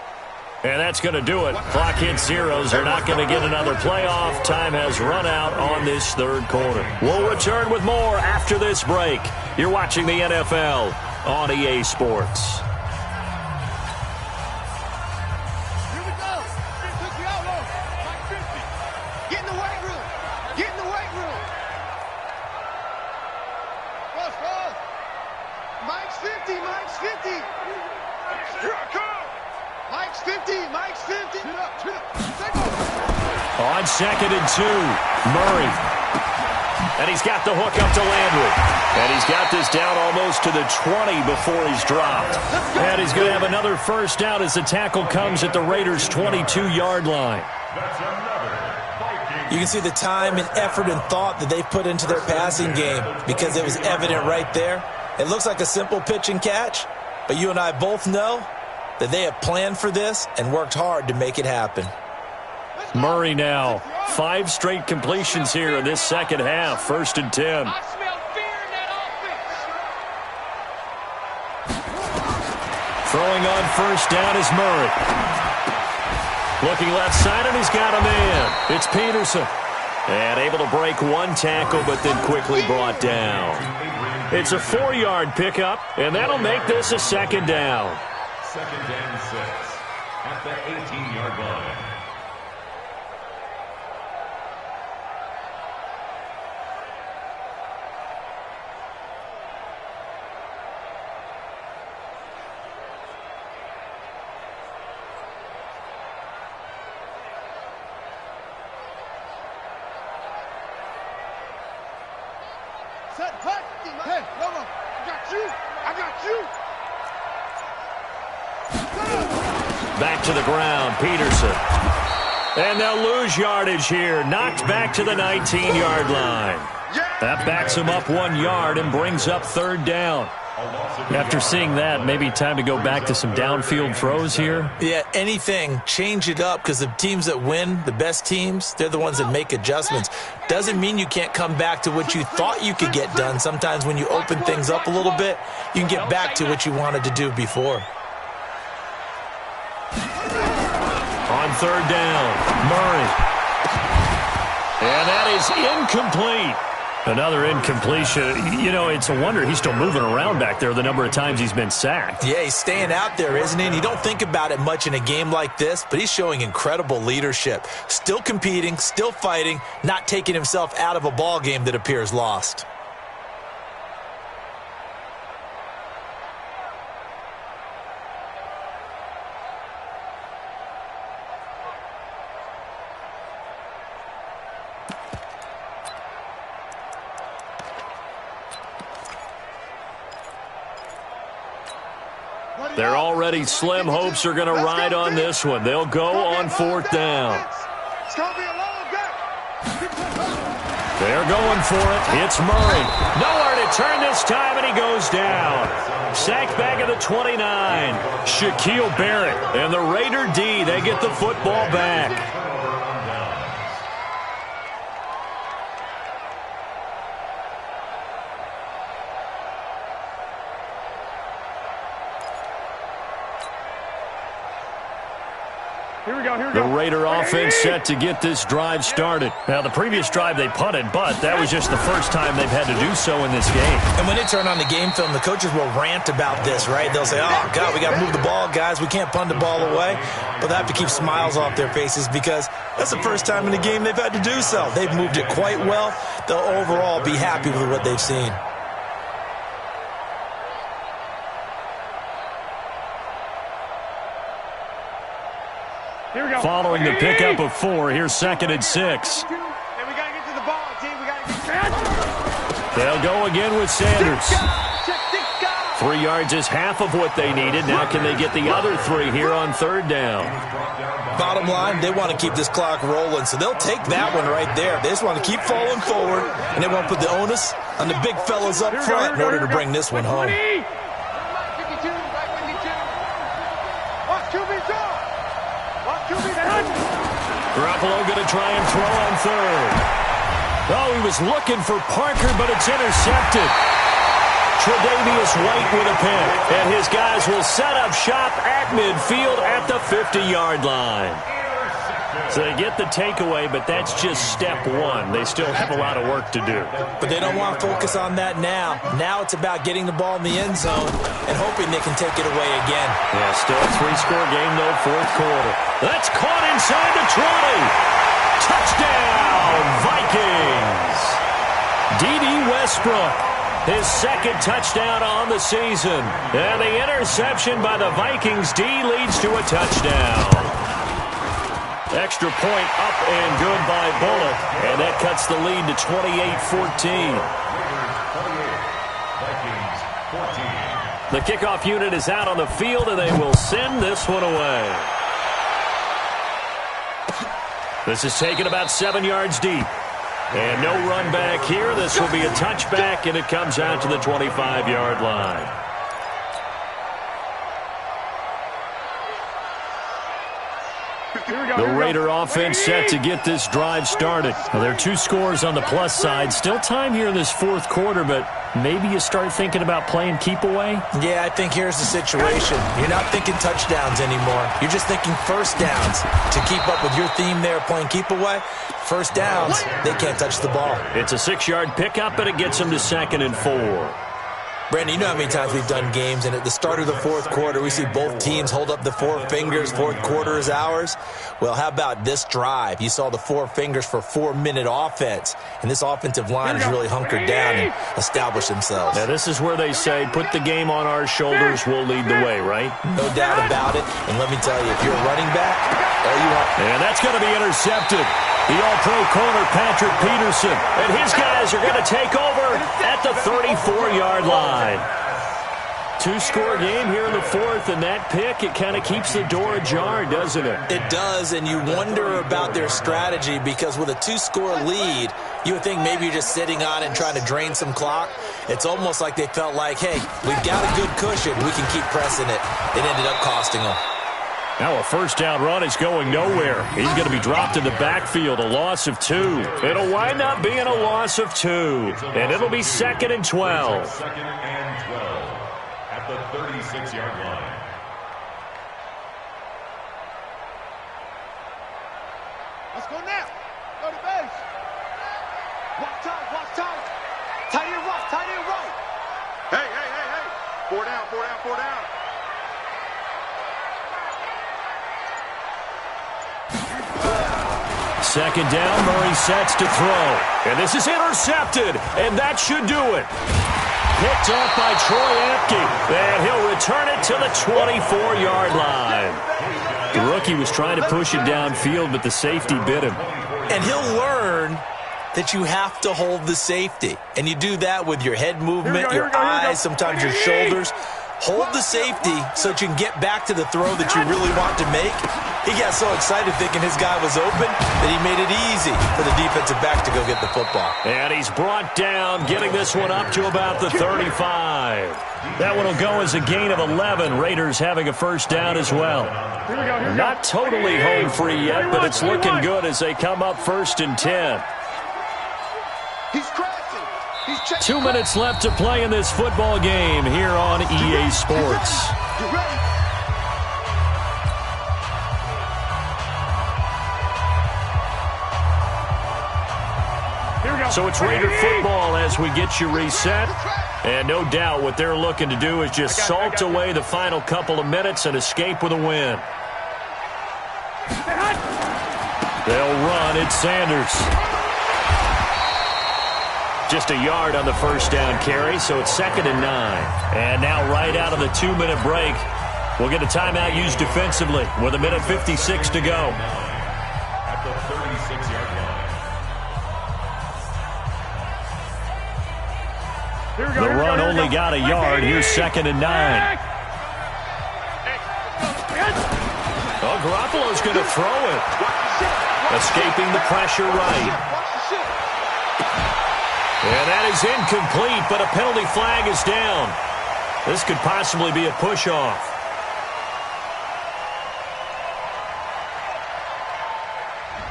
And that's going to do it. Clock hits zeros. They're not going to get another playoff. Time has run out on this third quarter. We'll return with more after this break. You're watching the NFL on EA Sports. Here we go. Get in the weight room. Get in the weight room. Cross. Mike's 50. Mike's 50. Here I come. Mike's 50. Mike's 50. Chin up. On 2nd and 2, Murray. And he's got the hook up to Landry. And he's got this down almost to the 20 before he's dropped. And he's going to have another first down as the tackle comes at the Raiders' 22-yard line. You can see the time and effort and thought that they've put into their passing game because it was evident right there. It looks like a simple pitch and catch, but you and I both know that they have planned for this and worked hard to make it happen. Murray now. 5 straight completions here in this second half. 1st and 10. Throwing on first down is Murray. Looking left side, and he's got a man. It's Peterson. And able to break one tackle, but then quickly brought down. It's a 4-yard pickup, and that'll make this a second down. 2nd and 6 at the 18-yard line. Hey, Lobo, I got you. Back to the ground, Peterson. And they'll lose yardage here. Knocked back to the 19-yard line. That backs him up 1 yard and brings up 3rd down. After seeing that, maybe time to go back to some downfield throws here. Yeah, anything. Change it up because the teams that win, the best teams, they're the ones that make adjustments. Doesn't mean you can't come back to what you thought you could get done. Sometimes when you open things up a little bit, you can get back to what you wanted to do before. On 3rd down, Murray. And that is incomplete. Another incompletion. You know, it's a wonder he's still moving around back there the number of times he's been sacked. Yeah, he's staying out there, isn't he? And you don't think about it much in a game like this, but he's showing incredible leadership. Still competing, still fighting, not taking himself out of a ball game that appears lost. They're already slim hopes are going to ride on this one. They'll go on 4th down. They're going for it. It's Murray. Nowhere to turn this time, and he goes down. Sacked back at the 29. Shaquille Barrett and the Raider D, they get the football back. The Raider offense set to get this drive started. Now, the previous drive they punted, but that was just the first time they've had to do so in this game. And when they turn on the game film, the coaches will rant about this, right? They'll say, oh, God, we got to move the ball, guys. We can't punt the ball away. But they have to keep smiles off their faces because that's the first time in the game they've had to do so. They've moved it quite well. They'll overall be happy with what they've seen. Following the pickup of 4, here's 2nd and 6. And we got to get to the ball, team. We got to get They'll go again with Sanders. 3 yards is half of what they needed. Now can they get the other 3 here on 3rd down? Bottom line, they want to keep this clock rolling, so they'll take that one right there. They just want to keep falling forward, and they want to put the onus on the big fellas up front in order to bring this one home. Garoppolo going to try and throw on 3rd. Oh, he was looking for Parker, but it's intercepted. Tre'Davious White with a pick. And his guys will set up shop at midfield at the 50-yard line. So they get the takeaway, but that's just step one. They still have a lot of work to do. But they don't want to focus on that now. Now it's about getting the ball in the end zone and hoping they can take it away again. Yeah, still a 3-score game, though, fourth quarter. That's caught inside the 20. Touchdown, Vikings. D.D. Westbrook, his second touchdown on the season. And the interception by the Vikings D leads to a touchdown. Extra point up and good by Bullock. And that cuts the lead to 28-14. The kickoff unit is out on the field, and they will send this one away. This is taken about 7 yards deep. And no run back here. This will be a touchback, and it comes out to the 25-yard line. The Raider offense set to get this drive started. Well, there are 2 scores on the plus side. Still time here in this fourth quarter, but maybe you start thinking about playing keep away? Yeah, I think here's the situation. You're not thinking touchdowns anymore. You're just thinking first downs. To keep up with your theme there, playing keep away, first downs, they can't touch the ball. It's a 6-yard pickup, and it gets them to 2nd and 4. Brandon, you know how many times we've done games, and at the start of the fourth quarter, we see both teams hold up the 4 fingers, fourth quarter is ours. Well, how about this drive? You saw the 4 fingers for 4-minute offense, and this offensive line has really hunkered down and established themselves. Now, this is where they say, put the game on our shoulders, we'll lead the way, right? No doubt about it, and let me tell you, if you're a running back, all you want... And that's going to be intercepted. The All-Pro corner, Patrick Peterson, and his guys are going to take over at the 34-yard line. 2-score game here in the fourth, and that pick, it kind of keeps the door ajar, doesn't it? It does, and you wonder about their strategy because with a 2-score lead, you would think maybe you're just sitting on it and trying to drain some clock. It's almost like they felt like, hey, we've got a good cushion. We can keep pressing it. It ended up costing them. Now a first down run is going nowhere. He's going to be dropped in the backfield, a loss of 2. It'll wind up being a loss of 2, and it'll be 2nd and 12. 2nd and 12 at the 36-yard line. Let's go now. Go to base. Watch time, watch time. Tight end right, tight end right. Hey, hey, hey, hey. 4 down, 4 down, 4 down. Second down, Murray sets to throw. And this is intercepted, and that should do it. Picked up by Troy Apke, and he'll return it to the 24-yard line. The rookie was trying to push it downfield, but the safety bit him. And he'll learn that you have to hold the safety. And you do that with your head movement, your eyes, sometimes your shoulders. Hold the safety so that you can get back to the throw that you really want to make. He got so excited thinking his guy was open that he made it easy for the defensive back to go get the football. And he's brought down, getting this one up to about the 35. That one will go as a gain of 11. Raiders having a first down as well. Not totally home free yet, but it's looking good as they come up 1st and 10. He's crashing. 2 minutes left to play in this football game here on EA Sports. So it's Raider football as we get you reset. And no doubt what they're looking to do is just salt away the final couple of minutes and escape with a win. They'll run. It's Sanders. Just a yard on the first down carry, so it's 2nd and 9. And now right out of the 2-minute break, we'll get a timeout used defensively with 1:56 to go. At the 36-yard line. The run only got a yard. Here's 2nd and 9. Oh, Garoppolo's going to throw it. Escaping the pressure right. And that is incomplete, but a penalty flag is down. This could possibly be a push-off.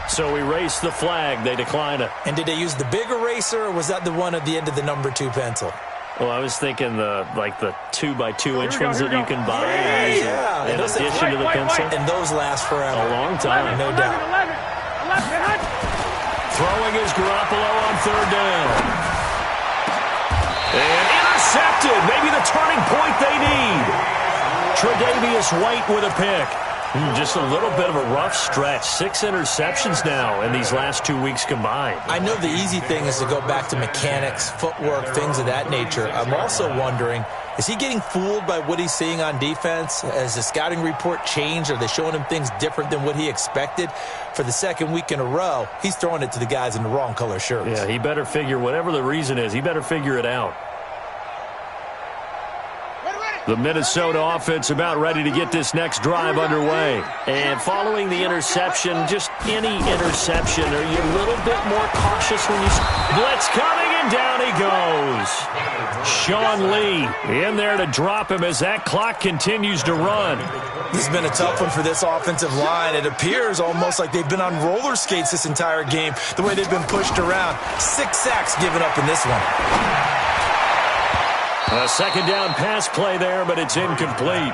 So erase the flag. They decline it. And did they use the big eraser, or was that the one at the end of the number 2 pencil? Well, I was thinking the 2x2-inch ones that you can buy in addition to the pencil. And those last forever. A long time. No doubt. Throwing is Garoppolo on third down. And intercepted. Maybe the turning point they need. Tre'Davious White with a pick. Just a little bit of a rough stretch. 6 interceptions now in these last 2 weeks combined. I know the easy thing is to go back to mechanics, footwork, things of that nature. I'm also wondering, is he getting fooled by what he's seeing on defense? Has the scouting report changed? Are they showing him things different than what he expected? For the second week in a row, he's throwing it to the guys in the wrong color shirts. Yeah, he better figure, whatever the reason is, he better figure it out. The Minnesota offense about ready to get this next drive underway. And following the interception, just any interception, are you a little bit more cautious when you... Blitz coming, and down he goes. Sean Lee in there to drop him as that clock continues to run. This has been a tough one for this offensive line. It appears almost like they've been on roller skates this entire game, the way they've been pushed around. 6 sacks given up in this one. A second down pass play there, but it's incomplete.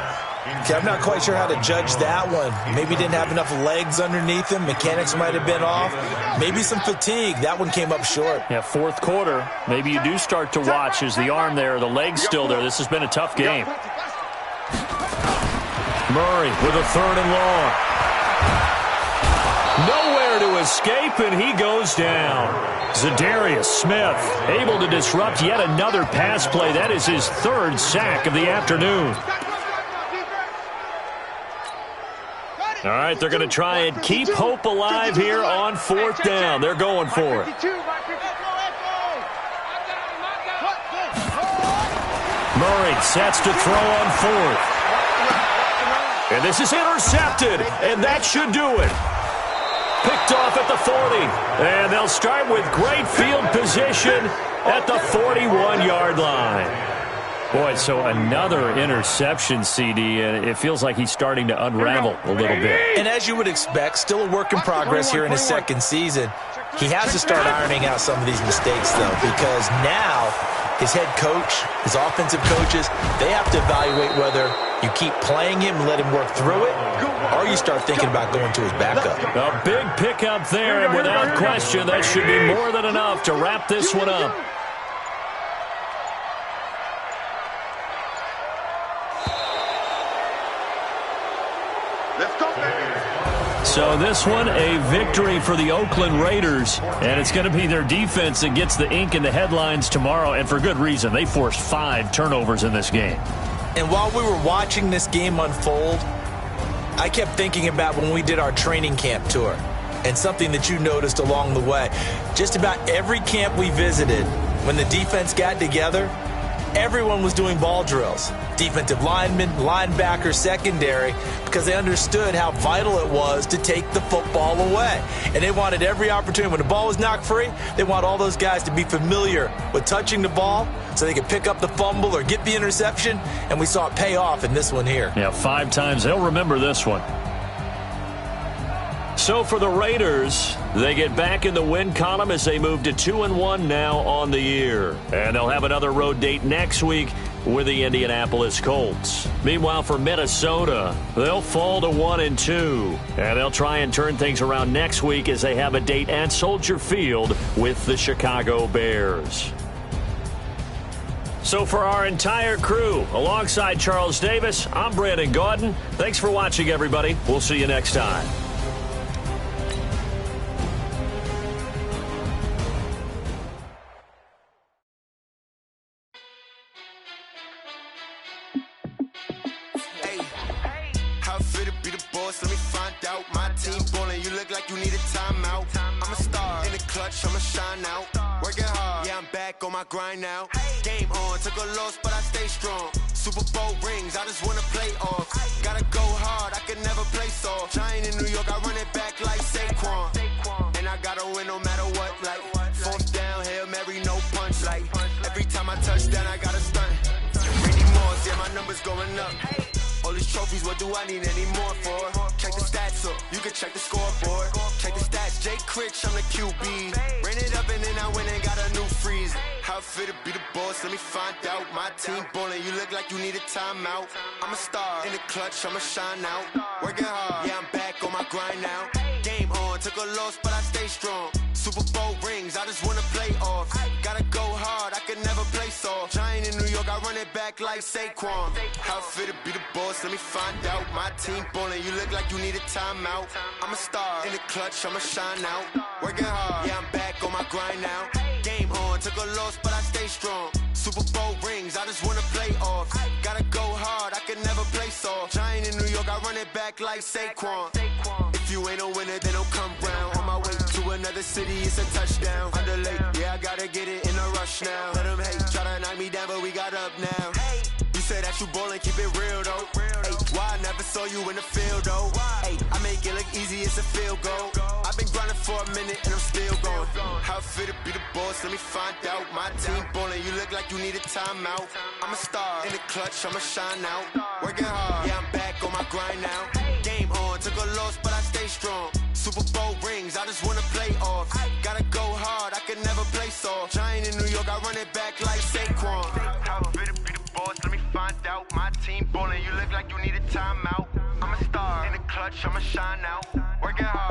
Okay, I'm not quite sure how to judge that one. Maybe didn't have enough legs underneath him. Mechanics might have been off. Maybe some fatigue. That one came up short. Yeah, fourth quarter. Maybe you do start to watch. Is the arm there, the leg's still there? This has been a tough game. Murray with a 3rd and long. Nowhere to escape, and he goes down. Za'Darius Smith able to disrupt yet another pass play. That is his 3rd sack of the afternoon. All right, they're going to try and keep hope alive here on 4th down. They're going for it. Murray sets to throw on 4th. And this is intercepted, and that should do it. Picked off at the 40. And they'll start with great field position at the 41-yard line. Boy, so another interception, CD, and it feels like he's starting to unravel a little bit. And as you would expect, still a work in progress here in his 2nd season. He has to start ironing out some of these mistakes, though, because now his head coach, his offensive coaches, they have to evaluate whether you keep playing him and let him work through it, or you start thinking about going to his backup. A big pickup there, and without question, that should be more than enough to wrap this one up. So this one, a victory for the Oakland Raiders, and it's going to be their defense that gets the ink in the headlines tomorrow, and for good reason. They forced 5 turnovers in this game. And while we were watching this game unfold, I kept thinking about when we did our training camp tour and something that you noticed along the way. Just about every camp we visited, when the defense got together, everyone was doing ball drills. Defensive linemen, linebackers, secondary, because they understood how vital it was to take the football away. And they wanted every opportunity. When the ball was knocked free, they want all those guys to be familiar with touching the ball so they could pick up the fumble or get the interception, and we saw it pay off in this one here. Yeah, 5 times. They'll remember this one. So for the Raiders, they get back in the win column as they move to 2-1 now on the year. And they'll have another road date next week with the Indianapolis Colts. Meanwhile, for Minnesota, they'll fall to 1-2. And they'll try and turn things around next week as they have a date at Soldier Field with the Chicago Bears. So for our entire crew, alongside Charles Davis, I'm Brandon Gaudin. Thanks for watching, everybody. We'll see you next time. Let me find out. My team ballin', you look like you need a timeout. I'm a star in the clutch, I'ma shine out. Working hard, yeah, I'm back on my grind now. Game on, took a loss, but I stay strong. Super Bowl rings, I just wanna play off. Gotta go hard, I can never play soft. Giant in New York, I run it back like Saquon. And I gotta win no matter what, like 4th down, Hail Mary, no punch. Like every time I touch down, I gotta stunt. Randy Moss, yeah, my numbers going up. All these trophies, what do I need any more for? Check the stats up, you can check the scoreboard. Check the stats, Jay Critch, I'm the QB. Ran it up and then I went and got a new freeze. How it feel to be the boss, let me find out. My team ballin', you look like you need a timeout. I'm a star, in the clutch, I'ma shine out. Working hard, yeah, I'm back on my grind now. Game on, took a loss, but I stay strong. Super Bowl rings, I just wanna play off. Gotta go hard, I could never play soft. Giant in New York, I run it back like Saquon. How it feel to be the boss, let me find out. My team ballin', you look like you need a timeout. I'm a star, in the clutch, I'ma shine out. Working hard, yeah, I'm back on my grind now. Game on, took a loss, but I stay strong. Super Bowl rings, I just wanna play off. Gotta go hard, I could never play soft. Giant in New York, I run it back like Saquon. If you ain't a winner, then don't come round. On my way to another city, it's a touchdown. Underlay, yeah, I gotta get it in a rush now. Let them hate, try to knock me down, but we got up now. You say that you ballin', keep it real though. Hey, why I never saw you in the field though? Hey, I make it look easy, it's a field goal. I've been grinding for a minute and I'm still going. How it feel to be the boss, let me find out. My team ballin', you look like you need a timeout. I'm a star, in the clutch, I'ma shine out. Working hard, yeah, I'm back on my grind now. Game on, took a loss, but I stay strong. Super Bowl rings, I just wanna play off. Gotta go hard, I could never play soft. Giant in New York, I run it back like Saquon. How it feel to be the boss, let me find out. My team ballin', you look like you need a timeout. I'm a star, in the clutch, I'ma shine out. Working hard.